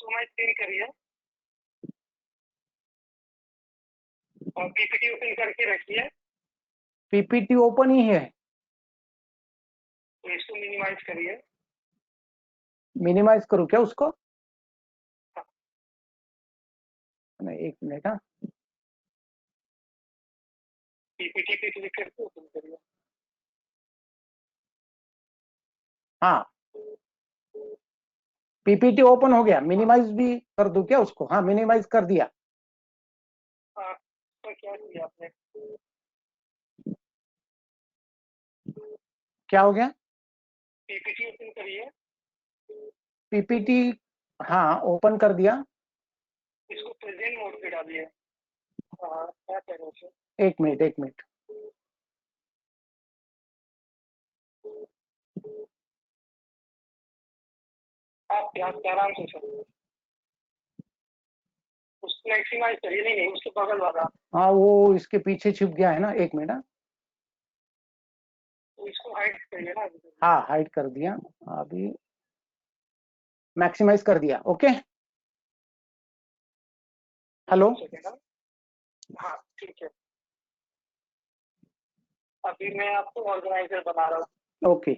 Customise pin करिए और PPT open करके रखिए। पीपीटी ओपन ही है, तो इसको मिनिमाइज करिए। मिनिमाइज करूँ क्या उसको? नहीं, एक मिनट। हाँ, पीपीटी पे क्लिक करके ओपन करिए। हाँ, पीपीटी ओपन हो गया। मिनिमाइज भी कर दूं क्या उसको? हाँ, मिनिमाइज कर दिया। हाँ, तो क्या किया आपने? क्या हो गया? पीपीटी ओपन करिए। पीपीटी, हाँ, ओपन कर दिया। इसको प्रेजेंट मोड पे डालिए। हाँ, क्या कह रहे थे? एक मिनट, एक मिनट। आप ध्यान से आराम से सर उसको मैक्सिमाइज करिए। नहीं नहीं, उसके बगल वाला। हाँ, वो इसके पीछे छिप गया है ना, एक मिनट। हाँ, तो इसको हाइड करिए ना। हाँ, हाइड कर दिया। अभी मैक्सिमाइज कर दिया। Okay, hello. हाँ, ठीक है। अभी मैं आपको ऑर्गेनाइजर बना रहा हूँ। ओके।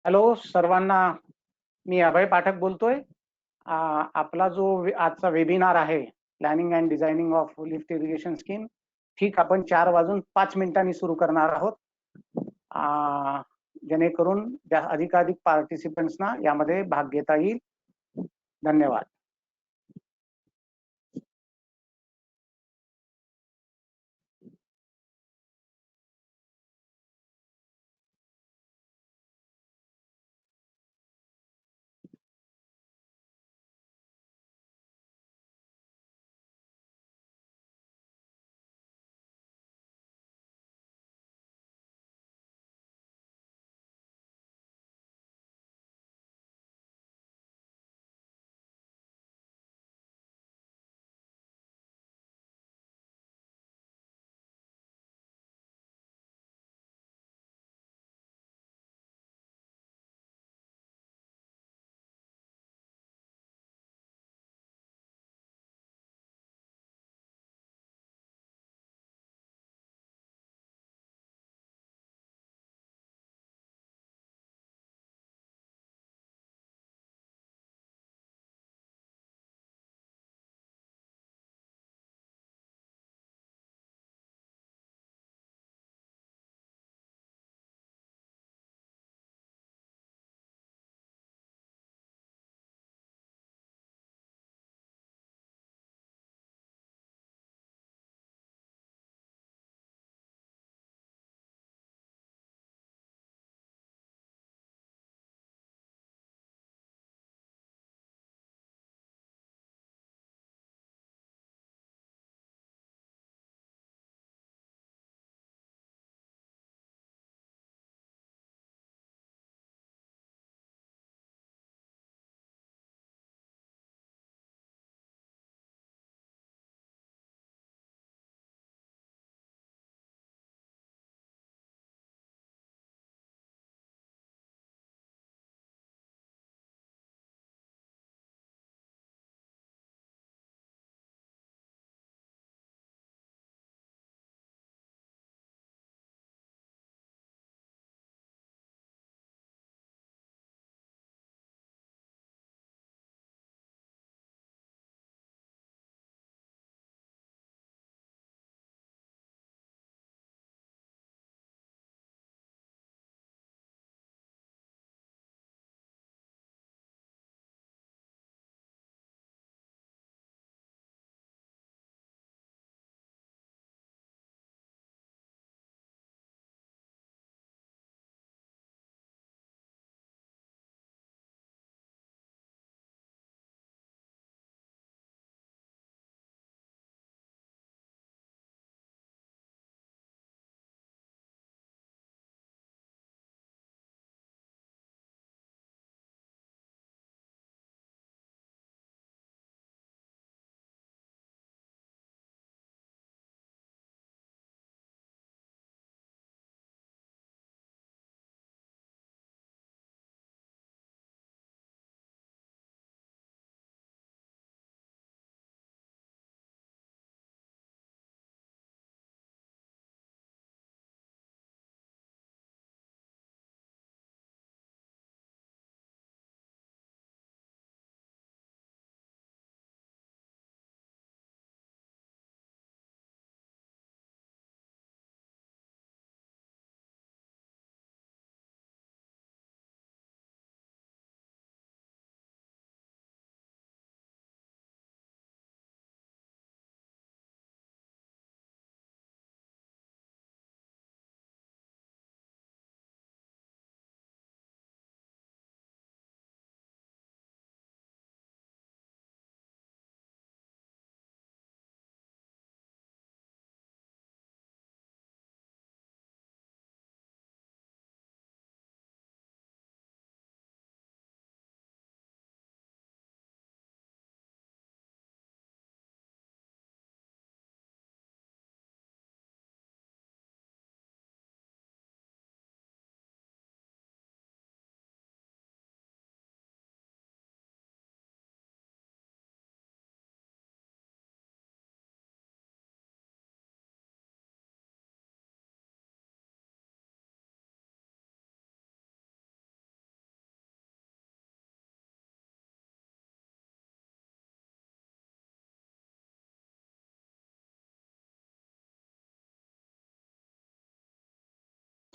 हॅलो सर्वांना, मी अभय पाठक बोलतोय. आपला जो आजचा वेबिनार आहे planning and designing of lift irrigation scheme, ठीक आपण 4:05 सुरू करणार आहोत. जेणेकरून अधिकाधिक पार्टिसिपंट्सना यामध्ये भाग घेता येईल. धन्यवाद.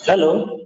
Hello.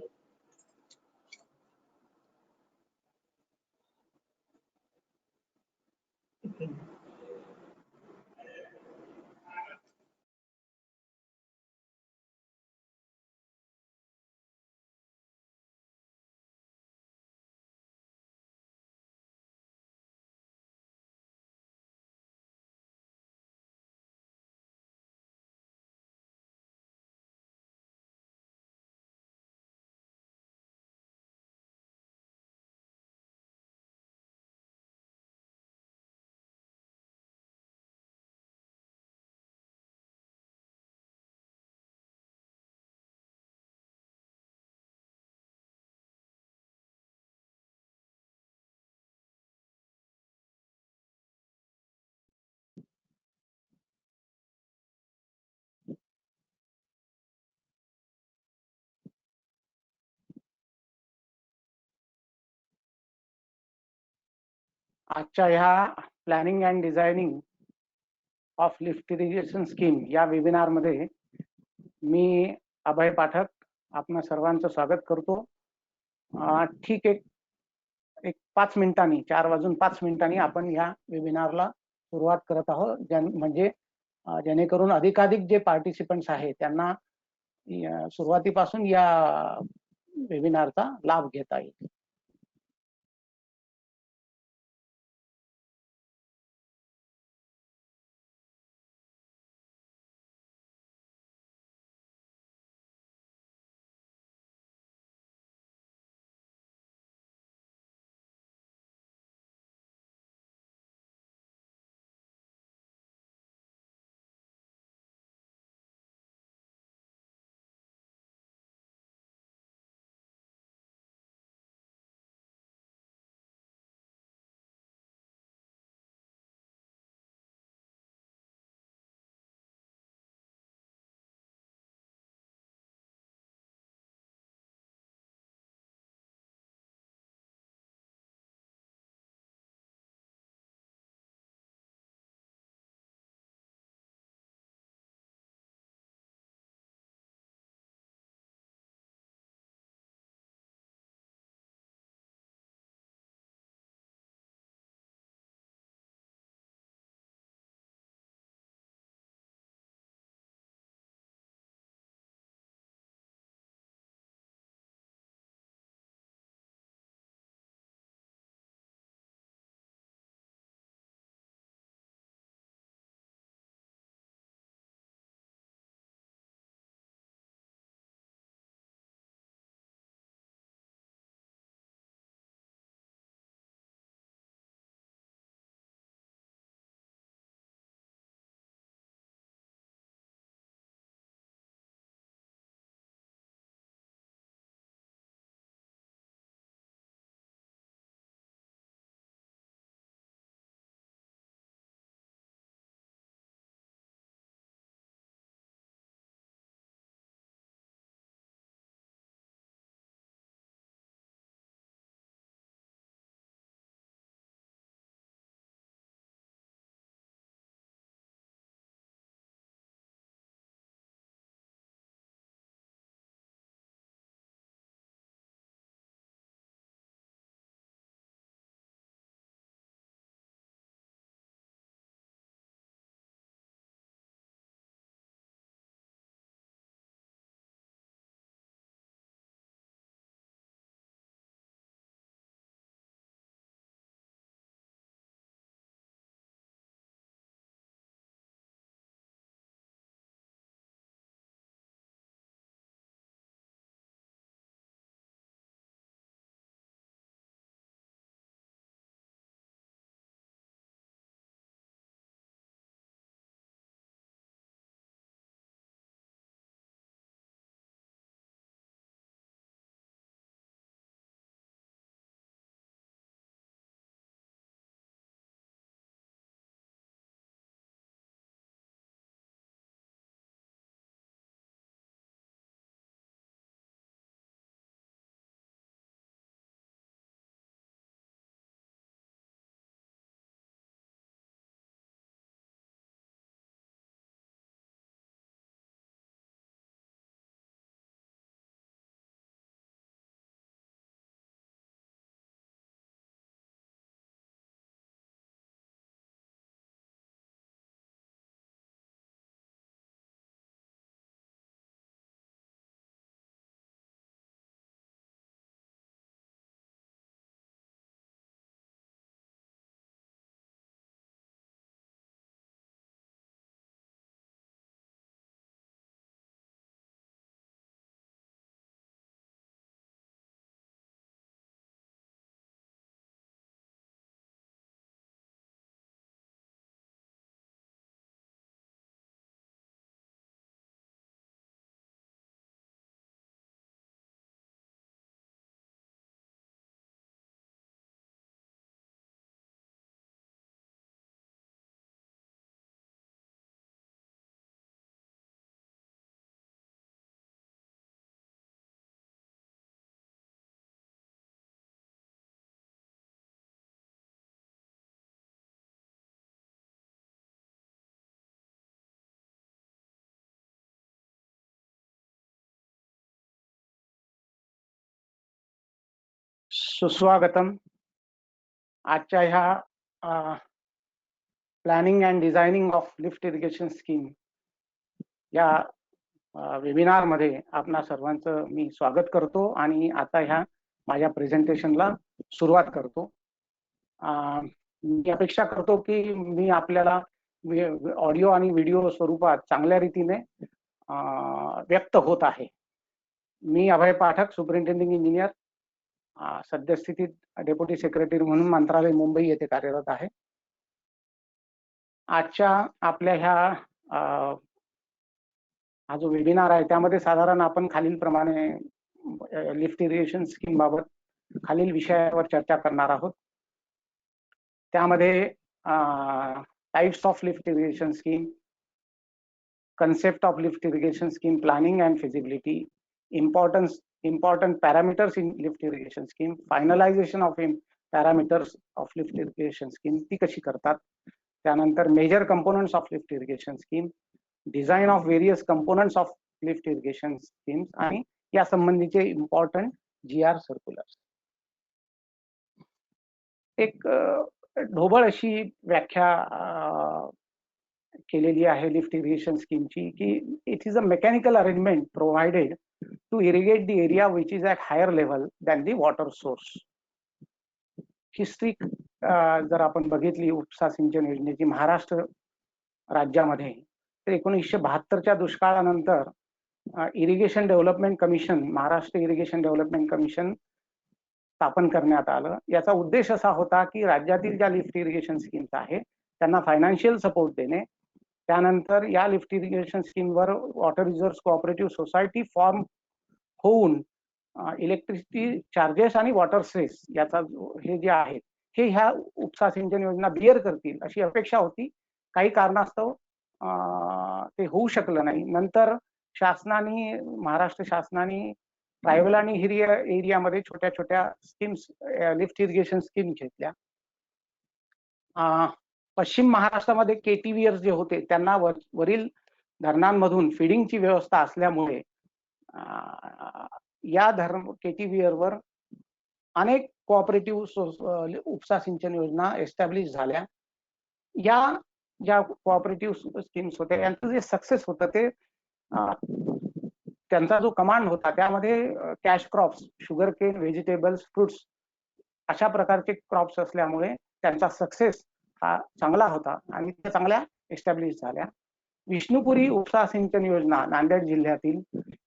आजच्या ह्या planning and designing of lift irrigation scheme या वेबिनार मध्ये मी अभय पाठक आपणा सर्वांचं स्वागत करतो. ठीक एक एक 5 मिनिटांनी 4 वाजून 5 मिनिटांनी आपण या वेबिनारला सुरुवात करत आहोत. म्हणजे जेणेकरून अधिकाधिक जे पार्टिसिपंट्स आहेत त्यांना सुरुवातीपासून या वेबिनारचा लाभ घेता येईल. सुस्वागतम. आजच्या ह्या planning and designing of lift irrigation scheme या वेबिनार मध्ये आपणा सर्वांचं मी स्वागत करतो आणि आता ह्या माझ्या प्रेझेंटेशनला सुरुवात करतो. मी अपेक्षा करतो की मी आपल्याला ऑडिओ आणि व्हिडिओ स्वरूपात चांगल्या रीतीने व्यक्त होत आहे. मी अभय पाठक, सुपरिंटेंडिंग इंजिनियर, सद्यस्थितीत डेप्युटी सेक्रेटरी म्हणून मंत्रालय मुंबई येथे कार्यरत आहे. आजच्या आपल्या ह्या हा जो वेबिनार आहे त्यामध्ये साधारण आपण खालील प्रमाणे लिफ्ट इरिगेशन स्कीम बाबत खालील विषयावर चर्चा करणार आहोत. त्यामध्ये types of lift irrigation scheme, concept of lift irrigation scheme planning and feasibility, important parameters in lift irrigation scheme, finalization of parameters of lift irrigation scheme ती कशी करतात, त्यानंतर major components of lift irrigation scheme, design of various components of lift irrigation schemes आणि या संबंधीचे important GR circulars. एक ढोबळ अशी व्याख्या केलेली आहे लिफ्ट इरिगेशन स्कीमची की it is a mechanical arrangement provided to irrigate the area which is at higher level than the water source. History जर आपण बघितली उपसा सिंचन योजनेची महाराष्ट्र राज्यामध्ये तर 1972च्या दुष्काळानंतर irrigation development commission, Maharashtra irrigation development commission स्थापन करण्यात आलं. याचा उद्देश असा होता की राज्यातील ज्या लिफ्ट इरिगेशन स्कीम्स आहेत त्यांना फायनान्शियल सपोर्ट देणे, त्यानंतर या लिफ्ट इरिगेशन स्कीमवर water reserve cooperative society form होऊन इलेक्ट्रिसिटी चार्जेस आणि वॉटर सेस याचा हे जे आहे हे ह्या उपसा सिंचन योजना बिअर करतील अशी अपेक्षा होती. काही कारणास्तव ते होऊ शकलं नाही. नंतर शासनाने, महाराष्ट्र शासनाने ट्रायबल आणि हिरी एरियामध्ये छोट्या छोट्या स्कीम्स, लिफ्ट इरिगेशन स्कीम घेतल्या. पश्चिम महाराष्ट्रामध्ये केटीव्हीआर जे होते त्यांना वरील धरणांमधून फिडिंगची व्यवस्था असल्यामुळे या केटीव्हीआरवर अनेक कोऑपरेटिव्ह उपसा सिंचन योजना एस्टॅब्लिश झाल्या. या ज्या कोऑपरेटिव्ह स्कीम्स होत्या यांचं जे सक्सेस होतं ते त्यांचा जो कमांड होता त्यामध्ये cash crops, sugar cane, vegetables, fruits अशा प्रकारचे क्रॉप्स असल्यामुळे त्यांचा सक्सेस हा चांगला होता आणि त्या चांगल्या एस्टॅब्लिश झाल्या. विष्णुपुरी उपसा सिंचन योजना नांदेड जिल्ह्यातील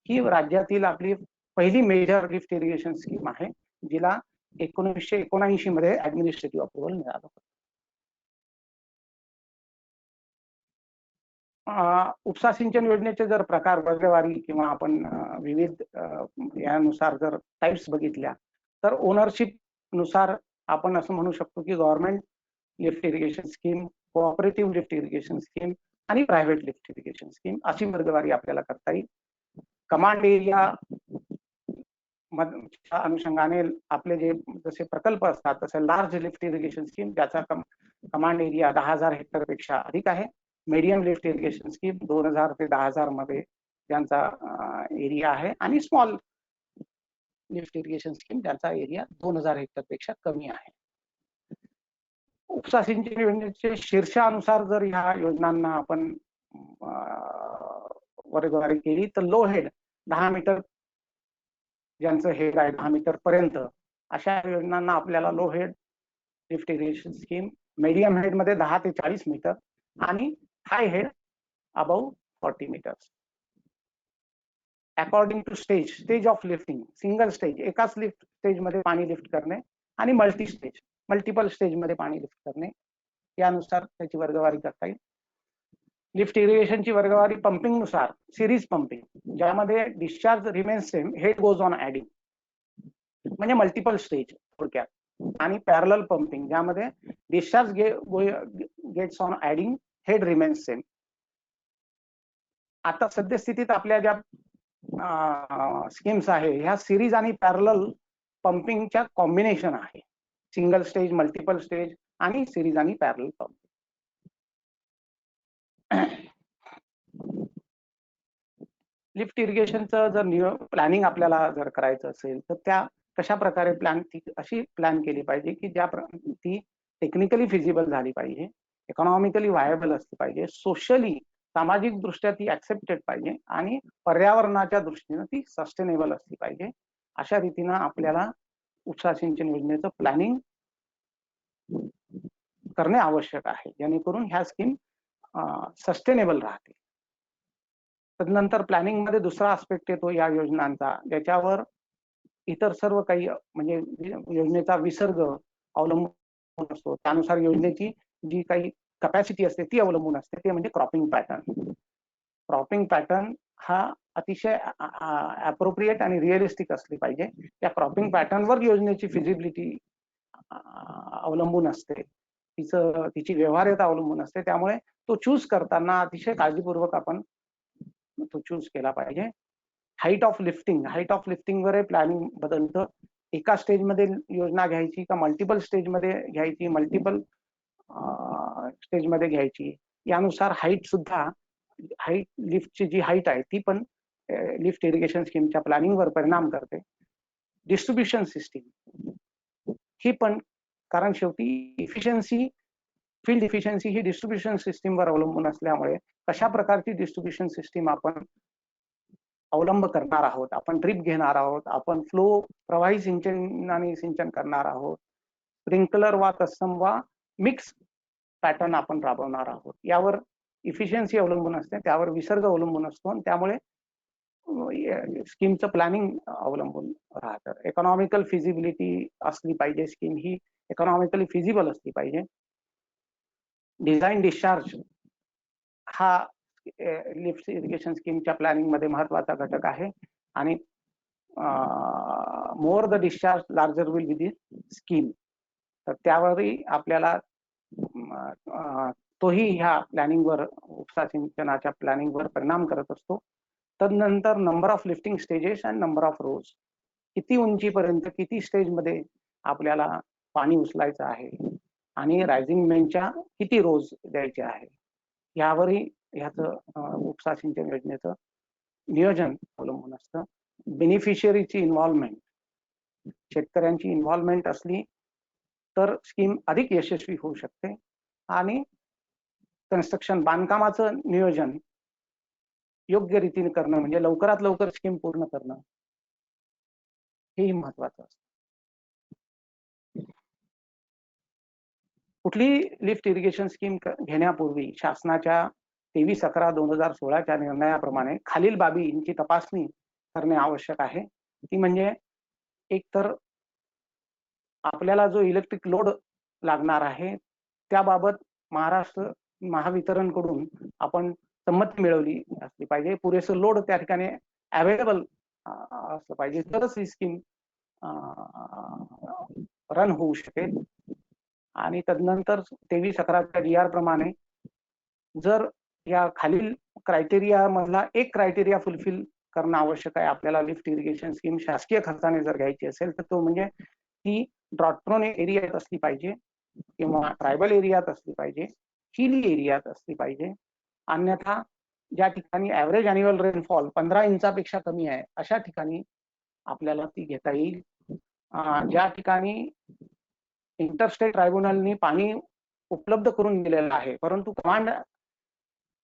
ही राज्यातील आपली पहिली मेजर लिफ्ट इरिगेशन स्कीम आहे, जिला 1979 मध्ये ऍडमिनिस्ट्रेटिव्ह अप्रुव्हल मिळालं. उपसा सिंचन योजनेचे जर प्रकार वर्गवारी किंवा आपण विविध यानुसार जर टाइप्स बघितल्या तर ओनरशिप नुसार आपण असं म्हणू शकतो की government lift irrigation scheme, cooperative lift irrigation scheme आणि प्रायव्हेट लिफ्ट इरिगेशन स्कीम अशी वर्गवारी आपल्याला करता येईल. कमांड एरिया अनुषंगाने आपले जे जसे प्रकल्प असतात तसे लार्ज लिफ्ट इरिगेशन स्कीम ज्याचा कमांड एरिया 10,000 हेक्टर पेक्षा अधिक आहे. मीडियम लिफ्ट इरिगेशन स्कीम 2,000 ते 10,000 मध्ये त्यांचा एरिया आहे आणि स्मॉल लिफ्ट इरिगेशन स्कीम ज्यांचा एरिया 2,000 हेक्टर पेक्षा कमी आहे. उपसा सिंचन योजनेचे शीर्षानुसार जर ह्या योजनांना आपण वर्गवारी केली तर लो हेड 10 मीटर ज्यांचं हेड आहे 10 मीटर पर्यंत अशा योजनांना आपल्याला low head lift irrigation scheme, medium head मध्ये 10 ते 40 मीटर आणि high head above 40 metres. According to stage of lifting, single stage एकाच लिफ्ट स्टेज मध्ये पाणी लिफ्ट करणे आणि मल्टिपल स्टेज मध्ये पाणी लिफ्ट करणे यानुसार त्याची वर्गवारी करता येईल. लिफ्ट इरिगेशनची वर्गवारी पंपिंग नुसार सिरीज पंपिंग ज्यामध्ये discharge remains same, head goes on adding म्हणजे मल्टिपल स्टेज थोडक्यात, आणि पॅरलल पंपिंग ज्यामध्ये discharge gets on adding, head remains same. आता सद्यस्थितीत आपल्या ज्या स्कीम्स आहे ह्या सिरीज आणि पॅरलल पंपिंगच्या कॉम्बिनेशन आहे. सिंगल स्टेज, मल्टिपल स्टेज आणि सिरीज आणि पॅरलल पंपिंग. लिफ्ट इरिगेशनचं जर प्लॅनिंग आपल्याला जर करायचं असेल तर त्या कशा प्रकारे अशी प्लॅन केली पाहिजे की ती टेक्निकली फिजिबल झाली पाहिजे, इकॉनॉमिकली व्हायबल असली पाहिजे, सोशली सामाजिक दृष्ट्या ती ऍक्सेप्टेड पाहिजे आणि पर्यावरणाच्या दृष्टीने ती सस्टेनेबल असली पाहिजे. अशा रीतीनं आपल्याला उपसा सिंचन योजनेचं प्लॅनिंग करणे आवश्यक आहे, जेणेकरून ह्या स्कीम सस्टेनेबल राहतील. तदनंतर प्लॅनिंग मध्ये दुसरा आस्पेक्ट येतो या योजनांचा, ज्याच्यावर इतर सर्व काही म्हणजे योजनेचा विसर्ग अवलंबून असतो. त्यानुसार योजनेची जी काही कॅपॅसिटी असते ती अवलंबून असते, ते म्हणजे क्रॉपिंग पॅटर्न. क्रॉपिंग पॅटर्न हा अतिशय अप्रोप्रिएट आणि रिअलिस्टिक असली पाहिजे. त्या क्रॉपिंग पॅटर्नवर योजनेची फिजिबिलिटी अवलंबून असते, तिची व्यवहार्यता अवलंबून असते. त्यामुळे तो चूज करताना अतिशय काळजीपूर्वक आपण तो चूज केला पाहिजे. हाईट ऑफ लिफ्टिंग वर प्लॅनिंग बदलतं. एका स्टेजमध्ये योजना घ्यायची का मल्टिपल स्टेजमध्ये घ्यायची, मल्टिपल स्टेजमध्ये घ्यायची, यानुसार हाईट लिफ्टची जी हाईट आहे ती पण लिफ्ट इरिगेशन स्कीमच्या प्लॅनिंगवर परिणाम करते. डिस्ट्रीब्युशन सिस्टीम ही पण, कारण शेवटी फील्ड इफिशियन्सी ही डिस्ट्रीब्युशन सिस्टीमवर अवलंबून असल्यामुळे कशा प्रकारची डिस्ट्रीब्युशन सिस्टीम आपण अवलंब करणार आहोत, आपण ड्रिप घेणार आहोत, आपण प्रवाही सिंचनाने सिंचन करणार आहोत, स्प्रिंकलर वा तत्सम वा मिक्स पॅटर्न आपण राबवणार आहोत, यावर इफिशियन्सी अवलंबून असते, त्यावर विसर्ग अवलंबून असतो आणि त्यामुळे स्कीमचं प्लॅनिंग अवलंबून राहतं. इकॉनॉमिकल फिजिबिलिटी असली पाहिजे, स्कीम ही इकॉनॉमिकली फिजिबल असली पाहिजे. डिझाईन डिस्चार्ज हा लिफ्ट इरिगेशन स्कीमच्या प्लॅनिंग मध्ये महत्वाचा घटक आहे आणि more the discharge larger will be the scheme. तर त्यावरही आपल्याला तोही ह्या प्लॅनिंगवर, उपसा सिंचनाच्या प्लॅनिंगवर परिणाम करत असतो. तदनंतर number of lifting stages and number of रोज, किती उंचीपर्यंत किती स्टेजमध्ये आपल्याला पाणी उचलायचं आहे आणि रायझिंग मेनच्या किती रोज द्यायचे आहे, यावरही ह्याचं उपसा सिंचन योजनेचं नियोजन अवलंबून असतं. बेनिफिशियरीची इन्व्हॉल्वमेंट, शेतकऱ्यांची इन्व्हॉल्वमेंट असली तर स्कीम अधिक यशस्वी होऊ शकते आणि कन्स्ट्रक्शन बांधकामाचं नियोजन योग्य रीतीने करणं म्हणजे लवकरात लवकर स्कीम पूर्ण करणं हेही महत्वाचं असतं. कुठलीही लिफ्ट इरिगेशन स्कीम घेण्यापूर्वी शासनाच्या 23/11/2016च्या निर्णयाप्रमाणे खालील बाबींची तपासणी करणे आवश्यक आहे. ती म्हणजे, एक तर आपल्याला जो इलेक्ट्रिक लोड लागणार आहे त्याबाबत महाराष्ट्र महावितरणकडून आपण संमती मिळवली असली पाहिजे. पुरेसं लोड त्या ठिकाणी अवेलेबल असलं पाहिजे, तरच ही स्कीम रन होऊ शकेल. आणि तदनंतर 23/11च्या GR प्रमाणे जर या खालील क्रायटेरिया मधला एक क्रायटेरिया फुलफिल करणं आवश्यक आहे आपल्याला लिफ्ट इरिगेशन स्कीम शासकीय खर्चाने जर घ्यायची असेल तर तो म्हणजे ती ड्रॉट-प्रोन एरियात असली पाहिजे किंवा ट्रायबल एरियात असली पाहिजे, हिली एरियात असली पाहिजे. अन्यथा ज्या ठिकाणी ऍव्हरेज अॅन्युअल रेनफॉल 15 इंचापेक्षा कमी आहे अशा ठिकाणी आपल्याला ती घेता येईल. ज्या ठिकाणी इंटरस्टेट ट्रायब्युनलनी पाणी उपलब्ध करून दिलेलं आहे परंतु कमांड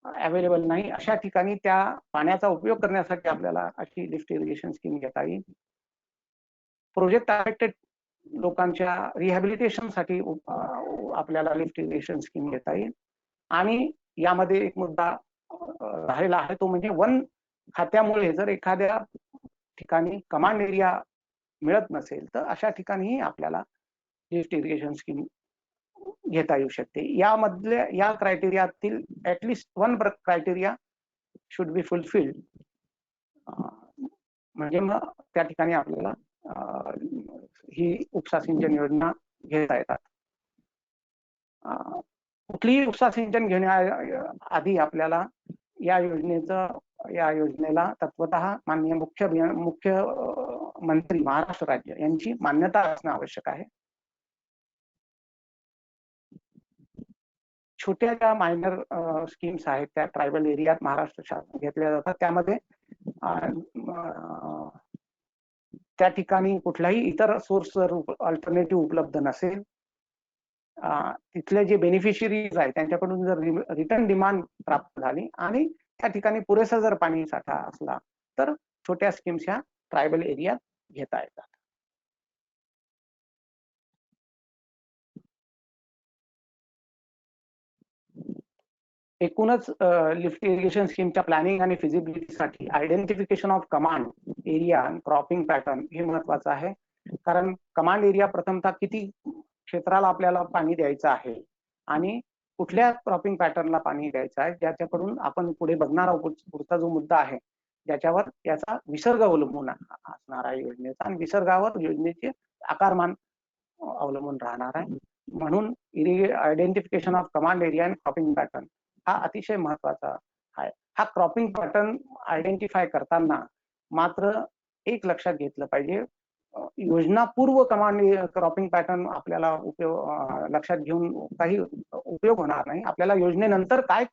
अवेलेबल नाही, अशा ठिकाणी त्या पाण्याचा उपयोग करण्यासाठी आपल्याला अशी लिफ्ट इरिगेशन स्कीम घेता येईल. प्रोजेक्ट अफेक्टेड लोकांच्या रिहॅबिलिटेशनसाठी आपल्याला लिफ्ट इरिगेशन स्कीम घेता येईल. आणि यामध्ये एक मुद्दा राहिला आहे तो म्हणजे वन खात्यामुळे जर एखाद्या ठिकाणी कमांड एरिया मिळत नसेल तर अशा ठिकाणीही आपल्याला लिफ्ट इरिगेशन स्कीम घेता येऊ शकते. यामधल्या या क्रायटेरियातील at least one criteria should be fulfilled, म्हणजे मग त्या ठिकाणी आपल्याला ही उपसा सिंचन योजना घेता येतात. कुठलीही उपसा सिंचन घेण्याआधी आपल्याला या योजनेला तत्वतः माननीय मुख्यमंत्री महाराष्ट्र राज्य यांची मान्यता असणं आवश्यक आहे. छोट्या ज्या मायनर स्कीम्स आहेत त्या ट्रायबल एरियात महाराष्ट्र शासन घेतल्या जातात. त्यामध्ये त्या ठिकाणी कुठलाही इतर सोर्स जर अल्टरनेटिव्ह उपलब्ध नसेल, तिथले जे बेनिफिशियरीज आहेत त्यांच्याकडून जर रिटर्न डिमांड प्राप्त झाली आणि त्या ठिकाणी पुरेसा जर पाणी साठा असला तर छोट्या स्कीम्स ह्या ट्रायबल एरियात घेता येतात. एकूणच लिफ्ट इरिगेशन स्कीमच्या प्लॅनिंग आणि फिजिबिलिटीसाठी आयडेंटिफिकेशन ऑफ कमांड एरिया आणि क्रॉपिंग पॅटर्न हे महत्वाचं आहे. कारण कमांड एरिया प्रथमतः किती क्षेत्राला आपल्याला पाणी द्यायचं आहे आणि कुठल्या क्रॉपिंग पॅटर्नला पाणी द्यायचं आहे, ज्याच्याकडून आपण पुढे बघणार आहोत. पुढचा जो मुद्दा आहे ज्याच्यावर याचा विसर्ग अवलंबून असणार आहे योजनेचा, आणि विसर्गावर योजनेचे आकारमान अवलंबून राहणार आहे. म्हणून आयडेंटिफिकेशन ऑफ कमांड एरिया आणि क्रॉपिंग पॅटर्न हा अतिशय महत्वाचा आहे. हा क्रॉपिंग पॅटर्न आयडेंटिफाय करताना मात्र एक लक्षात घेतलं पाहिजे, योजनापूर्व कमांड क्रॉपिंग पॅटर्न आपल्याला लक्षात घेऊन काही उपयोग होणार नाही. आपल्याला योजनेनंतर काय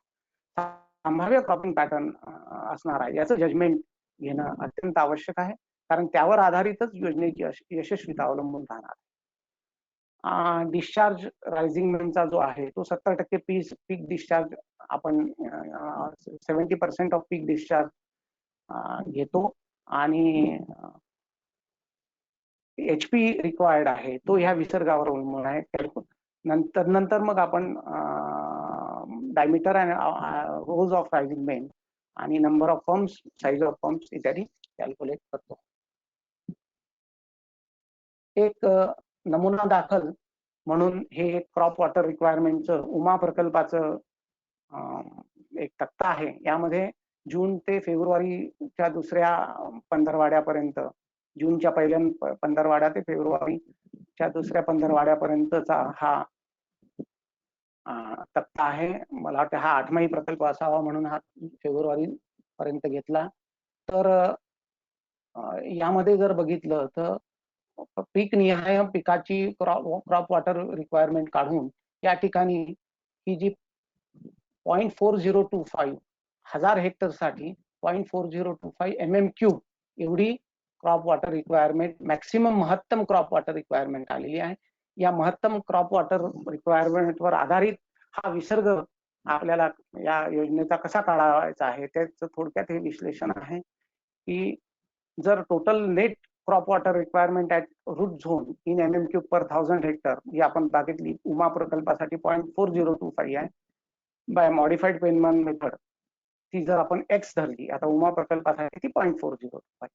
संभाव्य क्रॉपिंग पॅटर्न असणार आहे याचं जजमेंट घेणं अत्यंत आवश्यक आहे, कारण त्यावर आधारितच योजनेची यशस्वीता अवलंबून राहणार. डिस्चार्ज रायझिंग मेनचा जो आहे तो 70% पीक डिस्चार्ज आपण 70% ऑफ पीक डिस्चार्ज घेतो, आणि HP रिक्वायर्ड आहे तो ह्या विसर्गावर अवलंबून आहे. नंतर मग आपण डायमीटर आणि रोज ऑफ रायझिंग मेन आणि number of pumps, size of pumps इत्यादी कॅल्क्युलेट करतो. एक नमुना दाखल म्हणून हे क्रॉप वॉटर रिक्वायरमेंटचं उमा प्रकल्पाचं एक तक्ता आहे. यामध्ये जून ते फेब्रुवारीच्या दुसऱ्या पंधरवाड्यापर्यंत, जूनच्या पहिल्या पंधरवाड्या ते फेब्रुवारीच्या दुसऱ्या पंधरवाड्यापर्यंतचा हा तक्ता आहे. मला वाटतं हा 8माही प्रकल्प असावा म्हणून हा फेब्रुवारी पर्यंत घेतला. तर यामध्ये जर बघितलं तर पीक निहाय पिकाची क्रॉप वॉटर रिक्वायरमेंट काढून या ठिकाणी ही जी 0.4025 हजार हेक्टर साठी 0.4025 MM³ एवढी क्रॉप वॉटर रिक्वायरमेंट, मॅक्सिमम महत्तम क्रॉप वॉटर रिक्वायरमेंट आलेली आहे. या महत्तम क्रॉप वॉटर रिक्वायरमेंटवर आधारित हा विसर्ग आपल्याला या योजनेचा कसा काढायचा आहे त्याचं थोडक्यात हे विश्लेषण आहे की जर total net crop water requirement at root zone in MM³ per 1000 hectare ही आपण बघितली उमा प्रकल्पासाठी 0.4025 आहे. बाय मॉडिफाईड पेनमन मेथड ती जर आपण X धरली, आता उमा प्रकल्पासाठी ती 0.4025.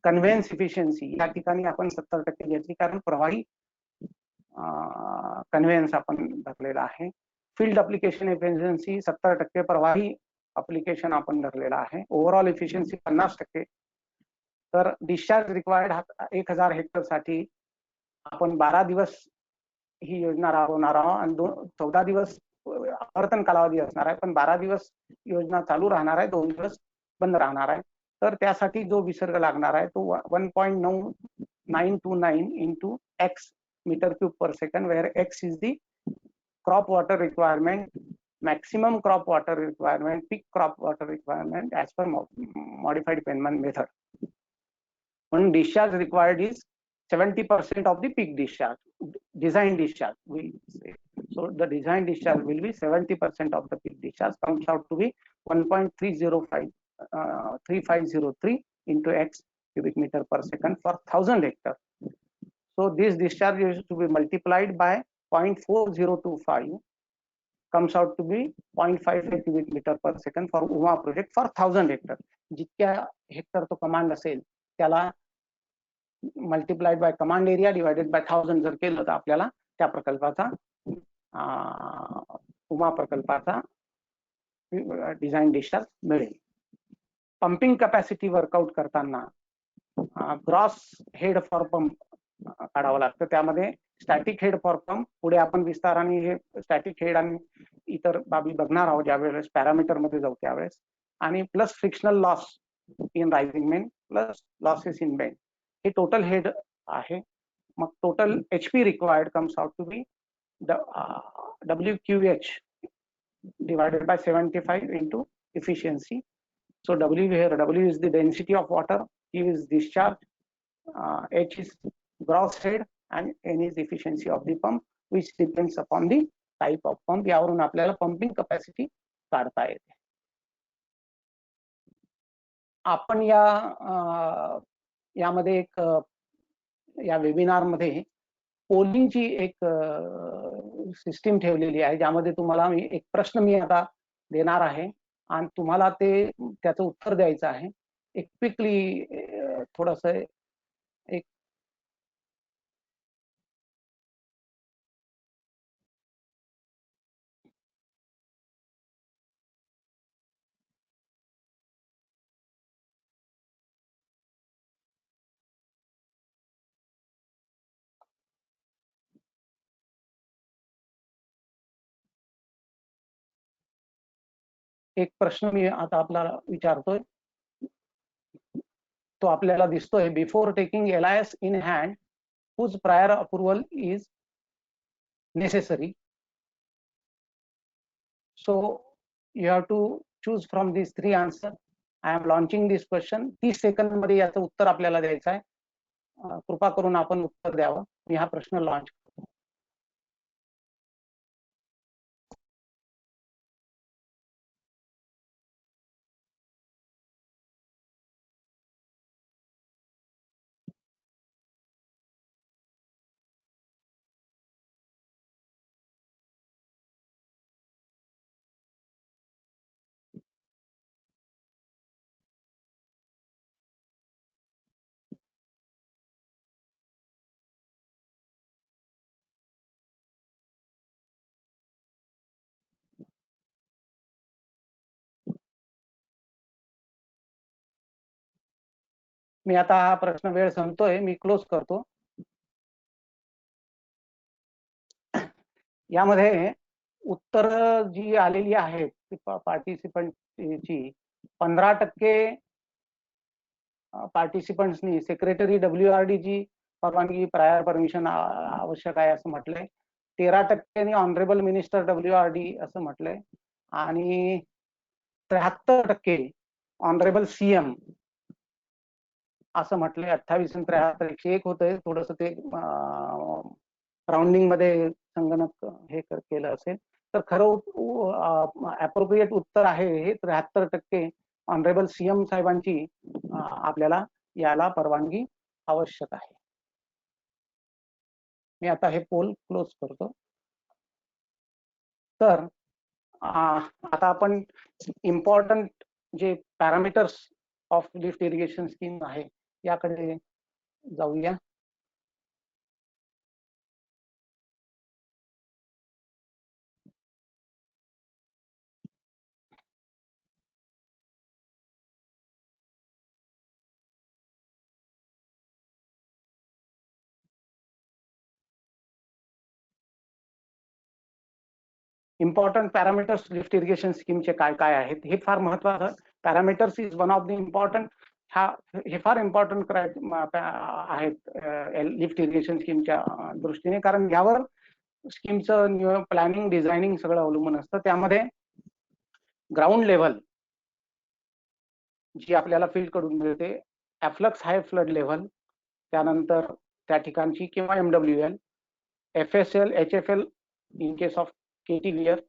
कन्व्हेन्स इफिशियन्सी या ठिकाणी आपण 70% घेतली, कारण प्रवाही कन्व्हेन्स आपण धरलेला आहे. फील्ड अप्लिकेशन एफिशियन्सी 70%, प्रवाही अप्लिकेशन आपण धरलेला आहे. Overall efficiency 50%. तर डिस्चार्ज रिक्वायर्ड 1000 हेक्टर साठी आपण 12 दिवस ही योजना राबवणार आहोत आणि 14 दिवस आवर्तन कालावधी असणार आहे, पण 12 दिवस योजना चालू राहणार आहे, 2 दिवस बंद राहणार आहे. तर त्यासाठी जो विसर्ग लागणार आहे तो 1.929 इंटू X मीटर³ per second, where X is the crop water requirement, maximum crop water requirement, peak crop water requirement as per modified Penman method. When discharge required is 70% of the peak discharge, design discharge we say. So the design discharge will be 70% of the peak discharge, comes out to be 1.3503 into X cubic meter per second for 1000 hectare. So this discharge is to be multiplied by 0.4025, comes out to be 0.55 cubic meter per second for UMA project for 1000 hectare. जितक्या hectare तो command असेल त्याला multiplied by command area divided by 1000 जर केलं तर आपल्याला त्या प्रकल्पाचा उमा प्रकल्पाचा डिझाईन डिस्चार्ज मिळेल. पंपिंग कॅपॅसिटी वर्कआउट करताना ग्रॉस हेड फॉर पंप काढावं लागतं. त्यामध्ये स्टॅटिक हेड फॉर पंप, पुढे आपण विस्ताराने हे स्टॅटिक हेड आणि इतर बाबी बघणार आहोत ज्यावेळेस पॅरामीटर मध्ये जाऊ त्यावेळेस, आणि plus frictional loss in rising main plus losses in bend हे टोटल हेड आहे. मग total HP required comes out to be WQH divided by 75 into efficiency. So W here, W is the density of water, Q is discharge, H is gross head and N is efficiency of the pump, which depends upon the type of pump. यावरून आपल्याला pumping capacity काढता येते. आपण यामध्ये एक या webinar मध्ये पोलिंगची एक सिस्टीम ठेवलेली आहे, ज्यामध्ये तुम्हाला एक प्रश्न मी आता देणार आहे आणि तुम्हाला त्याचं उत्तर द्यायचं आहे. एक क्विकली थोडस एक प्रश्न मी आता आपल्याला विचारतोय. तो आपल्याला दिसतोय, before taking LIS in hand whose prior approval is necessary, so you have to choose from these 3 answers. I am launching this question. 30 second मध्ये याचं उत्तर आपल्याला द्यायचं आहे. कृपा करून आपण उत्तर द्यावं. मी हा प्रश्न लॉन्च करतो. मी आता हा प्रश्न वेळ संपतोय, मी क्लोज करतो. यामध्ये उत्तर जी आलेली आहेत पार्टिसिपंटची 15% पार्टिसिपंट्सनी सेक्रेटरी WRD ची परवानगी, प्रायर परमिशन आवश्यक आहे असं म्हटलंय. 13% ऑनरेबल मिनिस्टर WRD असं म्हटलंय आणि 73% ऑनरेबल CM असं म्हटलंय. 28 आणि 73 101 होतंय. थोडस ते राउंडिंग मध्ये संगणक हे केलं असेल तर खरं अप्रोप्रिएट उत्तर आहे हे 73% ऑनरेबल CM साहेबांची आपल्याला याला परवानगी आवश्यक आहे. मी आता हे पोल क्लोज करतो. तर आता आपण इम्पॉर्टंट जे parameters of lift irrigation scheme आहे याकडे जाऊया. इम्पॉर्टंट पॅरामीटर्स लिफ्ट इरिगेशन स्कीमचे काय काय आहेत हे फार महत्वाचं. Parameters is one of the important, हे फार इम्पॉर्टंट आहेत लिफ्ट इरिगेशन स्कीमच्या दृष्टीने, कारण यावर स्कीमचं प्लॅनिंग डिझायनिंग सगळं अवलंबून असतं. त्यामध्ये ग्राउंड लेव्हल जी आपल्याला फील्ड कडून मिळते, ॲफ्लक्स हाय फ्लड लेव्हल, त्यानंतर त्या ठिकाणची किंवा MWL, FSL, HFL in case of KTVR,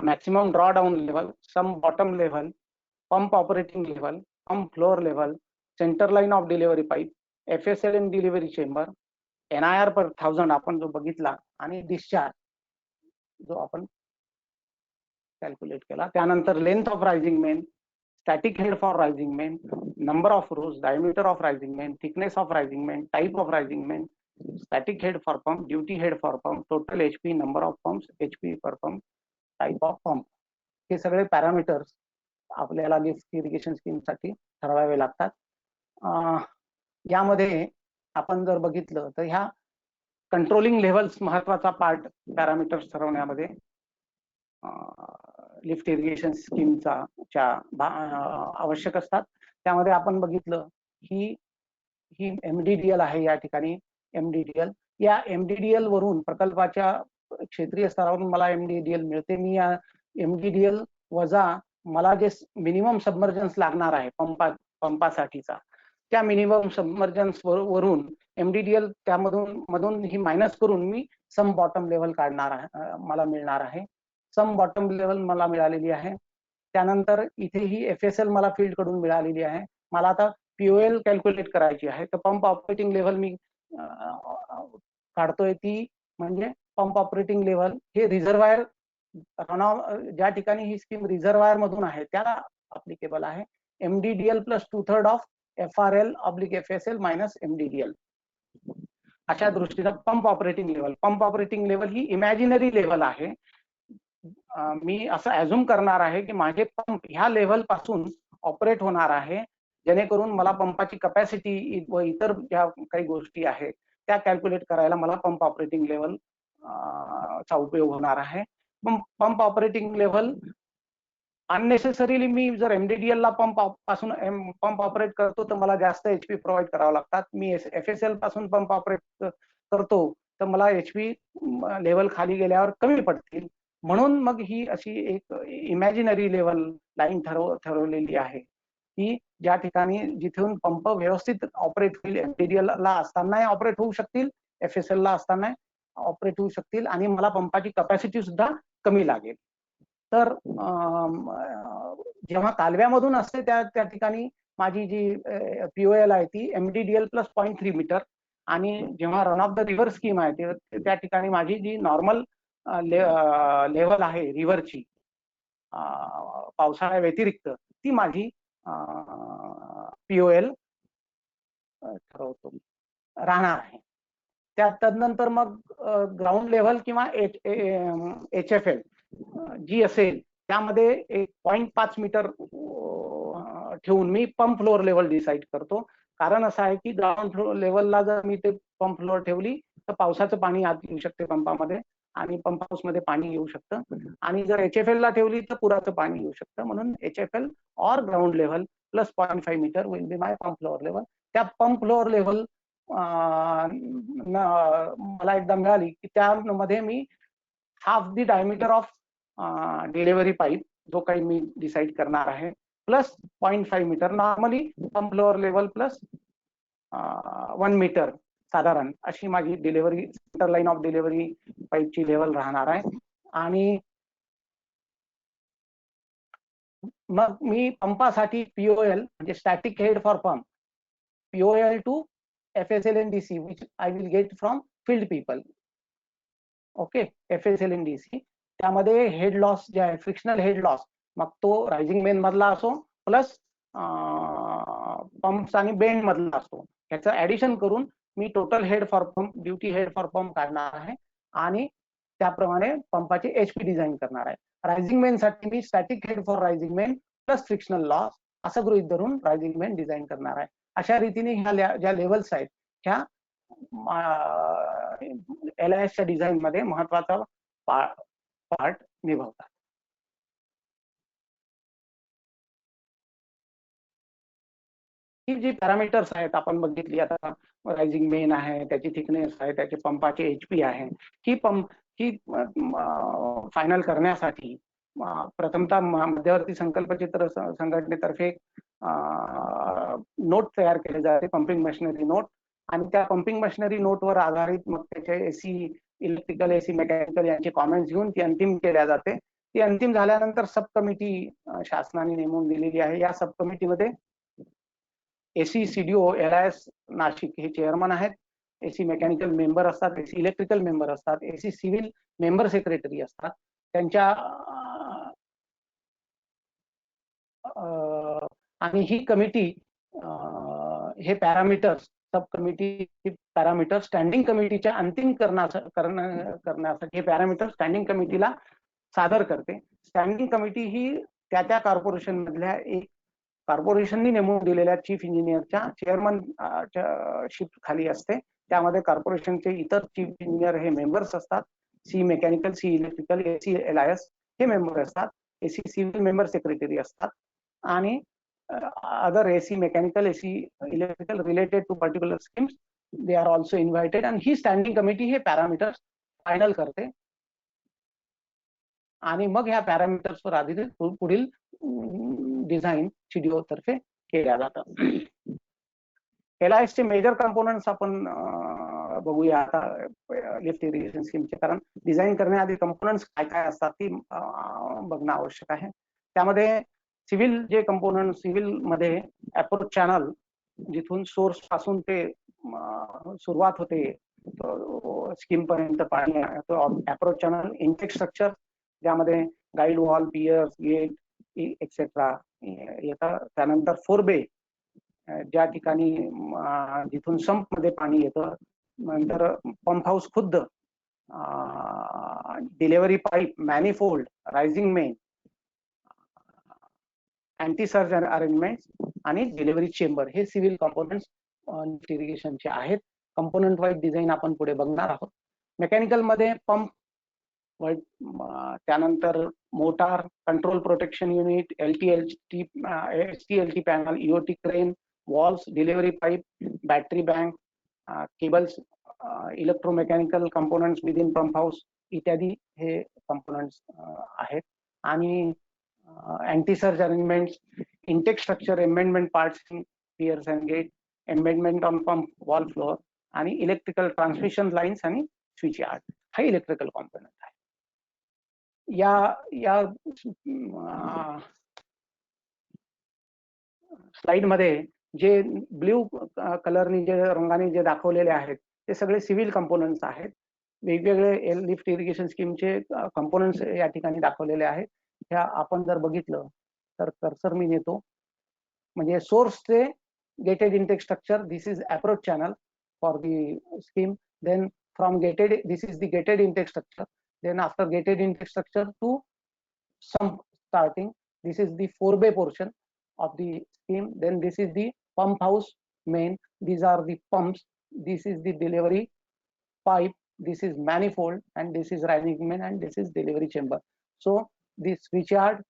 maximum drawdown level, some bottom level, pump operating level, pump floor level, center line of delivery pipe, FSL in delivery chamber, NIR per 1000 आपण जो बघितला आणि discharge जो आपण calculate केला. त्यानंतर length of rising main, static head for rising main, number of rose, diameter of rising main, thickness of rising main, type of rising main, static head for pump, duty head for pump, total HP, number of pumps, HP per pump, type of pump, हे सगळे parameters आपल्याला lift irrigation scheme साठी ठरवावे लागतात. यामध्ये आपण जर बघितलं तर ह्या कंट्रोलिंग लेव्हल्स महत्वाचा पार्ट पॅरामीटर्स ठरवण्यामध्ये लिफ्ट इरिगेशन स्कीमचा आवश्यक असतात. त्यामध्ये आपण बघितलं ही MDDL आहे या ठिकाणी. MDDL, या MDDL वरून प्रकल्पाच्या क्षेत्रीय स्तरावरून मला MDDL मिळते. मी या MDDL वजा मला जे मिनिमम सबमर्जन्स लागणार आहे पंपासाठीचा त्या मिनिमम सबमर्जन्स वरून MDDL मधून ही मायनस करून मी सम बॉटम लेवल काढणार आहे, मला मिळणार आहे. सम बॉटम लेवल मला मिळालेली आहे. त्यानंतर इथे ही FSL मला फील्ड कडून मिळालेली आहे. मला आता POL कॅल्क्युलेट करायची आहे. तर पंप ऑपरेटिंग लेवल मी काढतोय, ती म्हणजे पंप ऑपरेटिंग लेवल हे रिझर्वायर ज्या ठिकाणी ही स्कीम रिझर्वायर मधून आहे त्याला अप्लिकेबल आहे. MDDL plus 2/3 of FRL/FSL minus MDDL. अशा दृष्टीने पंप ऑपरेटिंग लेवल ही इमॅजिनरी लेवल आहे. मी असं ऍझ्युम करणार आहे की माझे पंप ह्या लेवल पासून ऑपरेट होणार आहे, जेणेकरून मला पंपाची कपॅसिटी व इतर ज्या काही गोष्टी आहेत त्या कॅल्क्युलेट करायला मला पंप ऑपरेटिंग लेवल चा उपयोग होणार आहे. पंप ऑपरेटिंग लेवल अननेसेसरीली मी जर MDDL ला पंप ऑपरेट करतो तर मला जास्त HP प्रोव्हाइड करावं लागतात. मी FSL पासून पंप ऑपरेट करतो तर मला HP लेवल खाली गेल्यावर कमी पडतील. म्हणून मग ही अशी एक इमॅजिनरी लेवल लाईन ठरवलेली आहे की ज्या ठिकाणी जिथून पंप व्यवस्थित ऑपरेट होईल, MDDL ला असताना ऑपरेट होऊ शकतील, FSL ला असताना ऑपरेट होऊ शकतील आणि मला पंपाची कपॅसिटी सुद्धा कमी लागेल. तर जेव्हा कालव्यामधून असते त्या ठिकाणी माझी जी POL आहे ती MDDL प्लस 0.3 मीटर, आणि जेव्हा run of the river scheme आहे त्या ठिकाणी माझी जी नॉर्मल लेवल आहे रिव्हरची पावसाळ्या व्यतिरिक्त ती माझी POL ठरवतो राहणार आहे. तदनंतर मग ग्राउंड लेव्हल किंवा HFL जी असेल त्यामध्ये 0.5 मीटर ठेवून मी पंप फ्लोअर लेवल डिसाईड करतो. कारण असं आहे की ग्राउंड फ्लोअर लेवलला जर मी ते पंप फ्लोअर ठेवली तर पावसाचं पाणी आत येऊ शकते पंपामध्ये आणि पंप हाऊसमध्ये पाणी येऊ शकतं, आणि जर HFL ला ठेवली तर पुराचं पाणी येऊ शकतं. म्हणून HFL or ground level plus 0.5 metre will be my pump floor level. त्या पंप फ्लोअर लेवल मला एकदा मिळाली की त्यामध्ये मी half the diameter of delivery pipe जो काही मी डिसाईड करणार आहे plus 0.5 metre, normally pump floor level plus 1 metre साधारण अशी माझी delivery centre line of delivery पाईपची लेवल राहणार आहे. आणि मग मी पंपासाठी POL म्हणजे static head for pump POL to FSL and DC which I will get from field people. Okay, FSL and DC त्यामध्ये हेड लॉस जे आहे फ्रिक्शनल हेड लॉस, मग तो रायझिंग मेन मधला असो प्लस पंप्स आणि बेंड मधला असतो, याचं ऍडिशन करून मी total head for pump duty head for pump काढणार आहे आणि त्याप्रमाणे पंपाचे HP डिझाईन करणार आहे. रायझिंग मेन साठी मी static head for rising main plus frictional loss असं गृहीत धरून रायझिंग मेन डिझाईन करणार आहे. अशा रीतीने ह्या ज्या लेवल्स आहेत ह्या LIS च्या डिझाईन मध्ये महत्वाचा पार्ट निभावतात. ही जी पॅरामीटर्स आहेत आपण बघितली, आता रायझिंग मेन आहे, त्याची थिकनेस आहे, त्याचे पंपाचे HP आहे, ही फायनल करण्यासाठी प्रथमतः मध्यवर्ती संकल्पचित्र संघटनेतर्फे नोट तयार केले जाते, पंपिंग मशिनरी नोट, आणि त्या पंपिंग मशिनरी नोटवर आधारित मग त्याचे AC इलेक्ट्रिकल AC मेकॅनिकल यांचे कॉमेंट्स घेऊन ती अंतिम केल्या जाते. ती अंतिम झाल्यानंतर सब कमिटी शासनाने नेमून दिलेली आहे. या सब कमिटीमध्ये AC CDO LIS नाशिक हे चेअरमन आहेत, AC मेकॅनिकल मेंबर असतात, AC इलेक्ट्रिकल मेंबर असतात, AC सिव्हिल मेंबर सेक्रेटरी असतात. त्यांच्या आणि ही कमिटी हे पॅरामीटर्स सब कमिटी पॅरामीटर स्टँडिंग कमिटीच्या अंतिम करण्यासाठी हे पॅरामीटर स्टँडिंग कमिटीला सादर करते. स्टँडिंग कमिटी ही त्या कॉर्पोरेशन मधल्या एक कॉर्पोरेशननी नेमून दिलेल्या चीफ इंजिनियरच्या चेअरमन शिप खाली असते. त्यामध्ये कॉर्पोरेशनचे इतर चीफ इंजिनियर हे मेंबर्स असतात, C mechanical, C electrical, AC LIS हे मेंबर असतात, AC सिव्हिल मेंबर सेक्रेटरी असतात, आणि other AC mechanical, AC electrical related to particular schemes they are also invited. आणि ही स्टँडिंग कमिटी हे पॅरामीटर्स फायनल करते आणि मग ह्या पॅरामीटर्सवर आधारित पुढील डिझाईन CDO तर्फे केल्या जातात. LIS चे मेजर कंपोनंट्स आपण बघूया आता लिफ्ट इरिगेशन स्कीमचे, कारण डिझाईन करण्याआधी कंपोनंट्स काय काय असतात ती बघणं आवश्यक आहे. त्यामध्ये सिव्हिल जे कंपोनंट, सिव्हिल मध्ये अप्रोच चॅनल, जिथून सोर्स पासून ते सुरुवात होते स्कीम पर्यंत पाणी, अप्रोच चॅनल. इंटेक स्ट्रक्चर, ज्यामध्ये guide wall, piers, gate etcetera येतात. त्यानंतर फोरबे, ज्या ठिकाणी जिथून संप मध्ये पाणी येतं. नंतर पंप हाऊस खुद्द, delivery pipe, manifold, rising main, anti surge arrangement आणि डिलिव्हरी चेंबर, हे सिव्हिल कंपोनंट्स लिफ्ट इरिगेशनचे आहेत. कंपोनंट वाईज डिझाईन आपण पुढे बघणार आहोत. मेकॅनिकल मध्ये पंप, त्यानंतर motor, control protection unit, STLT panel, EOT crane, valves, delivery pipe, battery bank, cables, electromechanical components within pump house इत्यादी हे कंपोनंट्स आहेत. आणि anti surge arrangements, intake structure, embedment parts, piers and gate, embedment on pump wall floor, आणि electrical transmission lines आणि switch yard, हा electrical component आहे. या slide मध्ये जे ब्ल्यू कलरनी, जे रंगाने जे दाखवलेले आहेत, ते सगळे सिव्हिल कंपोनंट्स आहेत. वेगवेगळे लिफ्ट इरिगेशन स्कीमचे कंपोनंट्स या ठिकाणी दाखवलेले आहेत. ह्या आपण जर बघितलं तर कर्सर मी नेतो, म्हणजे सोर्सचे gated intake structure, this is approach channel for the scheme. Then from gated, this is the gated intake structure. Then after gated intake structure to sump starting, this is the forebay portion of the scheme. Then this is the pump house main, these are the pumps, this is the delivery pipe, this is manifold, and this is rising main, and this is delivery chamber. So this switch yard,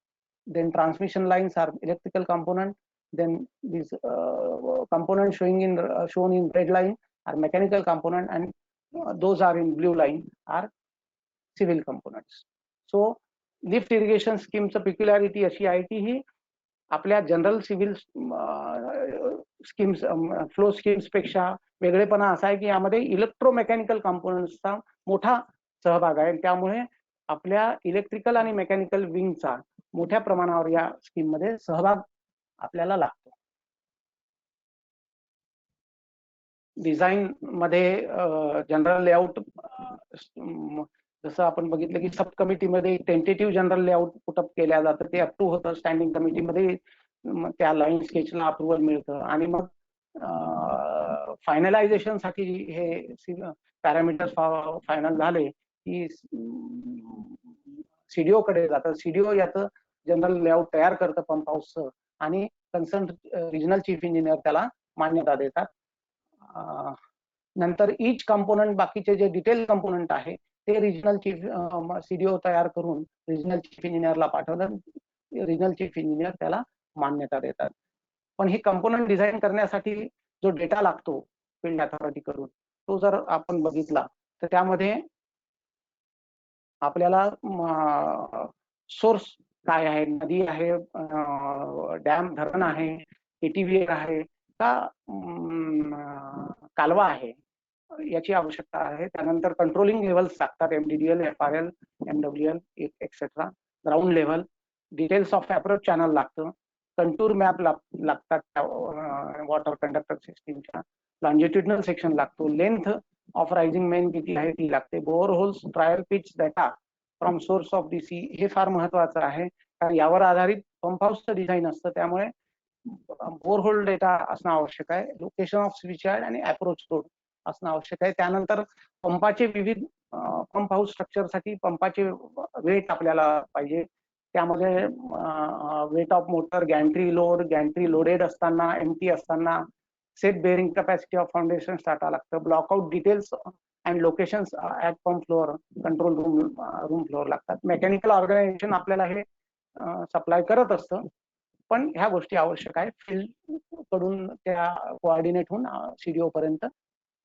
then transmission lines are electrical component. Then these components shown in red line are mechanical component, and those are in blue line are civil components. So lift irrigation scheme चं peculiarity अशी आहे की ही आपल्या general civil schemes, flow schemes पेक्षा वेगळेपणा असा आहे की यामध्ये इलेक्ट्रोमेकॅनिकल कंपोनंट्सचा मोठा सहभाग आहे. त्यामुळे आपल्या इलेक्ट्रिकल आणि मेकॅनिकल विंगचा मोठ्या प्रमाणावर या स्कीम मध्ये सहभाग आपल्याला लागतो. डिझाईन मध्ये जनरल लेआउट, जसं आपण बघितलं की सब कमिटीमध्ये टेंटेटिव्ह जनरल लेआउट पुटअप केल्या जातं, ते अप्रूव्ह होतं. स्टँडिंग कमिटीमध्ये त्या लाईन स्केचला अप्रुव्हल मिळतं, आणि मग फायनलायझेशन साठी हे पॅरामीटर्स फायनल झाले की सीडीओ कडे जातं. सीडीओ याचं जनरल लेआउट तयार करतं पंप हाऊसचं, आणि कन्सर्न रिजनल चीफ इंजिनियर त्याला मान्यता देतात. नंतर इच कंपोनंट, बाकीचे जे डिटेल कंपोनंट आहे ते रिजनल चीफ सीडीओ तयार करून रिजनल चीफ इंजिनियरला पाठवलं. रिजनल चीफ इंजिनियर त्याला मान्यता देतात. पण हे कंपोनंट डिझाईन करण्यासाठी जो डेटा लागतो फील्ड अथॉरिटी कडून, तो जर आपण बघितला तर त्यामध्ये आपल्याला सोर्स काय आहे, नदी आहे, डॅम, धरण आहे, ATVR आहे का कालवा आहे, याची आवश्यकता आहे. त्यानंतर कंट्रोलिंग लेवल्स लागतात, MDDL, FRL, MWL etcetera. Ground level, details of approach channel लागतं, कंटूर मॅप लागतात वॉटर कंडक्टर सिस्टीमच्या, लॉन्जिट्युडनल सेक्शन लागतो, लेंथ ऑफ रायझिंग मेन किती आहे ती लागते, bore holes trial pit data from source of DC, हे फार महत्वाचं आहे, कारण यावर आधारित पंप हाऊसचं डिझाईन असतं. त्यामुळे बोरहोल डेटा असणं आवश्यक आहे, लोकेशन ऑफ स्विच यार्ड आणि अप्रोच रोड असणं आवश्यक आहे. त्यानंतर पंपाचे विविध पंप हाऊस स्ट्रक्चरसाठी पंपाचे वेट आपल्याला पाहिजे. त्यामध्ये weight of motor, gantry loaded असताना, एम्प्टी असताना, set bearing capacity of foundation टाका लागतं, blockout details and locations at pump floor, control room floor लागतात. मेकॅनिकल ऑर्गनायझेशन आपल्याला हे सप्लाय करत असतं, पण ह्या गोष्टी आवश्यक आहे. फील्ड कडून त्या कोऑर्डिनेट होऊन सीडीओ पर्यंत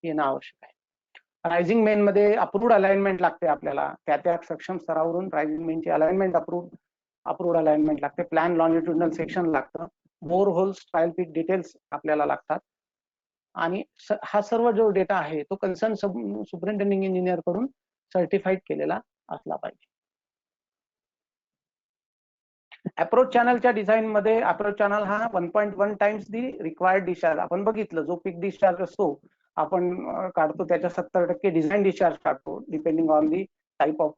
येणं आवश्यक आहे. रायझिंग मेन मध्ये अप्रूव्ड अलाइनमेंट लागते आपल्याला, त्या सक्षम स्तरावरून रायझिंग मेनची अलाइनमेंट अप्रूव्ड अलाइनमेंट लागते. प्लॅन लॉन्जिट्युडनल सेक्शन लागतं, बोर होल्स ट्रायल पिट डिटेल्स आपल्याला लागतात. आणि हा सर्व जो डेटा आहे तो कन्सर्न सुपरिंटेंडिंग इंजिनियर कडून सर्टिफाईड केलेला असला पाहिजे. अप्रोच चॅनलच्या डिझाईन मध्ये अप्रोच चॅनल हा 1.1 टाइम्स दी रिक्वायर्ड डिस्चार्ज आपण बघितलं. जो पीक डिस्चार्ज असतो आपण काढतो त्याच्या 70% डिझाईन डिस्चार्ज काढतो depending on the type of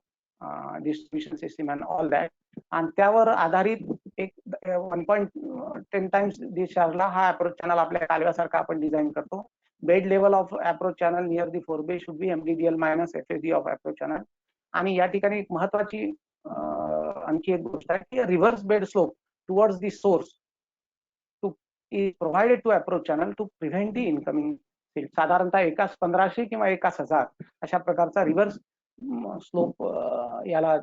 distribution system and all that. आणि त्यावर आधारित एक 1.10 टाइम्स डिस्चार्जला हा अप्रोच चॅनल आपल्या कालव्यासारखा आपण डिझाईन करतो. Bed level of approach channel near the forebay should be MDDL minus FSD of approach channel. आणि या ठिकाणी एक महत्वाची आणखी एक गोष्ट आहे की reverse bed slope towards the source to is provided to approach channel to prevent the incoming silt. साधारणतः एकास 1500 किंवा एकास 1000 अशा प्रकारचा रिव्हर्स स्लोप याला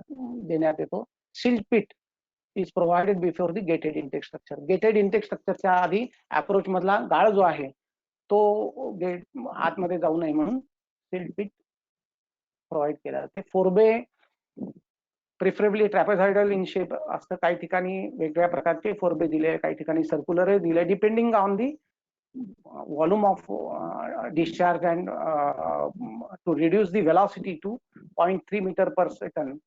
देण्यात येतो. Silt pit is provided before the gated intake structure. Gated intake स्ट्रक्चरच्या आधी अप्रोच मधला गाळ जो आहे तो गेट आतमध्ये जाऊ नये म्हणून सिल्ट पिट प्रोव्हाइड केला जाते. फोरबे प्रिफरेबली ट्रॅपेझॉइडल इन शेप असतं. काही ठिकाणी वेगवेगळ्या प्रकारचे फोरबे दिले, काही ठिकाणी सर्क्युलर दिले, depending on the volume of discharge and to reduce the velocity to 0.3 meter per second,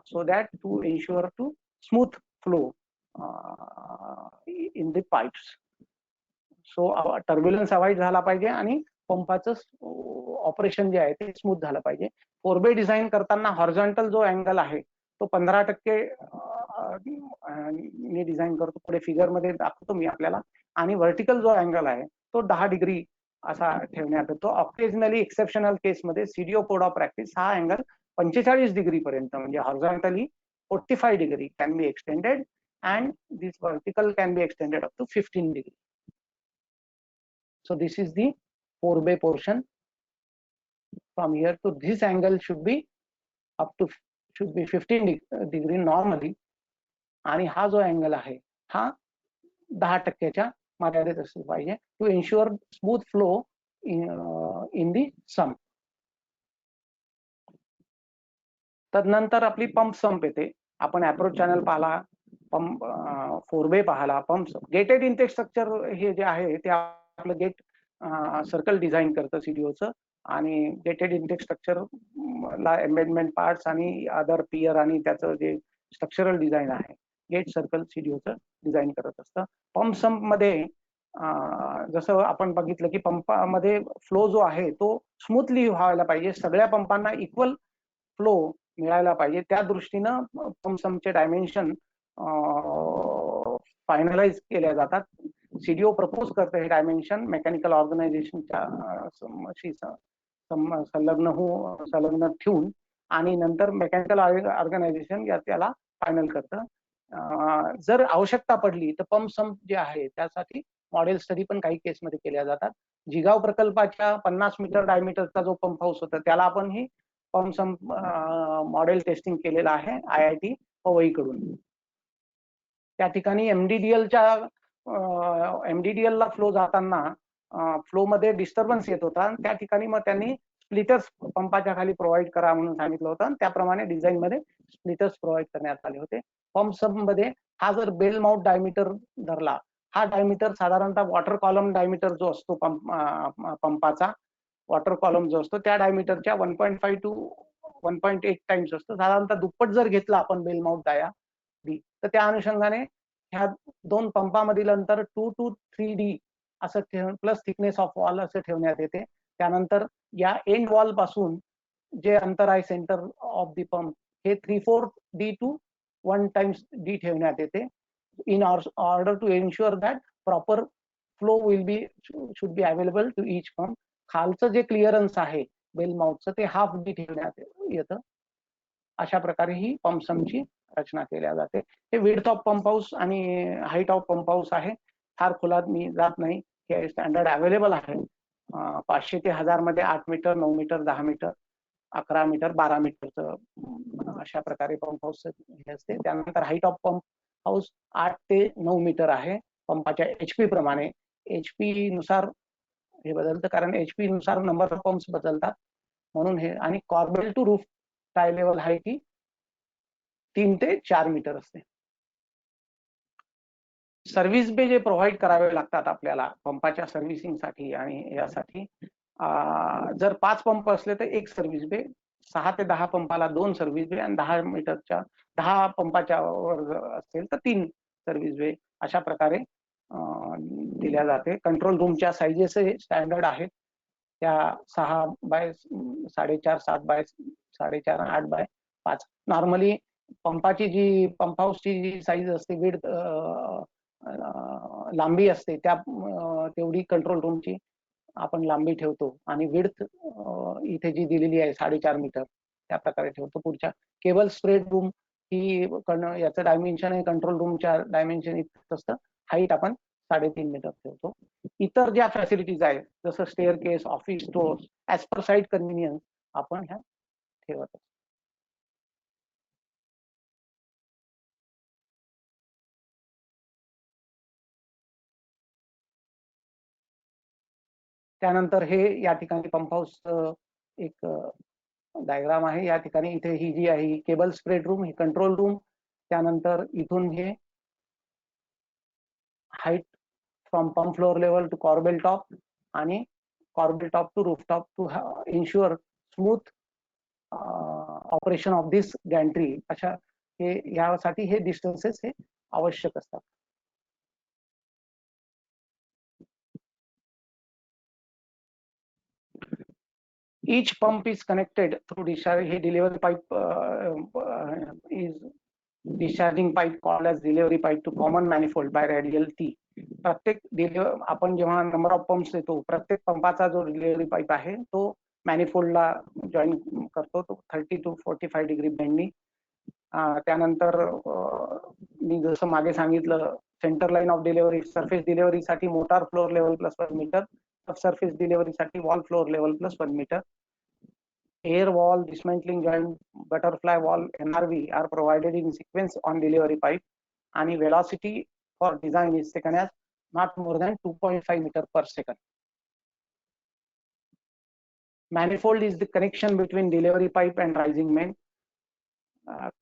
so that to ensure to smooth flow in the pipes. So turbulence avoid झाला पाहिजे आणि पंपाचं ऑपरेशन जे आहे ते स्मूथ झालं पाहिजे. फोरबे design करताना horizontal जो अँगल आहे तो 15% मी डिझाईन करतो, पुढे फिगर मध्ये दाखवतो मी आपल्याला. आणि व्हर्टिकल जो अँगल आहे तो 10 डिग्री असा ठेवण्यात येतो. ऑकेजनली एक्सेप्शनल केसमध्ये सीडीओ कोड ऑफ प्रॅक्टिस हा अँगल 45 डिग्री पर्यंत म्हणजे horizontally 45 degree can be extended and this vertical can be extended up to 15 degree. So this is the forebay portion. From here to this angle should be up to 15 degree normally. आणि हा जो angle आहे हा 10%च्या मर्यादेत असला पाहिजे to ensure smooth flow in the sump. तदनंतर आपली पंप संप येते. आपण अप्रोच चॅनल पाहिला, पंप फोरबे पाहिला, पंप गेटेड इंटेक स्ट्रक्चर हे जे आहे ते आपलं गेट सर्कल डिझाईन करतं सीडीओचं. आणि गेटेड इंटेक स्ट्रक्चर ला एम्बेडमेंट पार्ट्स आणि अदर पियर आणि त्याचं जे स्ट्रक्चरल डिझाईन आहे गेट सर्कल सीडीओचं डिझाईन करत असतं. पंप संप मध्ये जसं आपण बघितलं की पंपामध्ये फ्लो जो आहे तो स्मूथली व्हायला पाहिजे, सगळ्या पंपांना इक्वल फ्लो मिळायला पाहिजे. त्या दृष्टीनं पंप संपचे डायमेन्शन फायनलाइज केल्या जातात. सीडीओ प्रपोज करते हे डायमेन्शन मेकॅनिकल ऑर्गनायझेशनच्या संलग्न ठेवून आणि नंतर मेकॅनिकल ऑर्गनायझेशन त्याला फायनल करतं. जर आवश्यकता पडली तर पंप संप जे आहे त्यासाठी मॉडेल स्टडी पण काही केसमध्ये केल्या जातात. जिगाव प्रकल्पाच्या 50 मीटर डायमीटरचा जो पंप हाऊस होता त्याला आपण ही पंप संप मॉडेल टेस्टिंग केलेलं आहे IIT पवई कडून. त्या ठिकाणी MDDL ला फ्लो जाताना फ्लो मध्ये डिस्टर्बन्स येत होता. त्या ठिकाणी मग त्यांनी स्प्लिटर्स पंपाच्या खाली प्रोव्हाइड करा म्हणून सांगितलं होतं आणि त्याप्रमाणे डिझाईन मध्ये स्प्लिटर्स प्रोव्हाइड करण्यात आले होते. पंप सब मध्ये हा जर बेल माउंट डायमीटर धरला, हा डायमीटर साधारणतः वॉटर कॉलम डायमीटर जो असतो पंपाचा वॉटर कॉलम जो असतो त्या डायमीटरच्या 1.5 to 1.8 टाइम्स असतो. साधारणतः दुप्पट जर घेतला आपण बेल माउंट डाया तर त्या अनुषंगाने ह्या दोन पंपामधील अंतर 2 to 3D असं प्लस थिकनेस ऑफ वॉल असं ठेवण्यात येते. त्यानंतर या एंड वॉल पासून जे अंतर आहे सेंटर ऑफ दी पंप हे 3/4D to 1 times D ठेवण्यात येते in order to ensure that proper flow should be available to each pump. खालचं जे क्लिअरन्स आहे बेल माउथचं ते हाफ D ठेवण्यात येतं. अशा प्रकारे ही पंप संपची रचना केल्या जाते. हे विड्थ ऑफ पंप हाऊस आणि हाईट ऑफ पंप हाऊस आहे. फार खोलात मी जात नाही, हे स्टँडर्ड अवेलेबल आहे. 500 ते 1000 मध्ये 8 मीटर, 9 मीटर, 10 मीटर, 11 मीटर, 12 मीटरचं अशा प्रकारे पंप हाऊस हे असते. त्यानंतर हाईट ऑफ पंप हाऊस 8 ते 9 मीटर आहे. पंपाच्या HP प्रमाणे HP नुसार हे बदलतं, कारण HP नुसार नंबर ऑफ पंप्स बदलतात म्हणून हे. आणि corbel to roof tie level height ही 3 ते 4 मीटर असते. सर्व्हिस बे जे प्रोव्हाइड करावे लागतात आपल्याला पंपाच्या सर्व्हिसिंगसाठी आणि यासाठी, जर 5 पंप असले तर एक सर्व्हिस बे, 6 ते 10 पंपाला 2 सर्व्हिस बे आणि 10 पंपाच्या वर असेल तर 3 सर्व्हिस बे अशा प्रकारे दिल्या जाते. कंट्रोल रूमच्या साइजेस स्टँडर्ड आहेत, त्या 6 बाय 4.5, 7 बाय 4.5, 8 बाय 5. नॉर्मली पंपाची जी पंप हाऊसची जी साईज असते, विड्थ लांबी असते, त्या तेवढी कंट्रोल रूमची आपण लांबी ठेवतो आणि विड्थ इथे जी दिलेली आहे 4.5 मीटर त्या प्रकारे ठेवतो. पुढच्या केबल स्प्रेड रूम ही याचं डायमेन्शन आहे कंट्रोल रूमच्या डायमेन्शन इतकं असतं. हाईट आपण 3.5 मीटर ठेवतो. इतर ज्या फॅसिलिटीज आहेत जसं staircase, office doors, as per site convenience आपण ह्या ठेवत असतो. त्यानंतर हे या ठिकाणी पंप हाऊस एक डायग्राम आहे. या ठिकाणी इथे ही जी आहे केबल स्प्रेड रूम, ही कंट्रोल रूम. त्यानंतर इथून हे height from pump floor level to corbel top आणि corbel top to rooftop to ensure smooth operation of this gantry. अशा हे यासाठी हे डिस्टन्सेस हे आवश्यक असतात. Each pump is connected through discharge. He delivery pipe is discharging pipe called as delivery pipe to common manifold by radial T. प्रत्येक आपण जेव्हा नंबर ऑफ पंप्स देतो, प्रत्येक पंपाचा जो डिलिव्हरी पाईप आहे तो मॅनिफोल्डला जॉईन करतो, तो 30 to 45 डिग्री बेंडनी. त्यानंतर मी जसं मागे सांगितलं, centre line of delivery, surface डिलिव्हरीसाठी motor floor level plus 1 metre, surface delivery साठी wall floor level plus 1 meter. Air wall, dismantling joint, butterfly wall, NRV are provided in sequence on delivery pipe, and velocity for design is taken as not more than 2.5 meter per second. Manifold is the connection between delivery pipe and rising main,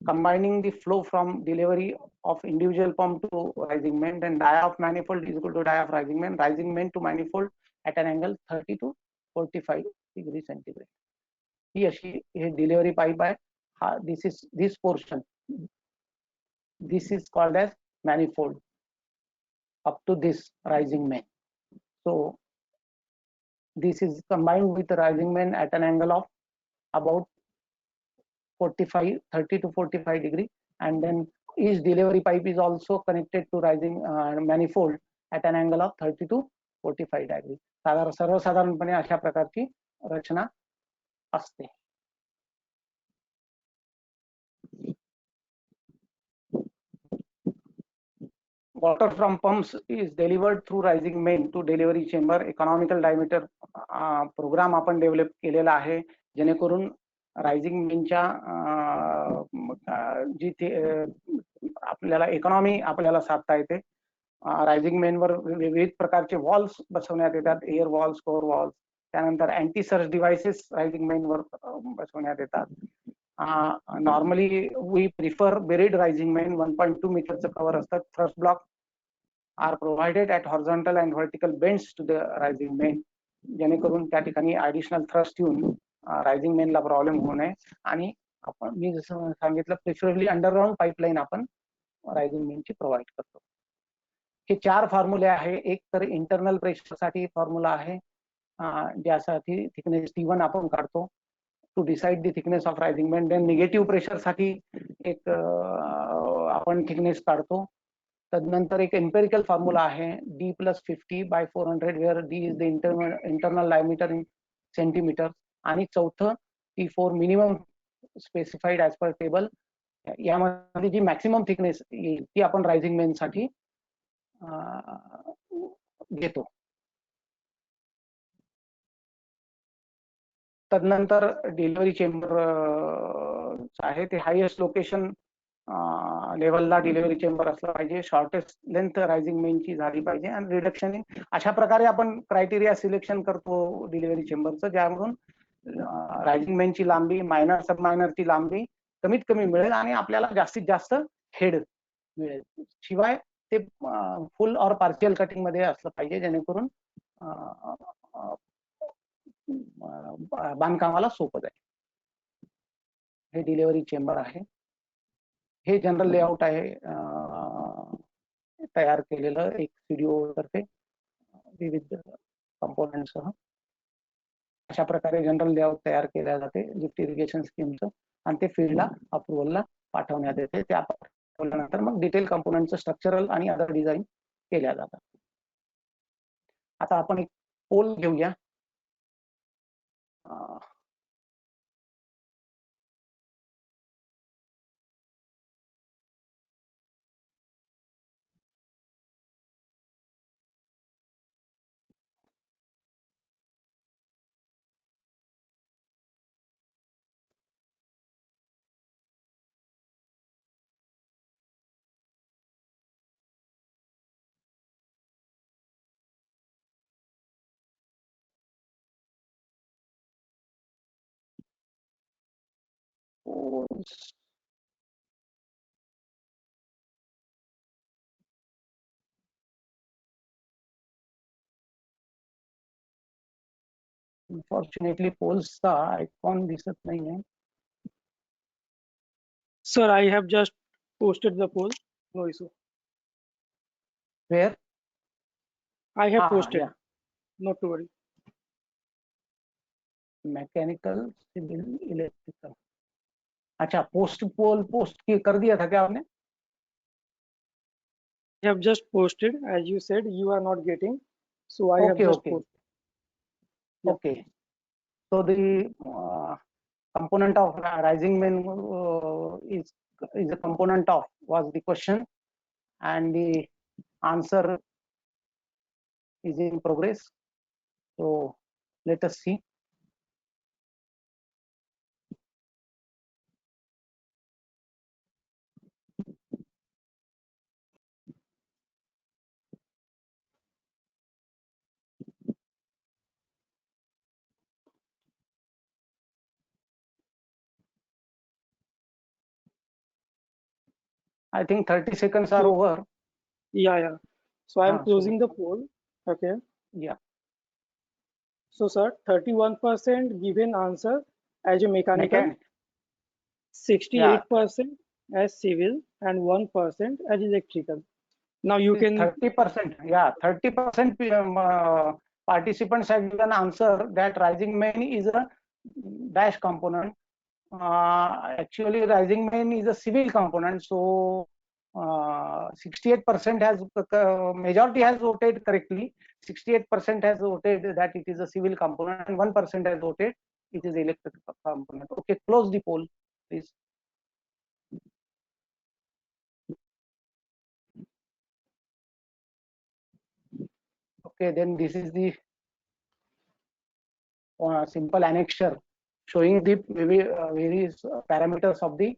combining the flow from delivery of individual pump to rising main. Then dia of manifold is equal to dia of rising main to manifold at an angle 30 to 45 degrees centigrade. ही अशी हे delivery pipe आहे. this portion, this is called as manifold up to this rising main. So this is combined with the rising main at an angle of about 30 to 45 degree, and then each delivery pipe is also connected to rising manifold at an angle of 30 to 45 degree. सर्वसाधारणपणे अशा प्रकारची रचना असते. Water from pumps is delivered through rising main to delivery chamber. Economical diameter program आपण develop केलेला आहे, जेणेकरून rising मेनच्या जिथे आपल्याला इकॉनॉमी आपल्याला साधता येते. रायझिंग मेनवर विविध प्रकारचे वॉल्स बसवण्यात येतात, एअर वॉल्स, कोर वॉल्स. त्यानंतर अँटी सर्ज डिव्हाइसेस रायझिंग मेनवर बसवण्यात येतात. Normally we prefer buried rising main. 1.2 मीटरचं कव्हर असतात. Thrust block are provided at horizontal and vertical bends to the rising main, जेणेकरून त्या ठिकाणी ऍडिशनल थ्रस्ट येऊन रायझिंग मेनला प्रॉब्लेम होऊ नये. आणि आपण मी जसं सांगितलं, प्रिफरेबली अंडरग्राउंड पाईपलाईन आपण रायझिंग मेनची प्रोव्हाइड करतो. हे 4 फॉर्म्युले आहे. एक तर इंटरनल प्रेशरसाठी फॉर्म्युला आहे, ज्यासाठी थिकनेस T1 आपण काढतो to decide the thickness of rising main. Then negative प्रेशरसाठी एक आपण थिकनेस काढतो. तदनंतर एक एम्पेरिकल फॉर्म्युला आहे D+50/400, where D is the internal diameter in centimeter. आणि चौथं T4 minimum specified as per table. यामध्ये जी मॅक्सिमम थिकनेस येईल ती आपण रायझिंग मेन साठी घेतो. तदनंतर डिलिव्हरी चेंबर आहे ते हायएस्ट लोकेशन लेवलला डिलिव्हरी चेंबर असलं पाहिजे. शॉर्टेस्ट लेंथ रायझिंग मेनची झाली पाहिजे आणि रिडक्शन इन. अशा प्रकारे आपण क्रायटेरिया सिलेक्शन करतो डिलिव्हरी चेंबरचं, ज्यामधून रायझिंग मेनची लांबी, मायनर सब मायनरची लांबी कमीत कमी मिळेल आणि आपल्याला जास्तीत जास्त हेड मिळेल. शिवाय ते फुल और पार्शियल कटिंग मध्ये असलं पाहिजे, जेणेकरून बांधकामाला सोपं जाईल. हे डिलिव्हरी चेंबर आहे. हे जनरल लेआउट आहे तयार केलेलं एक सीडीओ तर्फे विविध कंपोनेंटसह. अशा प्रकारे जनरल लेआउट तयार केल्या जाते लिफ्ट इरिगेशन स्कीमचं, आणि ते फील्डला अप्रुव्हलला पाठवण्यात येते. त्या पाठवल्यानंतर मग डिटेल कंपोनेंटचं स्ट्रक्चरल आणि अदर डिझाईन केल्या जातात. आता आपण एक पोल घेऊया. अनफॉर्च्युनेटली पोल्सचा आयकॉन दिसत नाहीये. Sir, I have just posted the poll. No issue. Where? I have posted. Yeah. Not to worry. Mechanical, civil, electrical. अच्छा, पोस्ट पोल पोस्ट कर दिया था क्या आपने? I have just posted, as you said, you are not getting, so I have just posted. Yeah. Okay. So the component of rising main is a component of was the question, and the answer is in progress. So let us see. I think 30 seconds are over. Yeah. So I am closing the poll. Okay. Yeah. So sir, 31% given answer as a mechanical, 68% as civil, and 1% as electrical. Now you can 30%. Yeah, 30% participants have given answer that rising main is a dash component. Actually, rising main is a civil component. So 68% has majority has voted correctly. 68% has voted that it is a civil component, and 1% has voted it is electrical component. Okay, close the poll, please. Okay, then this is the simple annexure showing the various parameters of the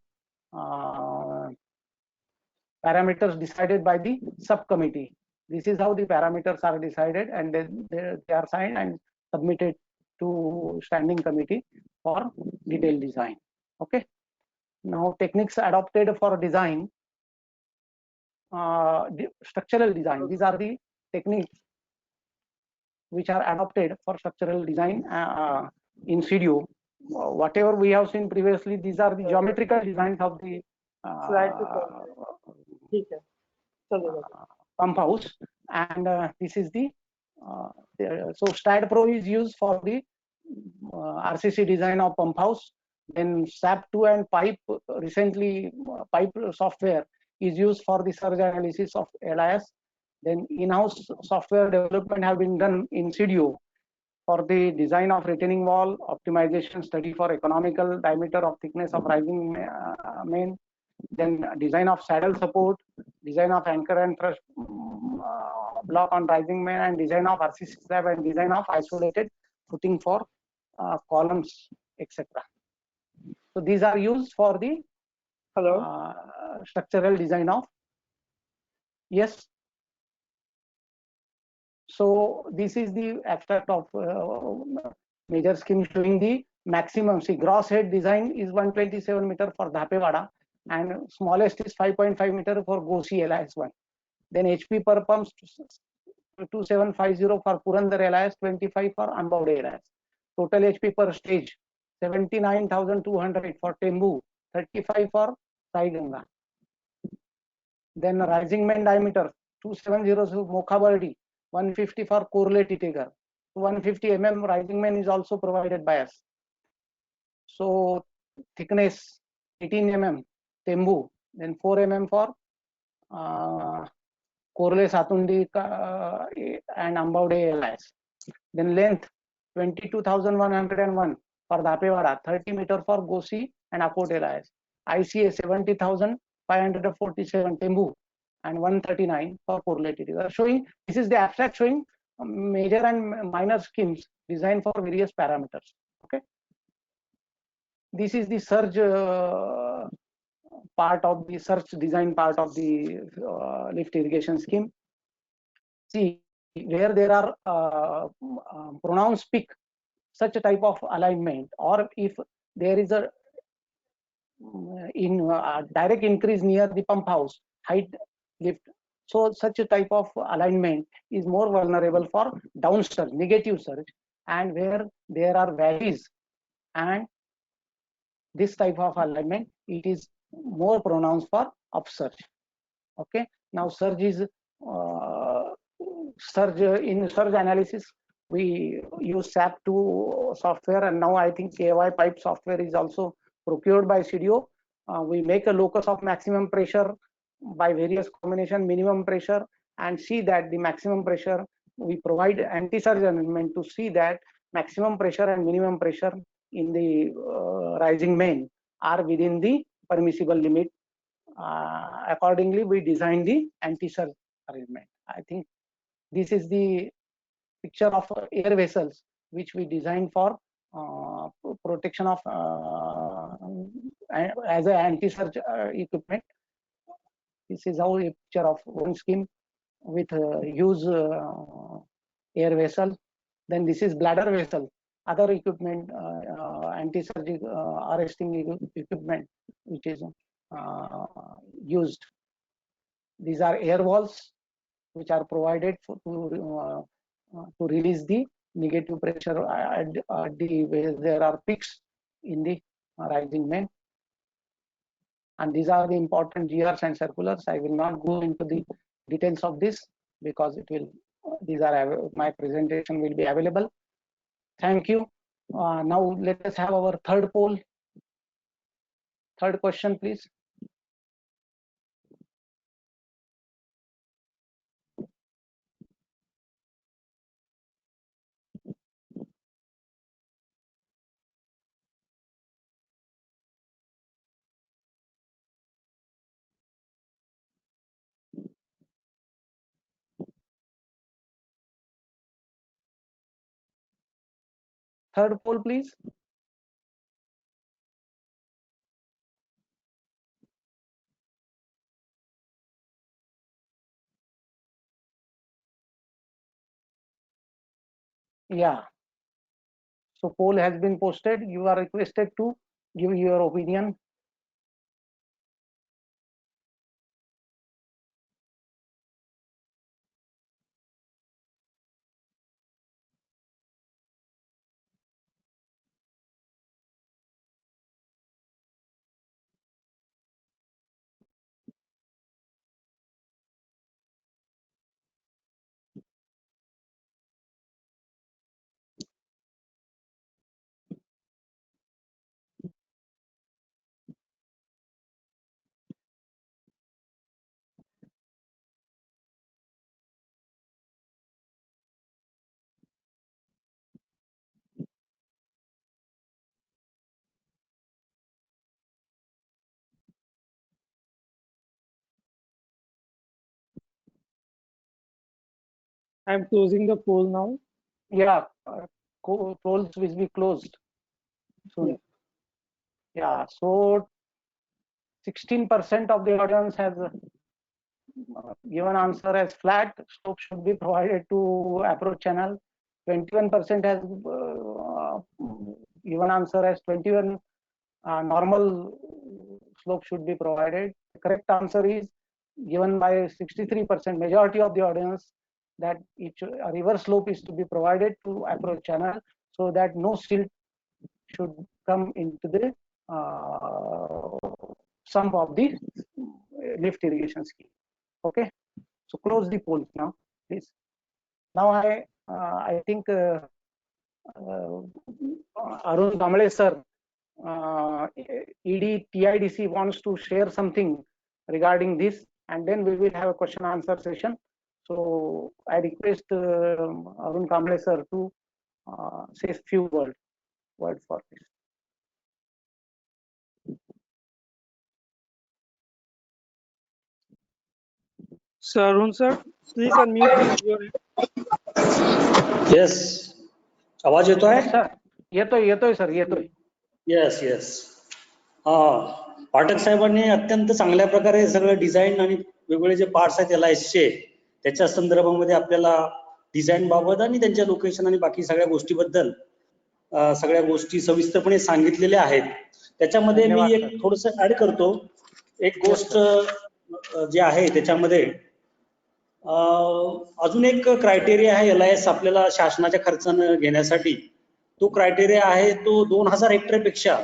parameters decided by the subcommittee. This is how the parameters are decided, and then they are signed and submitted to standing committee for detailed design. Okay. Now techniques adopted for design, structural design. These are the techniques which are adopted for structural design in CDO. Whatever we have seen previously, these are the geometrical designs of the pump house, and this is the so STAAD Pro is used for the RCC design of pump house. Then SAP2 and pipe, recently pipe software is used for the surge analysis of LIS. Then in-house software development have been done in CDO for the design of retaining wall, optimization study for economical diameter of thickness of rising main, then design of saddle support, design of anchor and thrust block on rising main, and design of RCC slab, and design of isolated footing for columns, etc. So these are used for the structural design of. Yes. So this is the abstract of major scheme showing the maximum. See, gross head design is 127 meter for Dhapewada, and smallest is 5.5 meter for Gosi LIS1. Then HP per pump 2750 for Purandar LIS, 25 for Ambaude LIS. Total HP per stage 79,200 for Tembu, 35 for Sai Ganga. Then rising main diameter 2700 Mokhabardi, 150 for Korle Titegar. 150 mm rising main is also provided by us. So thickness 18 mm Tembu, then 4 mm for Korle Satundi and Ambaude LIS. Then length 22,101 for Dapewada, 30 meter for Gosi and Akot LIS. ICA 70,547 Tembu and 139 for Korle Titegar. Showing this is the abstract showing major and minor schemes designed for various parameters. Okay. This is the surge part of the surge design part of the lift irrigation scheme. See, where there are pronounced peak, such a type of alignment, or if there is a direct increase near the pump house height lift, so such a type of alignment is more vulnerable for down surge, negative surge, and where there are valleys and this type of alignment, it is more pronounced for upsurge. Okay, now surge is in surge analysis we use SAP2 software, and now I think KY pipe software is also procured by CDO. We make a locus of maximum pressure by various combination minimum pressure and see that the maximum pressure, we provide anti-surge alignment to see that maximum pressure and minimum pressure in the rising main are within the permissible limit. Accordingly, we design the anti-surge arrangement. I think this is the picture of air vessels which we designed for protection of as an anti-surge equipment. This is how a picture of one scheme with use air vessel. Then this is bladder vessel, other equipment, anti-surge arresting equipment which is used. These are air walls which are provided for, to release the negative pressure at the where there are peaks in the rising main. And these are the important GRs and circulars. I will not go into the details of this because it will. These are my presentation will be available. Thank you. Now let us have our third poll. Third question, please. Third poll, please. Yeah. So poll has been posted. You are requested to give your opinion. I'm closing the poll now. Yeah, polls will be closed soon. Yeah, so 16% of the audience has given answer as flat slope should be provided to approach channel. 21% has given answer as 21 normal slope should be provided. The correct answer is given by 63%, majority of the audience, that each a reverse slope is to be provided to approach channel so that no silt should come into the sump of the lift irrigation scheme. Okay, so close the polls now, please. Now I think Arun Kamble sir, ED TIDC wants to share something regarding this, and then we will have a question answer session. So I request Arun Kamble sir to say a few words for this. So Arun sir, please unmute your end. Yes, आवाज येतोय? Sir येतोय sir, येतोय. Yes yes. Pathak साहेबांनी अत्यंत चांगल्या प्रकारे सगळं design आणि वेगवेगळे जे पार्ट्स आहेत LISचे त्याच्या संदर्भामध्ये आपल्याला डिझाईन बाबत आणि त्यांच्या लोकेशन आणि बाकी सगळ्या गोष्टीबद्दल सगळ्या गोष्टी सविस्तरपणे सांगितलेल्या आहेत. त्याच्यामध्ये मी एक थोडस ऍड करतो. एक गोष्ट जी आहे त्याच्यामध्ये अजून एक क्रायटेरिया आहे LIS आपल्याला शासनाच्या खर्चानं घेण्यासाठी. तो क्रायटेरिया आहे तो 2000 हेक्टर पेक्षा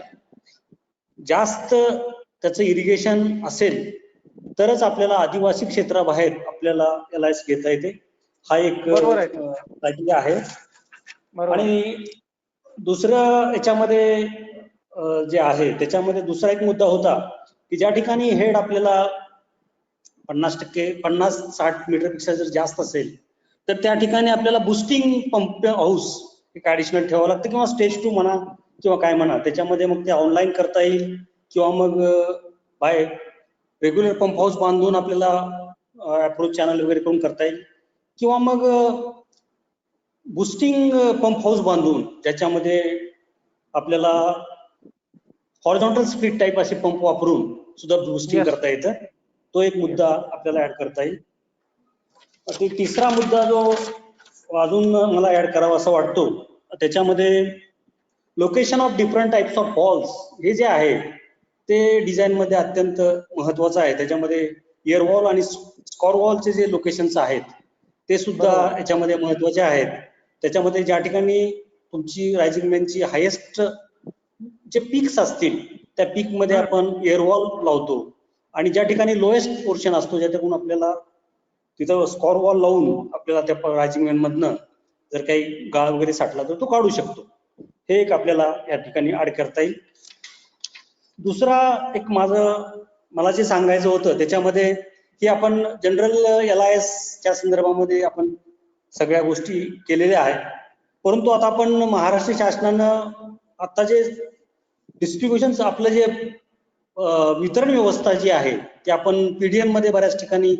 जास्त त्याचं इरिगेशन असेल तरच आपल्याला आदिवासी क्षेत्राबाहेर आपल्याला LIS घेता येते. हा एक क्रायटेरिया आहे. आणि दुसरं याच्यामध्ये जे आहे त्याच्यामध्ये दुसरा एक मुद्दा होता की ज्या ठिकाणी हेड आपल्याला 50-60 मीटर पेक्षा जर जास्त असेल तर त्या ठिकाणी आपल्याला बुस्टिंग पंप हाऊस एक ऍडिशनल ठेवावं लागतं किंवा स्टेज 2 म्हणा किंवा काय म्हणा. त्याच्यामध्ये मग ते ऑनलाईन करता येईल किंवा मग बाय रेग्युलर पंप हाऊस बांधून आपल्याला अप्रोच चॅनल वगैरे करून करता येईल किंवा मग बुस्टिंग पंप हाऊस बांधून ज्याच्यामध्ये आपल्याला हॉरिझॉन्टल स्प्लिट टाईप असे पंप वापरून सुद्धा बुस्टिंग करता येतं. तो एक मुद्दा आपल्याला ऍड करता येईल. तिसरा मुद्दा जो अजून मला ऍड करावा असं वाटतो त्याच्यामध्ये location of different types of walls हे जे आहे ते डिझाईन मध्ये अत्यंत महत्वाचं आहे. त्याच्यामध्ये एअर वॉल आणि स्कॉर वॉलचे जे लोकेशन्स आहेत ते सुद्धा याच्यामध्ये महत्वाचे आहेत. त्याच्यामध्ये ज्या ठिकाणी तुमची रायझिंग मॅनची हायेस्ट जे पीक्स असतील त्या पीक मध्ये आपण एअर वॉल लावतो आणि ज्या ठिकाणी लोएस्ट पोर्शन असतो ज्याच्याकडून आपल्याला तिथं स्कॉर वॉल लावून आपल्याला त्या रायझिंग मॅन मधनं जर काही गाळ वगैरे साठला तर तो काढू शकतो. हे एक आपल्याला या ठिकाणी ऍड करता येईल. दुसरा एक मला जे सांगायचं होतं त्याच्यामध्ये की आपण जनरल LIS च्या संदर्भामध्ये आपण सगळ्या गोष्टी केलेल्या आहेत. परंतु आता आपण महाराष्ट्र शासनानं आता जे डिस्ट्रीब्युशन आपलं जे वितरण व्यवस्था जी आहे ती आपण PDN मध्ये बऱ्याच ठिकाणी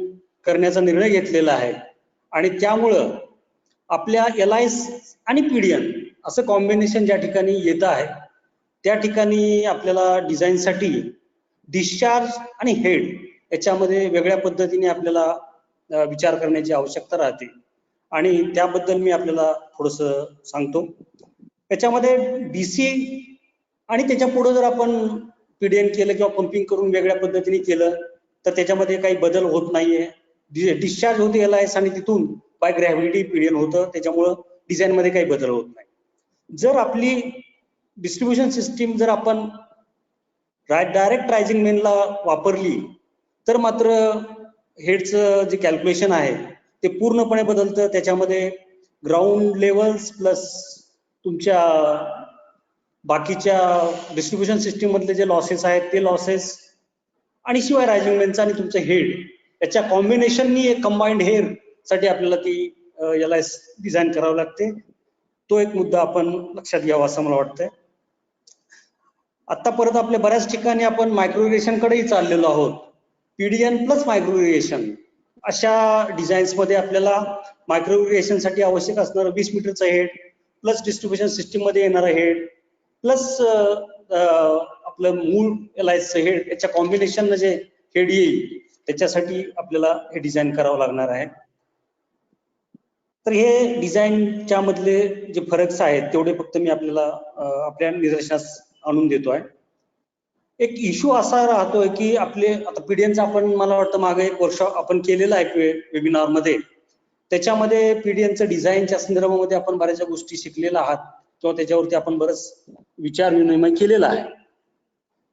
करण्याचा निर्णय घेतलेला आहे आणि त्यामुळं आपल्या LIS आणि PDN असं कॉम्बिनेशन ज्या ठिकाणी येत आहे त्या ठिकाणी आपल्याला डिझाईनसाठी डिस्चार्ज आणि हेड याच्यामध्ये वेगळ्या पद्धतीने आपल्याला विचार करण्याची आवश्यकता राहते आणि त्याबद्दल मी आपल्याला थोडंसं सांगतो. त्याच्यामध्ये DC आणि त्याच्या पुढे जर आपण PDN केलं किंवा पंपिंग करून वेगळ्या पद्धतीने केलं तर त्याच्यामध्ये काही बदल होत नाहीये. डिस्चार्ज होते LIS आणि तिथून बाय ग्रॅव्हिटी PDN होतं. त्याच्यामुळं डिझाईन मध्ये काही बदल होत नाही. जर आपली डिस्ट्रीब्युशन सिस्टीम जर आपण डायरेक्ट रायझिंग मेनला वापरली तर मात्र हेडचं जे कॅल्क्युलेशन आहे ते पूर्णपणे बदलतं. त्याच्यामध्ये ग्राउंड लेवल्स प्लस तुमच्या बाकीच्या डिस्ट्रीब्युशन सिस्टीम मधले जे लॉसेस आहेत ते लॉसेस आणि शिवाय रायझिंग मेनचा आणि तुमचं हेड याच्या कॉम्बिनेशननी एक कंबाईंड हेड साठी आपल्याला ती LIS डिझाईन करावं लागते. तो एक मुद्दा आपण लक्षात घ्यावा असं मला वाटतंय. आता परत आपल्या बऱ्याच ठिकाणी आपण मायक्रो इरिगेशन कडेही चाललेलो आहोत. PDN प्लस मायक्रो इरिगेशन अशा डिझाईन्स मध्ये आपल्याला मायक्रो इरिगेशन साठी आवश्यक असणारं 20 मीटरचं हेड प्लस डिस्ट्रीब्युशन सिस्टीम मध्ये येणारं हेड प्लस आपलं मूळ LIS हेड याच्या कॉम्बिनेशन जे हेड येईल त्याच्यासाठी आपल्याला हे डिझाईन करावं लागणार आहे. तर हे डिझाईनच्या मधले जे फरक आहेत तेवढे फक्त मी आपल्याला आपल्या निदर्शनास आणून देतोय. एक इश्यू असा राहतोय की आपले आता पीडीएनचा आपण मला वाटतं मागे एक वर्कशॉप आपण केलेला आहे वेबिनार मध्ये. त्याच्यामध्ये पीडीएनचं डिझाईनच्या संदर्भामध्ये आपण बऱ्याचशा गोष्टी शिकलेल्या आहात किंवा त्याच्यावरती आपण बरंच विचार विनिमय केलेला आहे.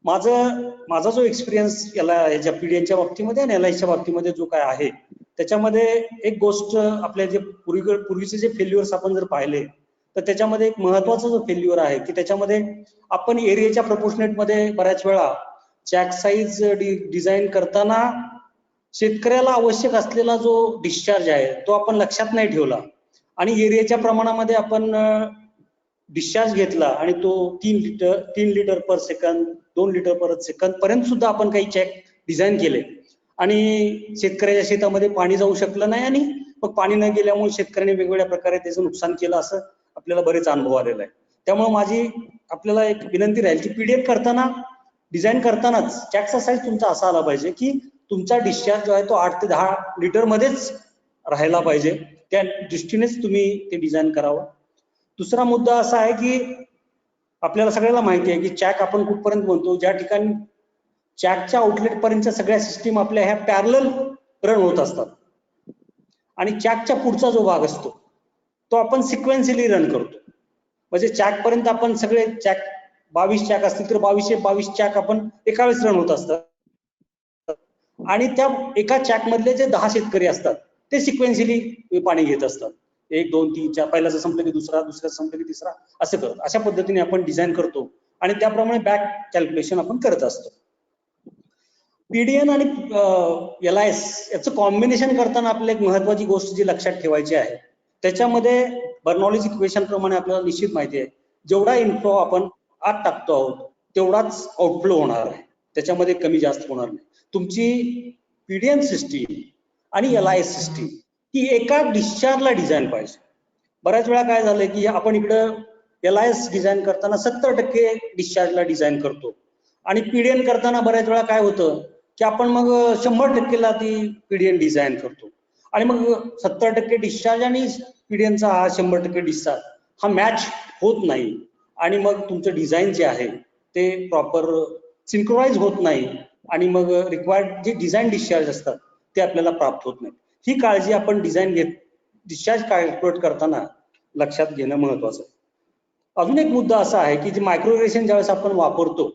माझा जो एक्सपिरियन्स याच्या पीडीएनच्या बाबतीमध्ये आणि एलआयच्या बाबतीमध्ये जो काय आहे त्याच्यामध्ये एक गोष्ट आपल्या जे पूर्वीचे जे फेल्युअर्स आपण जर पाहिले तर त्याच्यामध्ये एक महत्वाचा जो फेल्युअर आहे की त्याच्यामध्ये आपण एरियाच्या प्रपोर्शनेट मध्ये बऱ्याच वेळा चॅक साईज डिझाईन करताना शेतकऱ्याला आवश्यक असलेला जो डिस्चार्ज आहे तो आपण लक्षात नाही ठेवला आणि एरियाच्या प्रमाणामध्ये आपण डिस्चार्ज घेतला आणि तो 3 litre per second 2 litre per second पर्यंत सुद्धा आपण काही चॅक डिझाईन केले आणि शेतकऱ्याच्या शेतामध्ये पाणी जाऊ शकलं नाही आणि मग पाणी न गेल्यामुळे शेतकऱ्याने वेगवेगळ्या प्रकारे त्याचं नुकसान केलं असं आपल्याला बरेच अनुभव आलेला आहे. त्यामुळे माझी आपल्याला एक विनंती राहील की पीडीएफ करताना डिझाईन करतानाच चॅकचा साईज तुमचा असा आला पाहिजे की तुमचा डिस्चार्ज जो आहे तो 8 ते 10 लिटर मध्येच राहायला पाहिजे. त्या दृष्टीनेच तुम्ही ते डिझाईन करावं. दुसरा मुद्दा असा आहे की आपल्याला सगळ्याला माहिती आहे की चॅक आपण कुठपर्यंत म्हणतो ज्या ठिकाणी चॅकच्या आउटलेट पर्यंतच्या सगळ्या सिस्टीम आपल्या ह्या पॅरलल रन होत असतात आणि चॅकच्या पुढचा जो भाग असतो तो आपण सिक्वेन्शियली रन करतो. म्हणजे चॅक पर्यंत आपण सगळे चॅक 22 चॅक असतील तर 22 चॅक आपण एका वेळेस रन होत असतात आणि त्या एका चॅक मधले जे 10 शेतकरी असतात ते सिक्वेन्शियली पाणी घेत असतात. 1 2 3 4 पहिल्याचं संपलं की दुसऱ्याचं संपलं की तिसरा असं करत अशा पद्धतीने आपण डिझाईन करतो आणि त्याप्रमाणे बॅक कॅल्क्युलेशन आपण करत असतो. पीडीएन आणि एलआयएस याचं कॉम्बिनेशन करताना आपल्याला एक महत्वाची गोष्ट जी लक्षात ठेवायची आहे त्याच्यामध्ये बर्नॉलीज इक्वेशन प्रमाणे आपल्याला निश्चित माहिती आहे जेवढा इनफ्लो आपण आत टाकतो आहोत तेवढाच आउटफ्लो होणार आहे. त्याच्यामध्ये कमी जास्त होणार नाही. तुमची पीडीएन सिस्टीम आणि एलआयएस सिस्टीम ही एका डिस्चार्जला डिझाईन पाहिजे. बऱ्याच वेळा काय झालंय की आपण इकडं एलआयएस डिझाईन करताना 70% डिस्चार्जला डिझाईन करतो आणि पीडीएन करताना बऱ्याच वेळा काय होतं की आपण मग 100%ला ती पीडीएन डिझाईन करतो आणि मग 70% डिस्चार्ज आणि पीडीएनचा हा 100% डिस्चार्ज हा मॅच होत नाही आणि मग तुमचं डिझाईन जे आहे ते प्रॉपर सिंक्रोनाइज होत नाही आणि मग रिक्वायर्ड जे डिझाईन डिस्चार्ज असतात ते आपल्याला प्राप्त होत नाही. ही काळजी आपण डिस्चार्ज कॅल्क्युलेट करताना लक्षात घेणं महत्वाचं आहे. अजून एक मुद्दा असा आहे की जे मायक्रो इरिगेशन ज्यावेळेस आपण वापरतो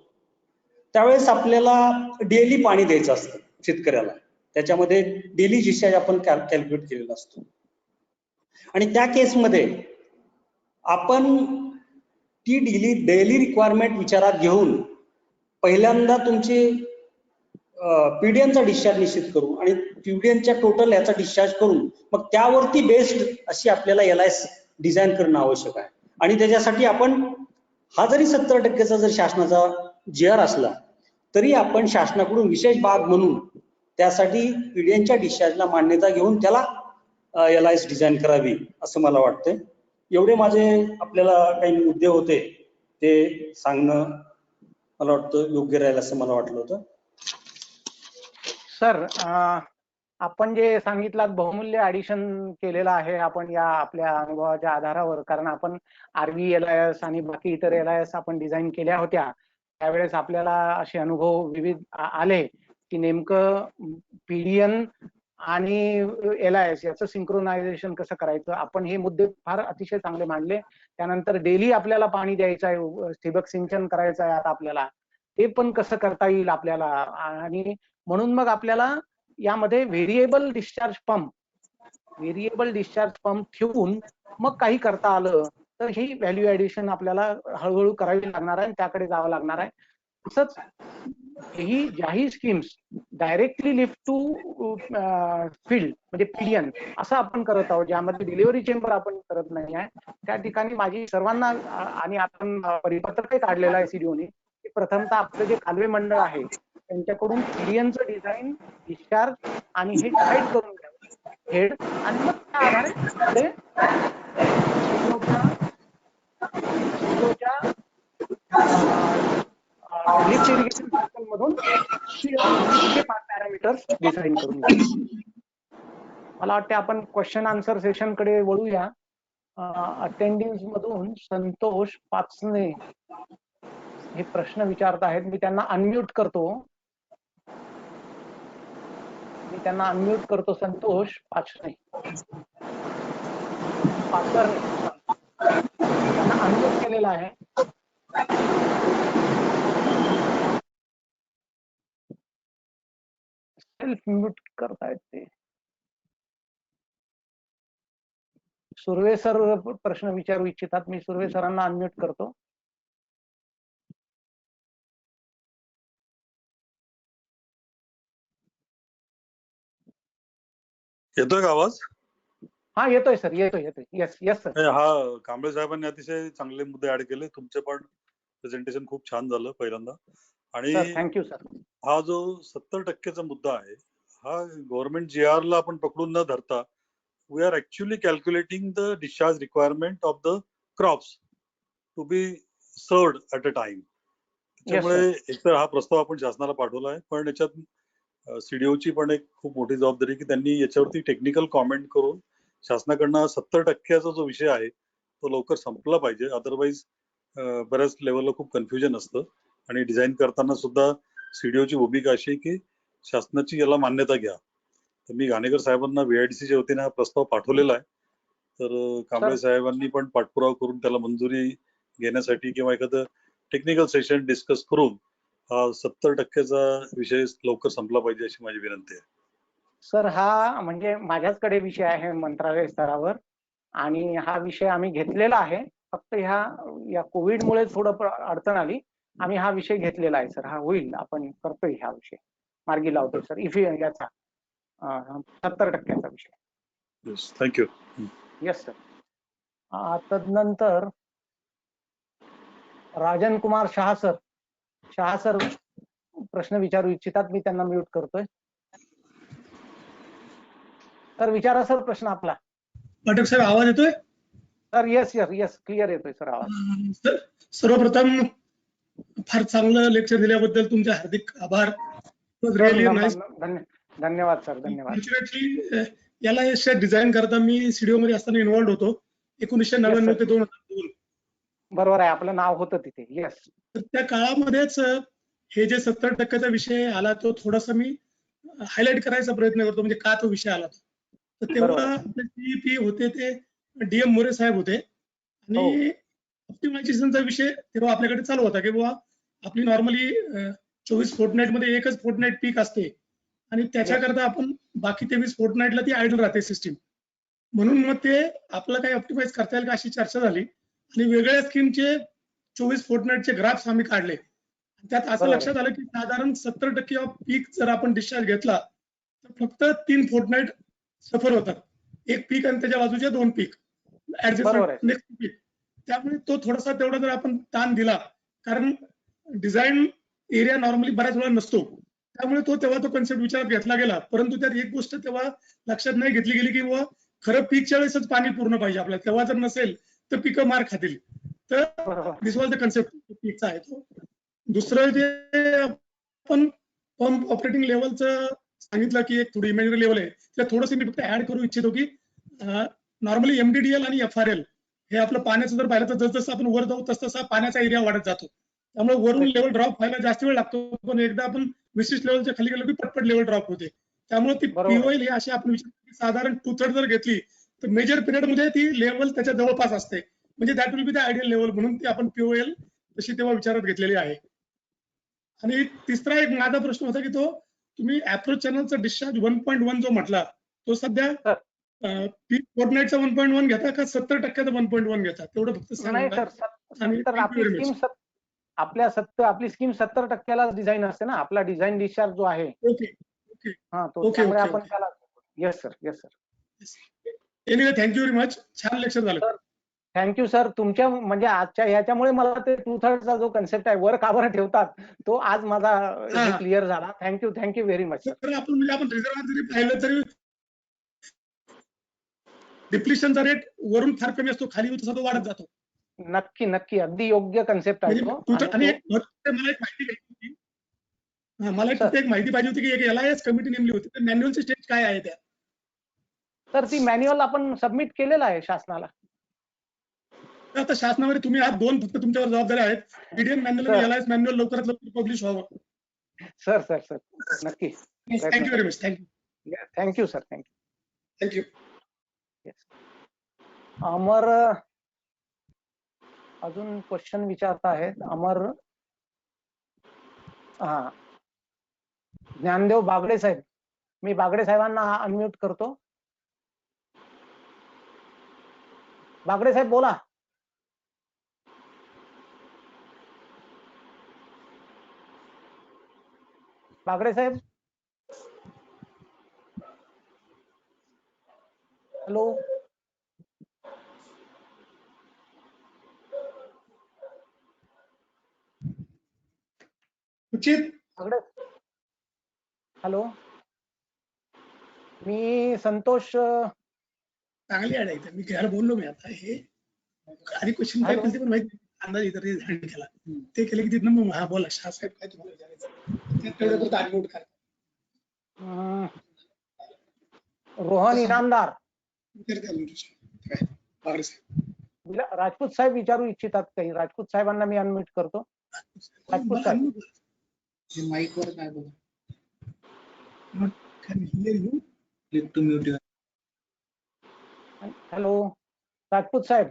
त्यावेळेस आपल्याला डेली पाणी द्यायचं असतं शेतकऱ्याला. त्याच्यामध्ये डेली डिस्चार्ज आपण कॅल्क्युलेट केलेला असतो आणि त्या केसमध्ये आपण ती डेली रिक्वायरमेंट विचारात घेऊन पहिल्यांदा तुमची पीडीएनचा डिस्चार्ज निश्चित करू आणि पीडीएनच्या टोटल याचा डिस्चार्ज करून मग त्यावरती बेस्ड अशी आपल्याला एलआयएस डिझाईन करणं आवश्यक आहे. आणि त्याच्यासाठी आपण हा जरी 70%चा जर शासनाचा जीआर असला तरी आपण शासनाकडून विशेष बाब म्हणून त्यासाठी पीडीएनच्या डिस्चार्जला मान्यता घेऊन त्याला एलआयएस डिझाईन करावी असं मला वाटतंय. एवढे माझे आपल्याला काही मुद्दे होते ते सांगणं मला वाटतं योग्य राहील असं मला वाटलं होतं. सर, आपण जे सांगितलं बहुमूल्य ऍडिशन केलेलं आहे आपण या आपल्या अनुभवाच्या आधारावर, कारण आपण आरव्ही एलआयएस आणि बाकी इतर एलआयएस आपण डिझाईन केल्या होत्या. त्यावेळेस आपल्याला असे अनुभव विविध आले की नेमकं पीडीएन आणि एलआयएस याचं सिंक्रोनायझेशन कसं करायचं. आपण हे मुद्दे फार अतिशय चांगले मांडले. त्यानंतर डेली आपल्याला पाणी द्यायचं आहे, ठिबक सिंचन करायचं आहे आता आपल्याला, ते पण कसं करता येईल आपल्याला. आणि म्हणून मग आपल्याला यामध्ये व्हेरिएबल डिस्चार्ज पंप ठेवून मग काही करता आलं तर ही व्हॅल्यू ऍडिशन आपल्याला हळूहळू करावी लागणार आहे, त्याकडे जावं लागणार आहे. तसंच ही ज्याही schemes directly lift to field म्हणजे पीडीएन असं आपण करत आहोत, ज्यामध्ये डिलिव्हरी चेंबर आपण करत नाही आहे, त्या ठिकाणी माझी सर्वांना आणि आपण परिपत्रकही काढलेलं आहे सीडीओने, प्रथमतः आपलं जे कालवे मंडळ आहे त्यांच्याकडून पीडीएनचं डिझाईन, डिस्चार्ज आणि हे डिसाईड करून घ्यावं हेड, आणि मग त्या आधारे पुढे लिफ्ट इरिगेशन सिस्टम मधून पॅरामीटर्स डिसाईड करून घ्यावे. मला वाटते आपण क्वेश्चन आन्सर सेशन कडे वळूया. अटेंडिंग मधून संतोष पाचने हे प्रश्न विचारत आहेत. मी त्यांना अनम्यूट करतो. संतोष पाचणे. त्यांना अनम्यूट केलेला आहे. सेल्फ म्यूट करतायत ते. सुर्वे सर प्रश्न विचारू इच्छितात. मी सुर्वे सरांना अनम्यूट करतो. येतोय का आवाज? हा येतोय सर, येतोय. Yes yes sir. हा, कांबळे साहेबांनी अतिशय चांगले मुद्दे ऍड केले. तुमचे पण प्रेझेंटेशन खूप छान झालं पहिल्यांदा. आणि थँक्यू सर. हा जो 70% मुद्दा आहे, हा गव्हर्नमेंट GR ला आपण पकडून न धरता we are actually calculating the discharge requirement of the crops to be served at a time. त्यामुळे एकतर हा प्रस्ताव आपण शासनाला पाठवला आहे, पण याच्यात CDOची पण एक खूप मोठी जबाबदारी की त्यांनी याच्यावरती टेक्निकल कॉमेंट करून शासनाकडनं 70%चा जो विषय आहे तो लवकर संपला पाहिजे. अदरवाईज बऱ्याच लेवलला खूप कन्फ्युजन असतं. आणि डिझाईन करताना सुद्धा CDOची भूमिका अशी आहे की शासनाची याला मान्यता घ्या. तर मी घाणेकर साहेबांना VIDCच्या वतीने हा प्रस्ताव पाठवलेला आहे. तर कांबळे साहेबांनी पण पाठपुरावा करून त्याला मंजुरी घेण्यासाठी किंवा एखादं टेक्निकल सेशन डिस्कस करून हा 70%चा विषय लवकर संपला पाहिजे अशी माझी विनंती आहे. सर हा म्हणजे माझ्याचकडे विषय आहे मंत्रालय स्तरावर आणि हा विषय आम्ही घेतलेला आहे. फक्त या कोविडमुळे थोडं अडचण आली. आम्ही हा विषय घेतलेला आहे सर. हा होईल, आपण करतोय हा विषय, मार्गी लावतोय सर. याचा 70%चा विषय. थँक्यू. Yes sir. तदनंतर राजन कुमार शहा सर प्रश्न विचारू इच्छितात. मी त्यांना म्यूट करतोय. सर विचारा सर प्रश्न आपला. पाठक साहेब आवाज येतोय? सर येस क्लिअर येतोय सर आवाज. सर्वप्रथम फार चांगलं लेक्चर दिल्याबद्दल तुमचे हार्दिक आभार. धन्यवाद सर, धन्यवाद. फॉर्च्युनेटली याला डिझाईन करता मी CDO मध्ये असताना इन्व्हॉल्ड होतो 1999 ते 2002. बरोबर आहे, आपलं नाव होतं तिथे. येस. तर त्या काळामध्येच हे जे 70%चा विषय आला तो थोडासा मी हायलाइट करायचा प्रयत्न करतो, म्हणजे का तो विषय आला. तर तेव्हा आपले CEP होते ते DM मोरे साहेब होते आणि ऑप्टिमायझेशनचा विषय तेव्हा आपल्याकडे चालू होता की बाबा आपली नॉर्मली 24 फोर्टनाईट मध्ये एकच फोर्टनाईट पीक असते आणि त्याच्याकरता आपण बाकी 23 फोर्टनाईटला ती आयडल राहते सिस्टीम. म्हणून मग ते आपलं काही ऑप्टिमाइज करता येईल का अशी चर्चा झाली आणि वेगळ्या स्कीमचे 24 फोर्टनाईटचे ग्राफ्स आम्ही काढले. त्यात असं लक्षात आलं की साधारण 70% ऑफ पीक जर आपण डिस्चार्ज घेतला तर फक्त 3 फोर्टनाईट सफर होतात. एक पीक आणि त्याच्या बाजूचे 2 पीक ऍडजस्टमेंट नेक्स्ट पीक. त्यामुळे तो थोडासा तेवढा जर आपण ताण दिला, कारण डिझाईन एरिया नॉर्मली बऱ्याच वेळा नसतो, त्यामुळे तेव्हा तो कन्सेप्ट विचारात घेतला गेला. परंतु त्यात एक गोष्ट तेव्हा लक्षात नाही घेतली गेली की खरं पीकच्या वेळेसच पाणी पूर्ण पाहिजे आपल्याला. तेव्हा जर नसेल तर पिकं मार खातील. तर दिस वॉज द कन्सेप्ट पीकचा आहे तो. दुसरं जे आपण पंप ऑपरेटिंग लेवलचं सांगितलं की एक थोडी इमॅजिनरी लेवल आहे, तर थोडंसं मी फक्त ऍड करू इच्छितो की नॉर्मली MDDL आणि FRL हे आपलं पाण्याचं जर पाहिलं तर जसं आपण वर जाऊ तसं पाण्याचा एरिया वाढत जातो. त्यामुळे वरून लेवल ड्रॉप व्हायला जास्त वेळ लागतो, पण एकदा आपण विशिष्ट लेवलच्या खाली गेलो की पटपट लेवल ड्रॉप होते. त्यामुळे ती POL हे अशी आपण साधारण 2/3 जर घेतली तर मेजर पिरियड मध्ये ती लेवल त्याच्या जवळपास असते. म्हणजे that will be the ideal level, म्हणून ती आपण POL तशी तेव्हा विचारात घेतलेली आहे. आणि तिसरा एक माझा प्रश्न होता की तो तुम्ही अप्रोच चॅनलचा डिस्चार्ज 1.1 जो म्हटला तो सध्या पीक फोर्टनाईटचा 1.1 घेता का 70%चा 1.1 घेता? तेवढं फक्त सांगा. आपली स्कीम 70%ला डिझाईन असते ना. आपला डिझाईन डिस्चार्ज जो आहे त्यामुळे आपण त्याला. Yes sir. Anyway thank you very much. छान लेक्चर झालं. Thank you sir. तुमच्या म्हणजे आजच्या ह्याच्यामुळे मला ते 2/3चा जो कन्सेप्ट आहे वर का बरं ठेवतात तो आज माझा क्लिअर झाला. Thank you very much sir. आपण म्हणजे आपण रिझर्व्ह जरी पाहिलं तरी डिप्लिशनचा रेट वरून फार कमी असतो, खाली तसा तो वाढत जातो. नक्की अगदी योग्य कन्सेप्ट आहे तो. आणि मला एक माहिती पाहिजे होती की एक LIS कमिटी नेमली होती, तर मॅन्युअलची स्टेज काय आहे त्या? तर ती मॅन्युअल आपण सबमिट केलेला आहे शासनाला. आता शासनामध्ये तुम्ही आहात, 2 फक्त तुमच्यावर जबाबदाऱ्या आहेत. बीडीएम मॅन्युअल आणि सर. एलआयएस मॅन्युअल लवकरात लवकर पब्लिश व्हावं. सर सर सर नक्की. Thank you very much. Thank you. Thank you sir. Thank you. Thank you. Amar अजून क्वेश्चन विचारत आहेत. अमर हा ज्ञानदेव बागडे साहेब, मी बागडे साहेबांना अनम्यूट करतो. बागडे साहेब बोला. बागडे साहेब, हॅलो. उचित. बागडे, हॅलो. मी संतोष. चांगली ऍड आहे. मी घ्यायला बोललो. मी आता हे आधी क्वेश्चन काय केलं ते पण माहिती अंदाज इतर हँडल केला ते केलं की तिथनं मग हा बोला शाह साहेब काय तुम्हाला विचारायचं तेवढ्यापुरतं अनम्यूट करा. रोहन इनामदार. बागडे साहेब. राजपूत साहेब विचारू इच्छितात काही. राजपूत साहेबांना मी अनम्यूट करतो. राजपूत साहेब. माईक वर काय बोला. हॅलो राजपूत साहेब.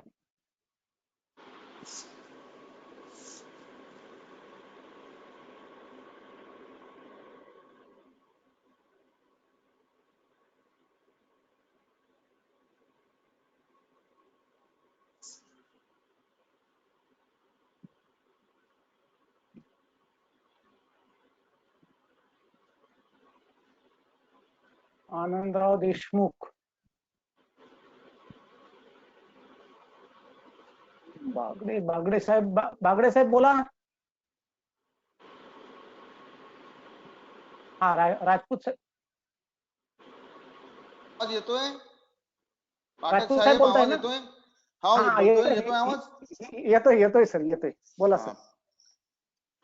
आनंदराव देशमुख. बागडे साहेब. बागडे साहेब बोला. हा राजपूत साहेब. आवाज येतोय? पाठक राजपूत साहेब साहेब बोलताय आवाज ना? येतोय? हा येतोय आवाज? येतोय सर येतोय. बोला सर.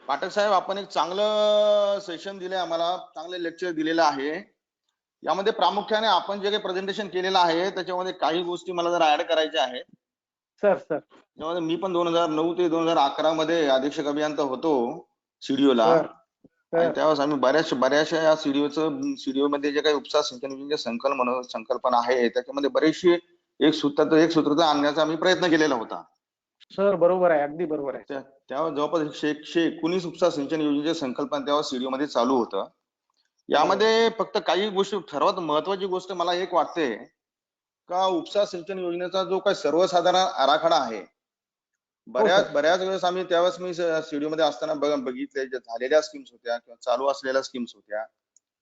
पाठक साहेब, आपण एक चांगलं सेशन दिलंय आम्हाला, चांगले लेक्चर दिलेलं आहे. यामध्ये प्रामुख्याने आपण जे काही प्रेझेंटेशन केलेलं आहे त्याच्यामध्ये काही गोष्टी मला जरा ऍड करायच्या आहेत. सर त्यामध्ये मी पण 2009 ते 2011 मध्ये अधीक्षक अभियंता होतो सीडीओला. आणि त्यावेळेस आम्ही बऱ्याचशा या सीडीओ मध्ये जे काही उपसा सिंचन योजनेचे संकल्पना आहे त्याच्यामध्ये बरेचसे एक सूत्रता आणण्याचा आम्ही प्रयत्न केलेला होता. सर बरोबर आहे. अगदी बरोबर आहे. त्यावेळेस जवळपास 119 उपसा सिंचन योजनेचे संकल्पना तेव्हा सीडीओ मध्ये चालू होतं. यामध्ये फक्त काही गोष्टी, सर्वात महत्वाची गोष्ट मला एक वाटते का उपसा सिंचन योजनेचा जो काही सर्वसाधारण आराखडा आहे, बऱ्याच वेळेस आम्ही त्यावेळेस मी सीडीओ मध्ये असताना बघितले जे झालेल्या स्कीम्स होत्या किंवा चालू असलेल्या स्कीम्स होत्या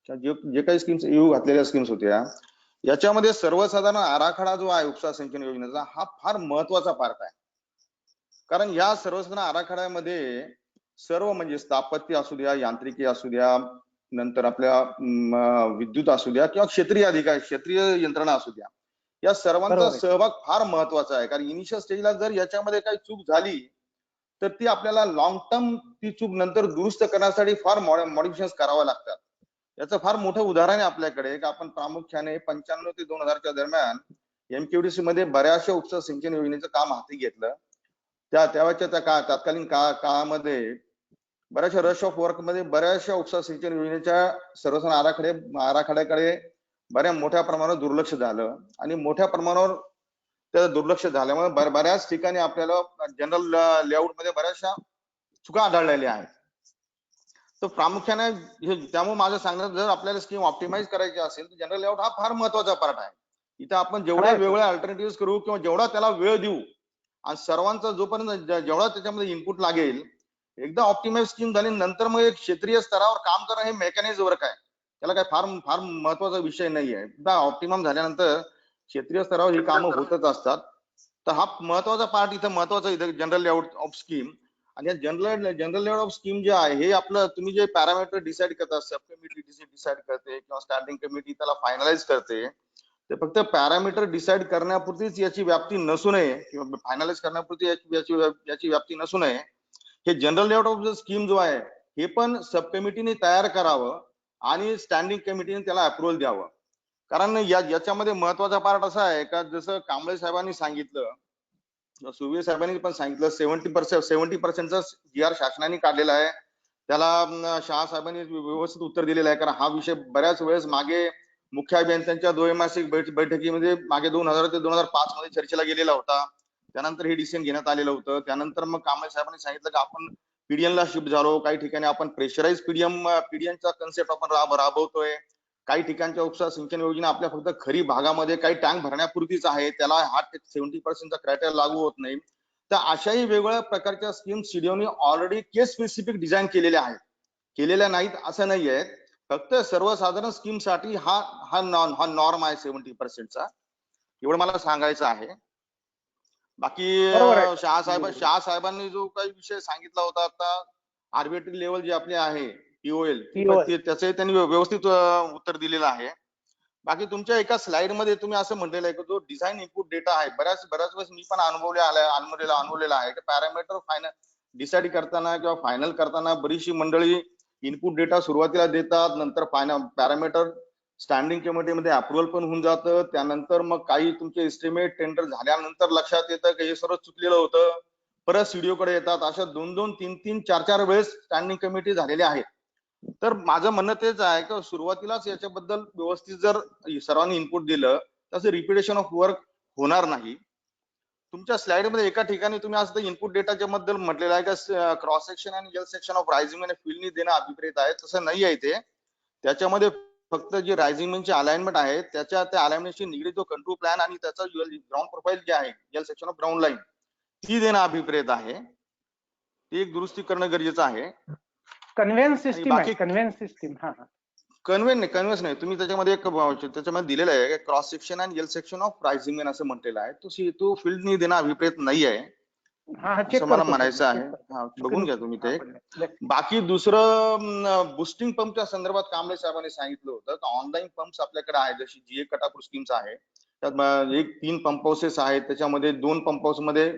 किंवा जे काही स्कीम्स येऊ घातलेल्या स्कीम्स होत्या, याच्यामध्ये सर्वसाधारण आराखडा जो आहे उपसा सिंचन योजनेचा हा फार महत्वाचा पार्ट आहे. कारण या सर्वसाधारण आराखड्यामध्ये सर्व म्हणजे स्थापत्य असू द्या, यांत्रिकी असू द्या, नंतर आपल्या विद्युत असू द्या किंवा क्षेत्रीय यंत्रणा असू द्या, या सर्वांचा सहभाग फार महत्वाचा आहे. कारण इनिशियल स्टेजला जर याच्यामध्ये काही चूक झाली तर ती आपल्याला लॉंग टर्म ती चूक नंतर दुरुस्त करण्यासाठी फार मॉडिफिकेशन्स करावे लागतात. याचं फार मोठं उदाहरण आहे आपल्याकडे की आपण प्रामुख्याने 95 ते 2000च्या दरम्यान एमकेडीसी मध्ये बऱ्याचशा उपसा सिंचन योजनेचं काम हाती घेतलं. त्यावेळेच्या त्या तत्कालीन काळामध्ये बऱ्याचशा रश ऑफ वर्क मध्ये बऱ्याचशा उपसा सिंचन योजनेच्या सर्वसाधारण आराखड्याकडे बऱ्या मोठ्या प्रमाणावर दुर्लक्ष झालं आणि मोठ्या प्रमाणावर त्या दुर्लक्ष झाल्यामुळे बऱ्याच ठिकाणी आपल्याला जनरल लेआउट मध्ये बऱ्याचशा चुका आढळलेल्या आहेत. तर प्रामुख्याने त्यामुळे माझं सांगणं, जर आपल्याला स्कीम ऑप्टिमाइज करायची असेल तर जनरल लेआउट हा फार महत्वाचा पार्ट आहे. इथं आपण जेवढ्या वेगवेगळ्या अल्टरनेटिव्ह करू किंवा जेवढा त्याला वेळ देऊ आणि सर्वांचा जोपर्यंत जेवढा त्याच्यामध्ये इनपुट लागेल, एकदा ऑप्टिमाइज स्कीम झाली नंतर मग एक क्षेत्रीय स्तरावर काम करणं हे मेकॅनिझम वर्क आहे. त्याला काय फार महत्वाचा विषय नाहीये. एकदा ऑप्टिमम झाल्यानंतर क्षेत्रीय स्तरावर ही कामं होतच असतात. तर हा महत्वाचा पार्ट इथं महत्वाचा इथं जनरल लेआउट ऑफ स्कीम. आणि जनरल लेआउट ऑफ स्कीम जे आहे हे आपलं तुम्ही जे पॅरामीटर डिसाईड करता, सब कमिटी डिसाईड करते किंवा स्टँडिंग कमिटी त्याला फायनलाइज करते, ते फक्त पॅरामीटर डिसाईड करण्यापुरतीच याची व्याप्ती नसू नये किंवा फायनलाइज करण्यापुरती याची व्याप्ती नसू नये. हे जनरल लेआउट ऑफ स्कीम जो आहे हे पण सब कमिटीने तयार करावं आणि स्टँडिंग कमिटीने त्याला अप्रुव्हल द्यावं. कारण याच्यामध्ये महत्वाचा पार्ट असा आहे का जसं कांबळे साहेबांनी सांगितलं सुर्वे साहेबांनी पण सांगितलं 70% GR शासनाने काढलेला आहे. त्याला शहा साहेबांनी व्यवस्थित उत्तर दिलेलं आहे, कारण हा विषय बऱ्याच वेळेस मागे मुख्य अभियंत्यांच्या द्वैमासिक बैठकीमध्ये मागे 2000 ते 2005 मध्ये चर्चेला गेलेला होता. त्यानंतर हे डिसिजन घेण्यात आलेलं होतं. त्यानंतर मग कांबळे साहेबांनी सांगितलं की आपण पीडीएन ला शिफ्ट झालो. काही ठिकाणी आपण प्रेशराइज पीडीएनचा कन्सेप्ट आपण राबवतोय. काही ठिकाणच्या उपसा सिंचन योजना आपल्या फक्त खरी भागामध्ये काही टँक भरण्यापुरतीच आहे. त्याला हा 70% क्रायटेरिया लागू होत नाही. तर अशाही वेगवेगळ्या प्रकारच्या स्कीम सीडीओनी ऑलरेडी केस स्पेसिफिक डिझाईन केलेल्या आहेत. केलेल्या नाहीत असं नाहीये. फक्त सर्वसाधारण स्कीम साठी हा नॉर्म आहे 70%चा. एवढं मला सांगायचं आहे. बाकी बरोबर आहे. शहा साहेबांनी जो काही विषय सांगितला होता आता, आर्बिट्री लेवल जी आपली आहे POL, त्याचे त्यांनी व्यवस्थित उत्तर दिलेलं आहे. बाकी तुमच्या एका स्लाइड मध्ये तुम्ही असं म्हटलेलं आहे की जो डिझाईन इनपुट डेटा आहे, बऱ्याच वेळेस मी पण अनुभवलेला आहे की पॅरामीटर फायनल डिसाईड करताना किंवा फायनल करताना बरीचशी मंडळी इनपुट डेटा सुरुवातीला देतात, नंतर पॅरामीटर स्टँडिंग कमिटीमध्ये अप्रुव्हल पण होऊन जातं. त्यानंतर मग काही तुमचे एस्टिमेट टेंडर झाल्यानंतर लक्षात येतं की हे सर्व चुकलेलं होतं. परत सीडीओ कडे येतात. अशा 2-2, 3-3, 4-4 वेळेस स्टँडिंग कमिटी झालेल्या आहेत. तर माझं म्हणणं तेच आहे की सुरुवातीलाच याच्याबद्दल व्यवस्थित जर सर्वांनी इनपुट दिलं तसं रिपिटेशन ऑफ वर्क होणार नाही. तुमच्या स्लाइड मध्ये एका ठिकाणी तुम्ही असं इनपुट डेटाच्या बद्दल म्हटलेलं आहे की क्रॉस सेक्शन आणि यल सेक्शन ऑफ रायझिंग आणि फील्डनी देणं अभिप्रेत आहे. तसं नाही आहे ते. त्याच्यामध्ये फक्त जे रायझिंग मेनचे अलाइनमेंट आहे त्याच्या त्या अलाइनमेंटशी निगडीत जो कंट्रोल प्लॅन आणि त्याचा ग्राउंड प्रोफाईल जे आहे L section of ground line ती देणं अभिप्रेत आहे. ती एक दुरुस्ती करणं गरजेचं आहे. कन्व्हेन्स सिस्टीम आहे. बाकी कन्व्हेन्स सिस्टीम. हा कन्व्हेन्स नाही. तुम्ही त्याच्यामध्ये दिलेलं आहे क्रॉस सेक्शन आणि L section of rising main असं म्हटलेलं आहे. तो फील्डनी देणं अभिप्रेत नाही आहे चेक असं मला करतो म्हणायचं आहे. बघून घ्या तुम्ही ते. बाकी दुसरं बुस्टिंग पंपच्या संदर्भात कांबळे साहेबांनी सांगितलं होतं की ऑनलाईन पंप्स आपल्याकडे आहे, जशी GA कटापूर स्कीम्स आहे. त्यात 3 पंप हाऊसेस आहेत. त्याच्यामध्ये 2 पंप हाऊस मध्ये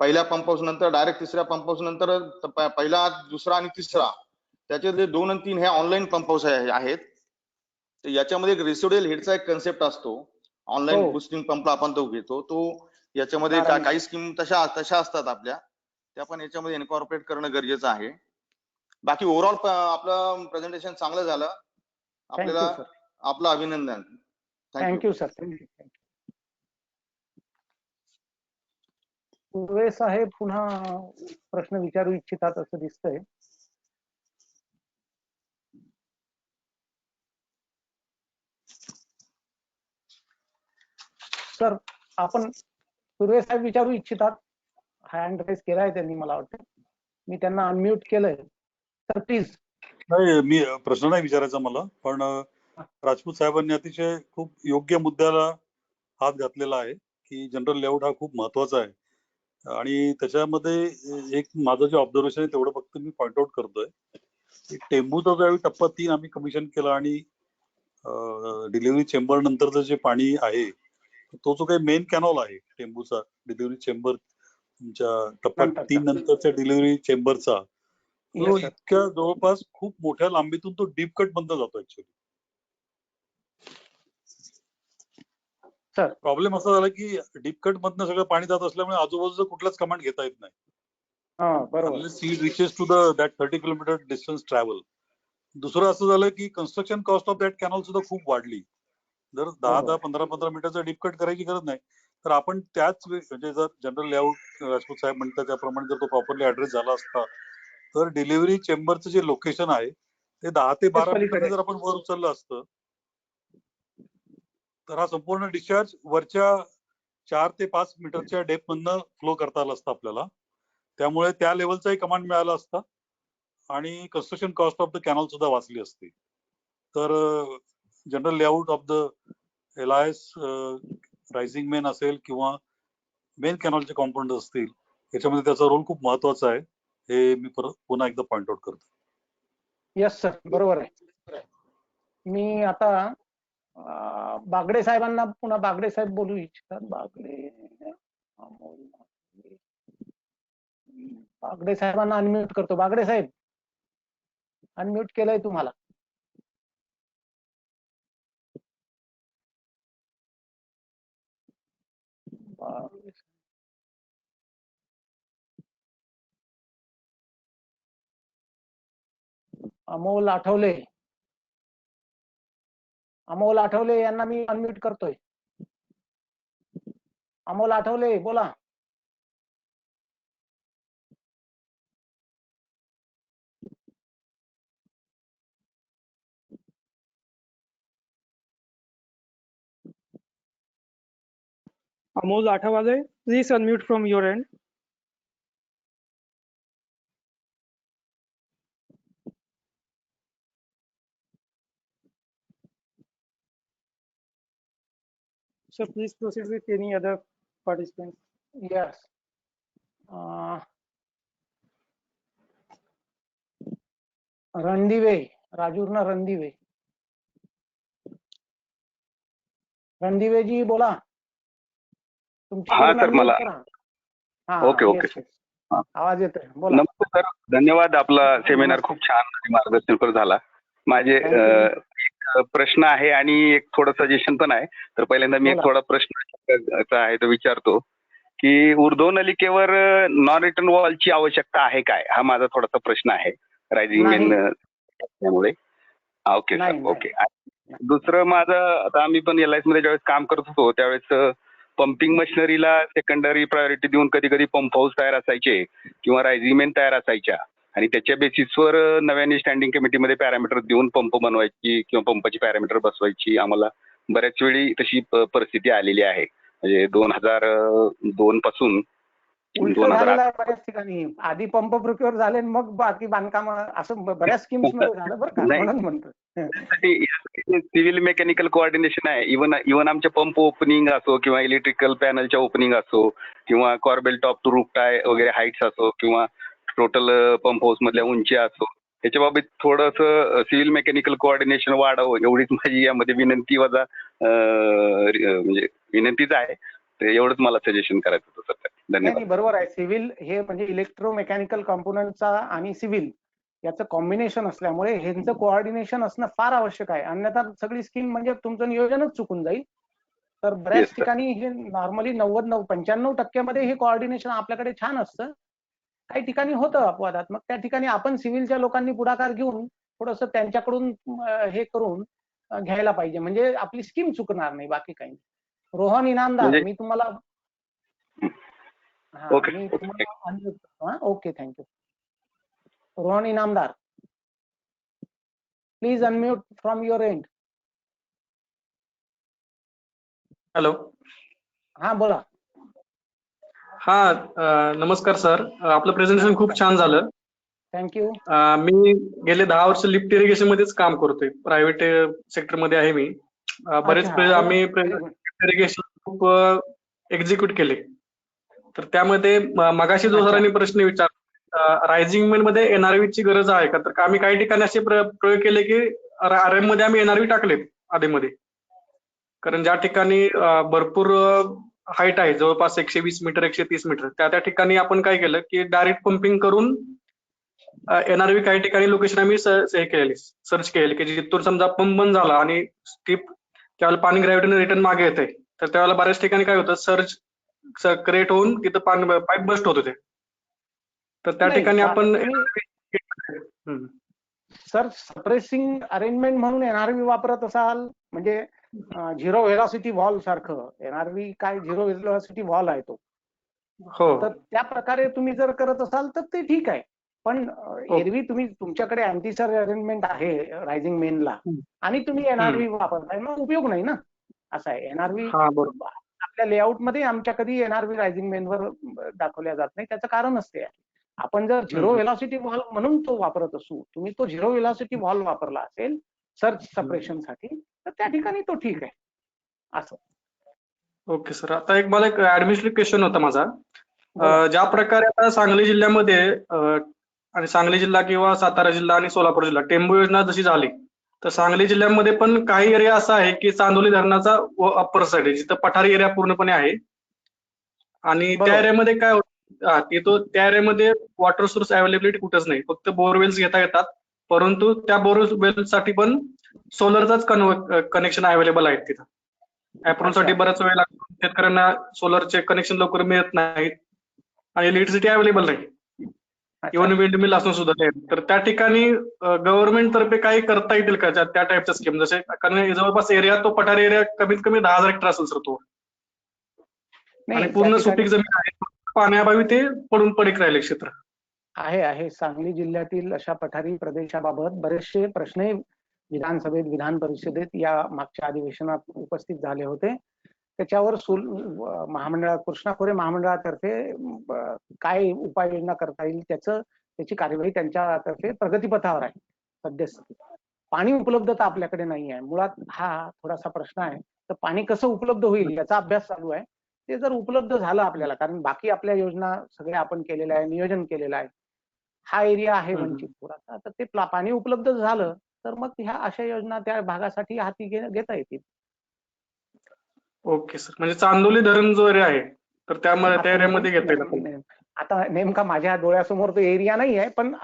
पहिल्या पंप हाऊस नंतर डायरेक्ट तिसऱ्या पंप हाऊस नंतर पहिला, दुसरा आणि तिसरा, त्याच्यातले 2 आणि 3 हे ऑनलाईन पंप हाऊस आहेत. तर याच्यामध्ये एक रेसिड्युअल हेडचा एक कन्सेप्ट असतो. ऑनलाईन बुस्टिंग पंपला आपण तो घेतो. तो याच्यामध्ये काही स्कीम तशा असतात आपल्या, त्या पण याच्यामध्ये इन्कॉर्पोरेट करणं गरजेचं आहे. बाकी ओव्हरऑल आपलं प्रेझेंटेशन चांगलं झालं. आपल्याला आपलं अभिनंदन. Thank you sir. थँक्यू. सुर्वे साहेब पुन्हा प्रश्न विचारू इच्छितात असं दिसतंय. सर, आपण सुर्वे साहेब विचारू इच्छितात? हँड रेस केलाय त्यांनी, मला वाटतं. मी त्यांना अनम्यूट केलंय. तर प्लीज. नाही, मी प्रश्न नाही विचारायचा मला, पण राजपूत साहेबांनी अतिशय खूप योग्य मुद्द्याला हात घातलेला आहे की जनरल लेआउट हा खूप महत्वाचा आहे. आणि त्याच्यामध्ये एक माझं जे ऑब्झर्वेशन आहे तेवढं फक्त मी पॉइंट आउट करतोय. टेंबूचा ज्यावेळी टप्पा 3 आम्ही कमिशन केला आणि डिलिव्हरी चेंबर नंतरचं जे पाणी आहे, तो जो काही मेन कॅनॉल आहे टेंबूचा, डिलिव्हरी चेंबर तुमच्या टप्पा 3 नंतरच्या डिलिव्हरी चेंबरचा, तो इतक्या जवळपास खूप मोठ्या लांबीतून तो डीप कट बंद जातो ऍक्च्युअली. प्रॉब्लेम असा झाला की डीप कट मधनं सगळं पाणी जात असल्यामुळे आजूबाजूचं कुठलाच कमांड घेता येत नाही. Seed reaches to that 30 kilometer distance travel. दुसरं असं झालं की construction cost of that canal सुद्धा खूप वाढली. जर 10-10, 15-15 मीटरचा डीप कट करायची गरज नाही, तर आपण त्याच म्हणजे जर जनरल लेआउट राजपूत साहेब म्हणतात त्याप्रमाणे जर तो प्रॉपरली ऍड्रेस झाला असता, तर डिलिव्हरी चेंबरचं जे लोकेशन आहे ते 10 ते 12 मीटर जर आपण वर उचललं असतं, तर हा संपूर्ण डिस्चार्ज वरच्या 4 ते 5 मीटरच्या डेप्थ मधनं फ्लो करता आला असता आपल्याला. त्यामुळे त्या लेवलचाही कमांड मिळाला असता आणि construction cost of the canal सुद्धा वाचली असती. तर general layout of the LIS rising main असेल किंवा मेन कॅनॉलचे कॉम्पोनंट असतील, याच्यामध्ये त्याचा रोल खूप महत्वाचा आहे. हे मी पुन्हा एकदा पॉइंट आउट करतो. येस सर, बरोबर आहे. मी आता बागडे साहेबांना पुन्हा बागडे साहेब बोलू इच्छितात. बागडे साहेबांना अनम्यूट करतो. बागडे साहेब, अनम्यूट केलंय तुम्हाला. अमोल आठवले. अमोल आठवले यांना मी अनम्यूट करतोय. अमोल आठवले बोला. Amol Athawale, please unmute from your end. So please proceed with any other participants. Yes. Randive, राजूरना Randive. Randive जी बोला. हा सर मला ओके ओके सर. आवाज येतोय बोला. नमस्ते सर, धन्यवाद. आपला सेमिनार खूप छान आणि मार्गदर्शनपर झाला. माझे एक प्रश्न आहे आणि एक थोडं सजेशन पण आहे. तर पहिल्यांदा मी एक थोडा प्रश्न आहे तो विचारतो की ऊर्ध्व नलिकेवर नॉन रिटर्न वॉलची आवश्यकता आहे काय, हा माझा थोडासा प्रश्न आहे रायझिंग मेन त्यामुळे. Okay sir, okay. दुसरं माझं, आता आम्ही पण LIS मध्ये ज्यावेळेस काम करत होतो त्यावेळेस पंपिंग मशिनरीला सेकंडरी प्रायोरिटी देऊन कधी कधी पंप हाऊस तयार असायचे किंवा रायझिंग मेन तयार असायच्या आणि त्याच्या बेसिसवर नव्याने स्टँडिंग कमिटीमध्ये पॅरामीटर देऊन पंप बनवायची किंवा पंपाची पॅरामीटर बसवायची आम्हाला बऱ्याच वेळी तशी परिस्थिती आलेली आहे. म्हणजे 2002 पासून बऱ्याच ठिकाणी आधी पंप प्रोक्युअर झाले मग बाकी बांधकाम असं बऱ्याच स्कीम्स मध्ये झालं बरं का, म्हणून म्हणतो. सिव्हिल मेकॅनिकल कोऑर्डिनेशन आहे. इव्हन आमच्या पंप ओपनिंग असो किंवा इलेक्ट्रिकल पॅनलच्या ओपनिंग असो किंवा corbel top to roof tie वगैरे हाईट्स असो किंवा टोटल पंप हाऊस मधल्या उंची असो, त्याच्या बाबतीत थोडंसं सिव्हिल मेकॅनिकल कोऑर्डिनेशन वाढावं एवढीच माझी यामध्ये विनंती वजा म्हणजे विनंतीच आहे. एवढंच मला सजेशन करायचं होतं सर. धन्यवाद. बरोबर आहे. सिव्हिल हे म्हणजे इलेक्ट्रोमेकॅनिकल कॉम्पोनंटचा आणि सिव्हिल याचं कॉम्बिनेशन असल्यामुळे ह्यांचं कोऑर्डिनेशन असणं फार आवश्यक आहे. अन्यथा सगळी स्कीम म्हणजे तुमचं नियोजनच चुकून जाईल. तर बऱ्याच ठिकाणी हे नॉर्मली 95% मध्ये हे कोऑर्डिनेशन आपल्याकडे छान असतं. काही ठिकाणी होतं अपवादात, मग त्या ठिकाणी आपण सिव्हिलच्या लोकांनी पुढाकार घेऊन थोडंसं त्यांच्याकडून हे करून घ्यायला पाहिजे, म्हणजे आपली स्कीम चुकणार नाही, बाकी काही. रोहन इनामदार, मी तुम्हाला okay thank you. Rohan Inamdar, please unmute from your end. Hello. हा बोला. हा नमस्कार सर, आपलं प्रेझेंटेशन खूप छान झालं. थँक्यू. मी गेले 10 वर्ष लिफ्ट इरिगेशन मध्येच काम करतोय, प्रायव्हेट सेक्टर मध्ये आहे मी. बरेच आम्ही इरिगेशन खूप एक्झिक्यूट केले. तर त्यामध्ये मगाशी जो सरांनी प्रश्न विचारला, रायझिंग मेन मध्ये NRV ची गरज आहे का, तर आम्ही काही ठिकाणी असे प्रयोग केले की RM मध्ये आम्ही NRV टाकलेत आधीमध्ये. कारण ज्या ठिकाणी भरपूर हाईट आहे, जवळपास 120 मीटर 130 मीटर, त्या ठिकाणी आपण काय केलं की डायरेक्ट पंपिंग करून NRV काही ठिकाणी लोकेशन आम्ही सर्च केले की जिथून समजा पंप बंद झाला आणि स्टिप त्यावेळेला पाणी ग्रॅव्हिटीने रिटर्न मागे येते, तर त्यावेळेला बऱ्याच ठिकाणी काय होतं, सर्ज क्रिएट होऊन तिथं पाईप बस्ट होत होते. तर त्या ठिकाणी आपण सर सप्रेसिंग अरेंजमेंट म्हणून NRV वापरत असाल, म्हणजे झिरो व्हेलॉसिटी व्हॉल्व सारखं. NRV काय झिरो व्हेलॉसिटी व्हॉल्व आहे तो. तर त्या प्रकारे तुम्ही जर करत असाल तर ते ठीक आहे. पण एरवी तुम्ही तुमच्याकडे अँटीसर अरेंजमेंट आहे रायझिंग मेनला आणि तुम्ही NRV वापरताय, मग उपयोग नाही ना. असं आहे. NRV आपल्या लेआउट मध्ये आमच्या कधी NRV रायझिंग मेनवर दाखवल्या जात नाही. त्याचं कारण असते, आपण जर झिरो व्हेलॉसिटी व्हॉल्व म्हणून तो वापरत असू, तुम्ही तो झिरो व्हेलॉसिटी व्हॉल्व वापरला असेल सर्च सपरेशन साठी, तर त्या ठिकाणी तो ठीक आहे. असं. Okay sir. आता मला एक ऍडमिनिस्ट्रेटिव्ह क्वेश्चन होता माझा. ज्या प्रकारे आता सांगली जिल्ह्यामध्ये आणि सांगली जिल्हा किंवा सातारा जिल्हा आणि सोलापूर जिल्हा टेंबू योजना जशी झाली, तर सांगली जिल्ह्यामध्ये पण काही एरिया असा आहे की चांदोली धरणाचा अप्पर साईड आहे, जिथं पठारी एरिया पूर्णपणे आहे. आणि त्या एरियामध्ये काय होतं, त्या एरियामध्ये वॉटर सोर्स अवेलेबिलिटी कुठंच नाही, फक्त बोरवेल्स घेता येतात. परंतु त्या बोरवेल साठी पण सोलरचाच कनेक्शन अवेलेबल आहेत तिथं. अप्रूव्ह साठी बराच वेळ लागतो, शेतकऱ्यांना सोलरचे कनेक्शन लवकर मिळत नाहीत आणि इलेक्ट्रिसिटी अवेलेबल नाही. अच्छा. इव्हन विंडमिल असून सुद्धा ते. तर त्या ठिकाणी गव्हर्नमेंट तर्फे काही करता येतील का त्या टाईपच्या स्कीम? जसे कारण जवळपास एरिया तो पठार एरिया कमीत कमी 10,000 हेक्टर असेल सर तो, नाही, आणि पूर्ण त्या ठिकाणी सुपीक जमीन आहे, पाण्याअभावी ते पडून पडीक राहिले क्षेत्र. आहे सांगली जिल्ह्यातील अशा पठारी प्रदेशाबाबत बरेचसे प्रश्नही विधानसभेत, विधान परिषदेत या मागच्या अधिवेशनात उपस्थित झाले होते. त्याच्यावर महामंडळात, कृष्णा खोरे महामंडळातर्फे काय उपाययोजना करता येईल त्याची कार्यवाही त्यांच्यातर्फे प्रगतीपथावर आहे सध्यास्थिती. पाणी उपलब्धता आपल्याकडे नाही आहे, मुळात हा थोडासा प्रश्न आहे. तर पाणी कसं उपलब्ध होईल याचा अभ्यास चालू आहे. ते जर उपलब्ध झालं आपल्याला, कारण बाकी आपल्या योजना सगळ्या आपण केलेल्या आहे, नियोजन केलेलं आहे. हा एरिया आहे वंचित थोडासा, तर ते पाणी उपलब्ध झालं तर मग ह्या अशा योजना त्या भागासाठी हाती घेता येतील. Okay sir. म्हणजे चांदोली धरण जो एरिया आहे तर त्या एरियामध्ये घेता येईल आपल्याला. आता नेमका माझ्या डोळ्यासमोर तो एरिया नाही आहे, पण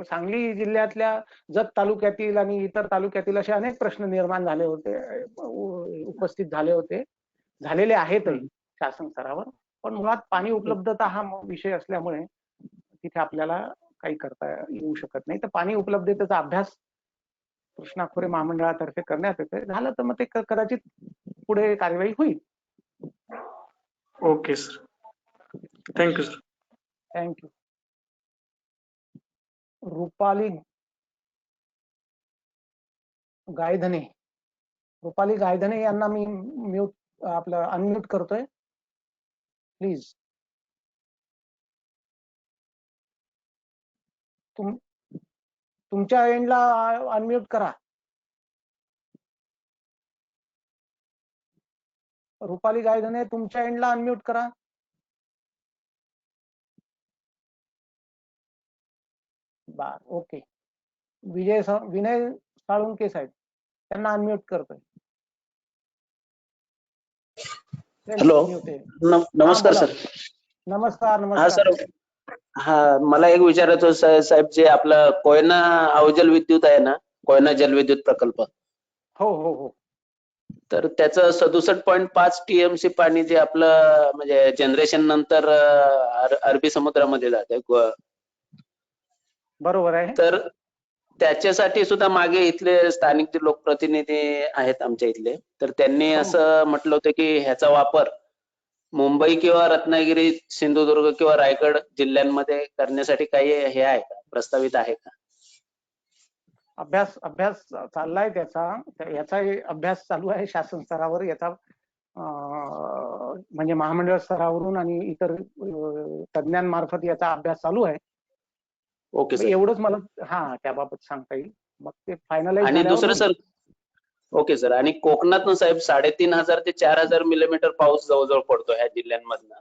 सांगली जिल्ह्यातल्या जत तालुक्यातील आणि इतर तालुक्यातील असे अनेक प्रश्न निर्माण झाले होते, उपस्थित झाले होते, झालेले आहेतही शासन स्तरावर. पण मुळात पाणी उपलब्धता हा विषय असल्यामुळे तिथे आपल्याला काही करता येऊ शकत नाही. तर पाणी उपलब्धतेचा अभ्यास कृष्णा खोरे महामंडळातर्फे करण्यात येते. झालं तर मग ते कदाचित पुढे कार्यवाही होईल. Okay sir, thank you sir. Thank you. Rupali Gaydhane यांना मी अनम्यूट करतोय. प्लीज तुमच्या एंडला अनम्यूट करा. रुपाली गायधने, तुमच्या एंडला अनम्यूट करा. ओके. विनय साळुंके साहेब, त्यांना अनम्यूट करतोय. हॅलो, नमस्कार सर. नमस्कार. हा सर, हा मला एक विचारायचं साहेब, जे आपलं कोयना अवजल विद्युत आहे ना, कोयना जलविद्युत प्रकल्प, हो, तर त्याचं 67.5 TMC पाणी जे आपलं म्हणजे जनरेशन नंतर अरबी समुद्रामध्ये जाते, बरोबर आहे. तर त्याच्यासाठी सुद्धा मागे इथले स्थानिक जे लोकप्रतिनिधी आहेत आमच्या इथले, तर त्यांनी असं म्हटलं होतं की ह्याचा वापर मुंबई किंवा रत्नागिरी, सिंधुदुर्ग किंवा रायगड जिल्ह्यांमध्ये करण्यासाठी काही हे आहे का, प्रस्तावित आहे का? अभ्यास चाललाय याचा अभ्यास चालू आहे शासन स्तरावर. याचा म्हणजे महामंडळ स्तरावरून आणि इतर तज्ञांमार्फत याचा अभ्यास चालू आहे. Okay sir. एवढंच मला त्याबाबत सांगता येईल. मग ते फायनलाइज. आणि दुसरं सर, ओके सर, आणि कोकणात साहेब 3,500 ते 4,000 मिलीमीटर पाऊस जवळजवळ पडतो ह्या जिल्ह्यांमधनं.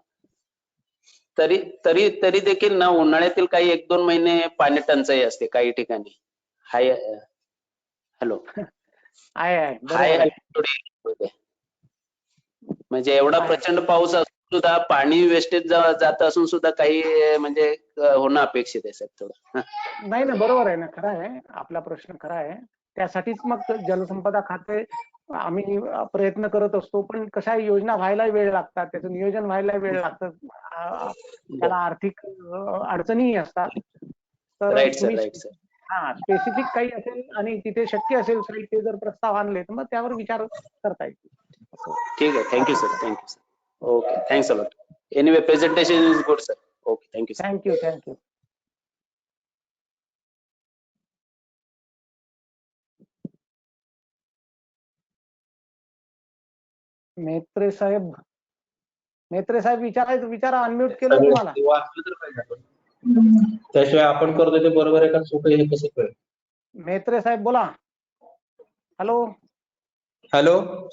तरी देखील ना उन्हाळ्यातील काही 1-2 महिने पाणी टंचाई असते काही ठिकाणी. हॅलो, म्हणजे एवढा प्रचंड पाऊस असून सुद्धा पाणी वेस्टेज जात असून सुद्धा काही म्हणजे होणं अपेक्षित आहे साहेब थोडं. नाही ना, बरोबर आहे ना, खरं आहे, आपला प्रश्न खरा आहे. त्यासाठीच मग जलसंपदा खाते आम्ही प्रयत्न करत असतो. पण कशा योजना व्हायला वेळ लागतात, त्याचं नियोजन व्हायला वेळ लागतं, त्याला आर्थिक अडचणीही असतात. तर स्पेसिफिक काही असेल आणि तिथे शक्य असेल साईट, ते जर प्रस्ताव आणले तर मग त्यावर विचार करता येईल. ठीक आहे, thank you sir. Okay, thanks a lot. Anyway, presentation is good sir. Okay, thank you. Metre साहेब विचारा. अनम्यूट केलं तुम्हाला. त्याशिवाय आपण करतो ते बरोबर आहे का चूक आहे हे कसं कळेल? मेत्रे साहेब बोला. हॅलो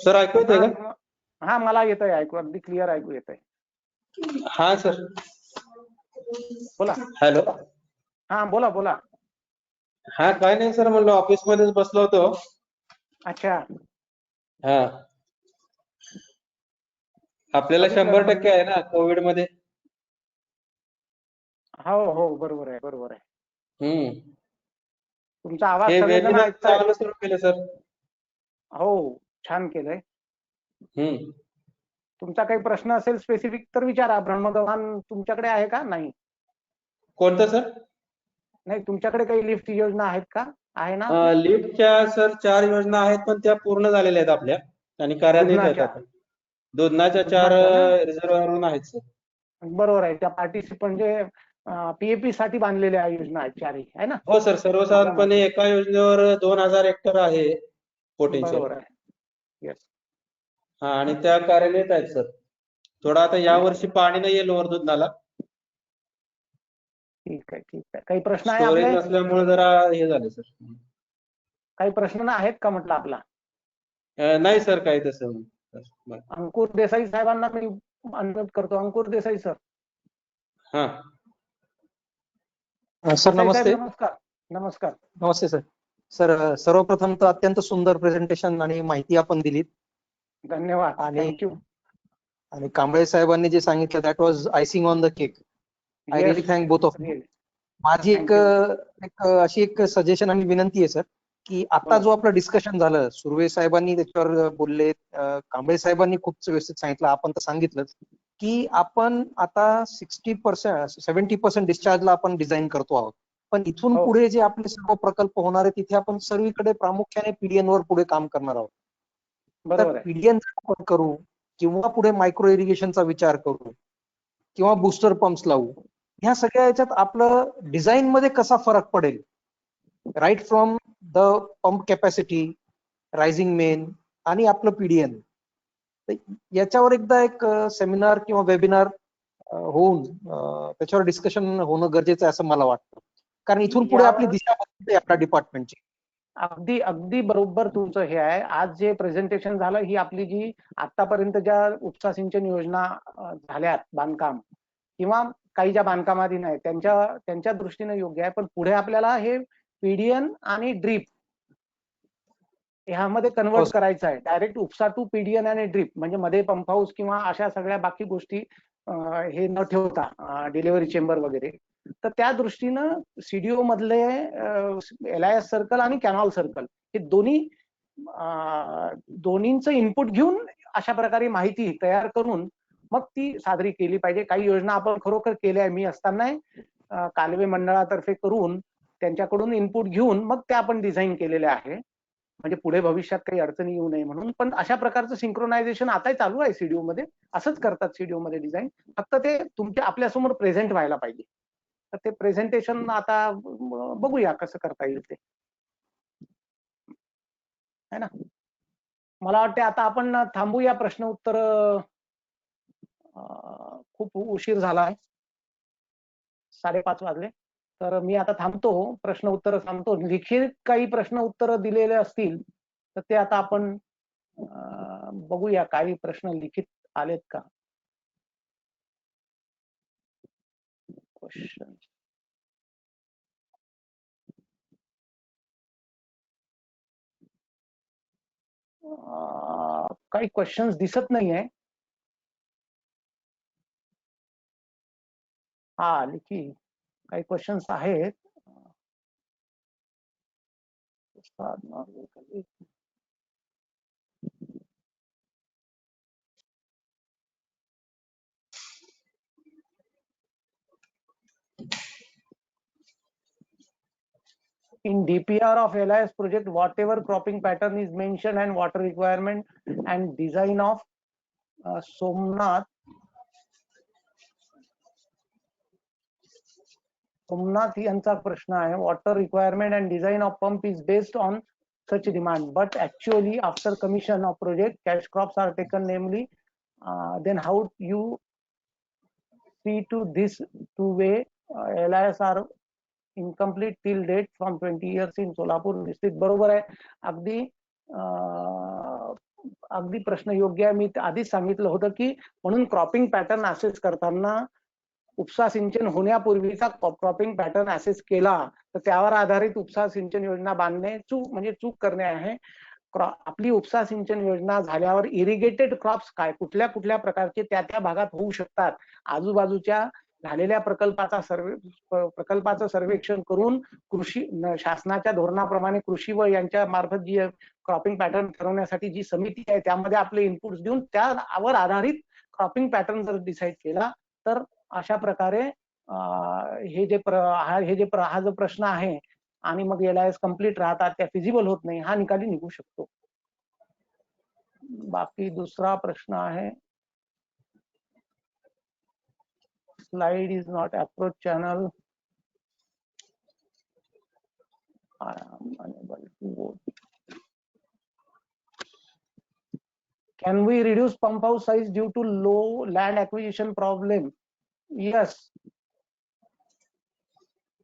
सर, ऐकू येतंय का? हा, मला येतंय ऐकू, अगदी क्लिअर ऐकू येतंय. हा सर, बोला. हॅलो. हा, बोला. हा, काय नाही सर, म्हणलं ऑफिस मध्येच बसलो होतो. अच्छा. हा, आपल्याला 100% आहे ना कोविड मध्ये. हो, बरोबर आहे. तुमचा आवाज हे सगळेजण वेबिनार ऐकतायत. चांगलं सुरू केलं सर. हो, छान केलंय. तुमचा काही प्रश्न असेल स्पेसिफिक तर विचारा. ब्रह्मगव्हाण तुमच्याकडे आहे का? नाही. कोणतं सर? नाही तुमच्याकडे काही लिफ्ट योजना आहेत का? आहे ना? लिफ्टच्या सर 4 योजना आहेत, पण त्या पूर्ण झालेल्या आहेत आपल्या आणि कार्यान्वित आहेत दुधनाच्या. आता. दुधनाच्या 4 दुधनाच्या ना? रिझर्व्हर आहेत सर. बरोबर आहे. त्या पार्टिसिपंट म्हणजे पीएपी साठी बांधलेल्या योजना आहेत चारही, आहे ना? हो सर, सर्वसाधारणपणे एका योजनेवर 2000 हेक्टर आहे पोटेन्शियल. बरोबर आहे. येस. हा, आणि त्या कार्यान्वित आहेत सर. थोडा आता यावर्षी पाणी नाहीये लोअर दुधनाला. ठीक आहे, ठीक आहे. काही प्रश्न आहे स्टोरेज आपले? नसल्यामुळे जरा हे झाले सर. काही प्रश्न आहेत का म्हटलं आपला? नाही सर, काही तसं. अंकुर देसाई साहेबांना मी अनुरोध करतो. अंकुर देसाई सर. हा सर देसाई नमस्ते. साहेब, नमस्कार. नमस्कार. नमस्ते सर. सर सर्वप्रथम तर अत्यंत सुंदर प्रेझेंटेशन आणि माहिती आपण दिलीत. धन्यवाद. आणि थँक्यू. आणि कांबळे साहेबांनी जे सांगितलं that was icing on the cake. I really thank both of you. माझी एक अशी एक सजेशन आणि विनंती आहे सर, की आता जो आपलं डिस्कशन झालं, सुर्वे साहेबांनी त्याच्यावर बोलले, कांबळे साहेबांनी खूप व्यवस्थित सांगितलं, आपण तर सांगितलंच की आपण आता 60% 70% डिस्चार्जला आपण डिझाईन करतो आहोत. पण इथून पुढे जे आपले सर्व प्रकल्प होणार आहे तिथे आपण सर्वीकडे प्रामुख्याने पीडीएन वर पुढे काम करणार आहोत. तर पीडीएन आपण करू किंवा पुढे मायक्रो इरिगेशनचा विचार करू किंवा बुस्टर पंप्स लावू, ह्या सगळ्या याच्यात आपलं डिझाईन मध्ये कसा फरक पडेल, right from the pump capacity, rising main आणि आपलं पीडीएन, याच्यावर एकदा एक सेमिनार किंवा वेबिनार होऊन त्याच्यावर डिस्कशन होणं गरजेचं आहे असं मला वाटतं. कारण इथून पुढे आपली दिशा बदलते आपल्या डिपार्टमेंटची. अगदी अगदी बरोबर तुमचं हे आहे. आज जे प्रेझेंटेशन झालं ही आपली जी आतापर्यंत ज्या उपसा सिंचन योजना झाल्यात बांधकाम किंवा काही ज्या बांधकामाधीन आहेत त्यांच्या दृष्टीने योग्य आहे. पण पुढे आपल्याला हे पीडीएन आणि ड्रीप ह्यामध्ये कन्वर्ट करायचं आहे. डायरेक्ट उपसा टू पीडीएन आणि ड्रीप, म्हणजे मध्ये पंप हाऊस किंवा अशा सगळ्या बाकी गोष्टी हे न ठेवता डिलिव्हरी चेंबर वगैरे. तर त्या दृष्टीनं सीडीओ मधले LIS सर्कल आणि कॅनॉल सर्कल हे दोन्हींचं इनपुट घेऊन अशा प्रकारे माहिती तयार करून मग ती सादरी केली पाहिजे. काही योजना आपण खरोखर केल्या आहे, मी असताना कालवे मंडळातर्फे करून त्यांच्याकडून इनपुट घेऊन मग त्या आपण डिझाईन केलेल्या आहे, म्हणजे पुढे भविष्यात काही अडचणी येऊ नये म्हणून. पण अशा प्रकारचं सिंक्रोनायझेशन आताही चालू आहे सीडीओ मध्ये. असंच करतात सीडीओ मध्ये डिझाईन, फक्त ते तुमच्या आपल्यासमोर प्रेझेंट व्हायला पाहिजे. तर ते प्रेझेंटेशन आता बघूया कसं करता येईल ते, है ना. मला वाटते आता आपण थांबूया. प्रश्न उत्तर खूप उशीर झाला आहे, 5:30 वाजले. तर मी आता थांबतो, प्रश्न उत्तर थांबतो. लिखित काही प्रश्न उत्तर दिलेले असतील तर ते आता आपण बघूया काही प्रश्न लिखित आलेत का. क्वेश्चन काही क्वेश्चन्स दिसत नाहीये. हा लिखी काही क्वेश्चन्स आहेत. In DPR of LIS project, whatever cropping pattern is mentioned and water requirement and design of Somnath यांचा प्रश्न आहे. Water requirement and design of pump is based on such demand, but actually after commission of project cash crops are taken, namely then how you see to this two-way LIS are incomplete till date from 20 years in Solapur district. बरोबर आहे. अगदी प्रश्न योग्य आहे. मी आधीच सांगितलं होतं की म्हणून क्रॉपिंग पॅटर्न असेस करताना उपसा सिंचन होण्यापूर्वीचा क्रॉपिंग पॅटर्न असेस केला तर त्यावर आधारित उपसा सिंचन योजना बांधणे चूक करणे आहे. आपली उपसा सिंचन योजना झाल्यावर इरिगेटेड क्रॉप्स काय कुठल्या कुठल्या प्रकारचे त्या भागात होऊ शकतात, आजूबाजूच्या झालेल्या प्रकल्पाचं सर्वेक्षण करून कृषी शासनाच्या धोरणाप्रमाणे कृषी व यांच्या मार्फत जी क्रॉपिंग पॅटर्न ठरवण्यासाठी जी समिती आहे त्यामध्ये आपले इनपुट्स देऊन त्यावर आधारित क्रॉपिंग पॅटर्न जर डिसाईड केला तर अशा प्रकारे हा जो प्रश्न आहे आणि मग LIS कम्प्लीट राहतात त्या फिजिबल होत नाही, हा निकाली निघू शकतो. बाकी दुसरा प्रश्न आहे, slide is not approach channel. I am unable to vote. Can we reduce pump house size due to low land acquisition problem? Yes.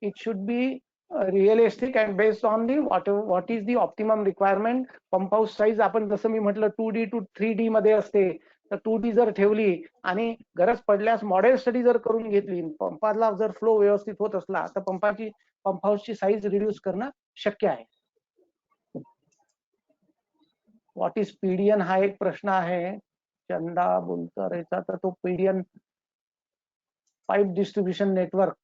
It should be realistic and based on the what is the optimum requirement. Pump house size आपण जसं मी म्हटलं 2D to 3D मध्ये असते, तर 2D जर ठेवली आणि गरज पडल्यास मॉडेल स्टडी जर करून घेतली, पंपाला जर फ्लो व्यवस्थित होत असला तर पंप हाऊसची साईज रिड्यूस करणं शक्य आहे. व्हॉट इज PDN हा एक प्रश्न आहे चंदा बोलतरेचा. तर तो PDN pipe distribution network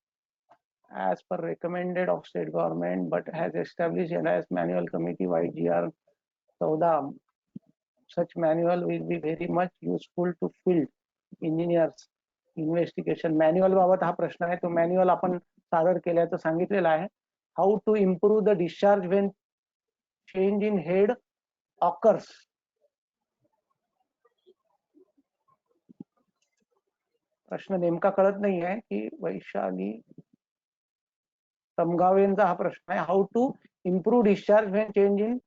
as per recommended of state government but has established LIS manual committee YGR 14. Such manual will be very much useful to field engineers investigation. Manual बाबत हा प्रश्न आहे, तो मॅन्युअल आपण सादर केल्याचं सांगितलेलं आहे. How to improve the discharge when change in head occurs. प्रश्न नेमका कळत नाही आहे की वैशाली तमगावेंचा हा प्रश्न आहे. How to improve discharge when change in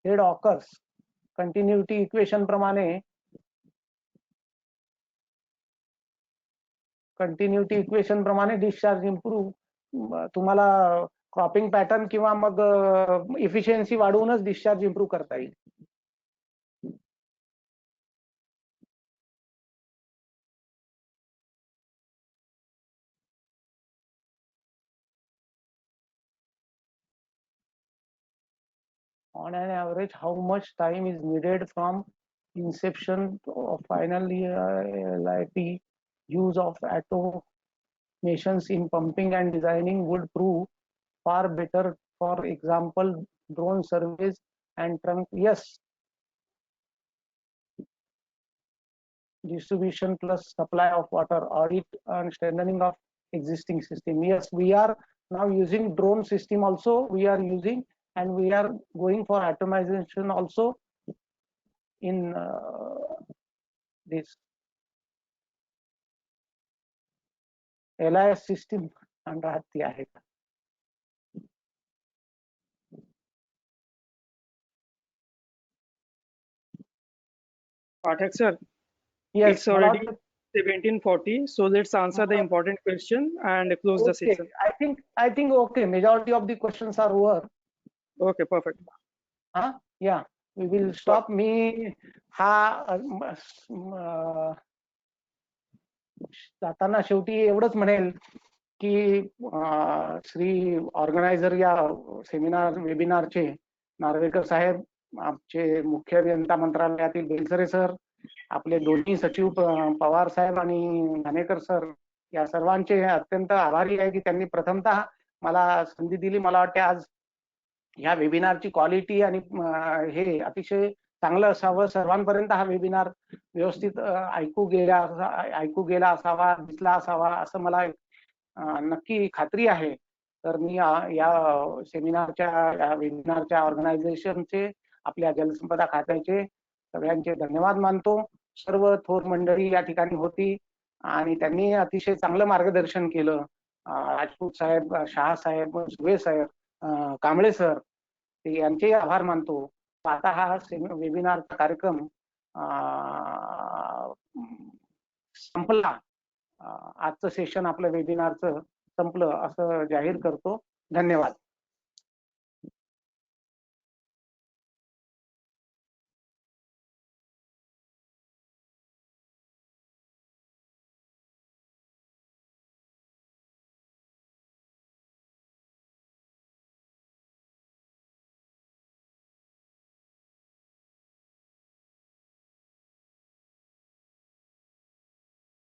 head occurs. Continuity equation प्रमाणे डिस्चार्ज इम्प्रूव्ह तुम्हाला क्रॉपिंग पॅटर्न किंवा मग इफिशियन्सी वाढवूनच डिस्चार्ज इम्प्रूव्ह करता येईल. On an average, how much time is needed from inception of final LIP? Use of automations in pumping and designing would prove far better. For example, drone surveys and trunk. Yes. Distribution plus supply of water, audit and strengthening of existing system. Yes, we are now using drone system also. We are using and we are going for atomization also in this LIS system राहते आहे. Pathak sir, Yes, it's already 17:40, so let's answer the important question and close the session. I think okay, majority of the questions are over. Okay, perfect. Yeah, we will stop. मी हा जाताना शेवटी एवढंच म्हणेल की Shri organiser या seminar वेबिनारचे Narvekar साहेब, आमचे मुख्य अभियंता मंत्रालयातील बेलसरे सर, आपले दोन्ही सचिव पवार साहेब आणि घाणेकर सर, या सर्वांचे अत्यंत आभारी आहे की त्यांनी प्रथमतः मला संधी दिली. मला वाटते आज या वेबिनारची क्वालिटी आणि हे अतिशय चांगलं असावं, सर्वांपर्यंत हा वेबिनार व्यवस्थित ऐकू गेला असावा, दिसला असावा असं मला नक्की खात्री आहे. तर मी या सेमिनारच्या वेबिनारच्या ऑर्गनायझेशनचे, आपल्या जलसंपदा खात्याचे सगळ्यांचे धन्यवाद मानतो. सर्व थोर मंडळी या ठिकाणी होती आणि त्यांनी अतिशय चांगलं मार्गदर्शन केलं. राजपूत साहेब, शहा साहेब, सुबे साहेब, कांबळे सर, यांचे आभार मानतो. आता हा वेबिनारचा कार्यक्रम संपला. आजचं सेशन आपलं वेबिनारचं संपलं असं जाहीर करतो. धन्यवाद.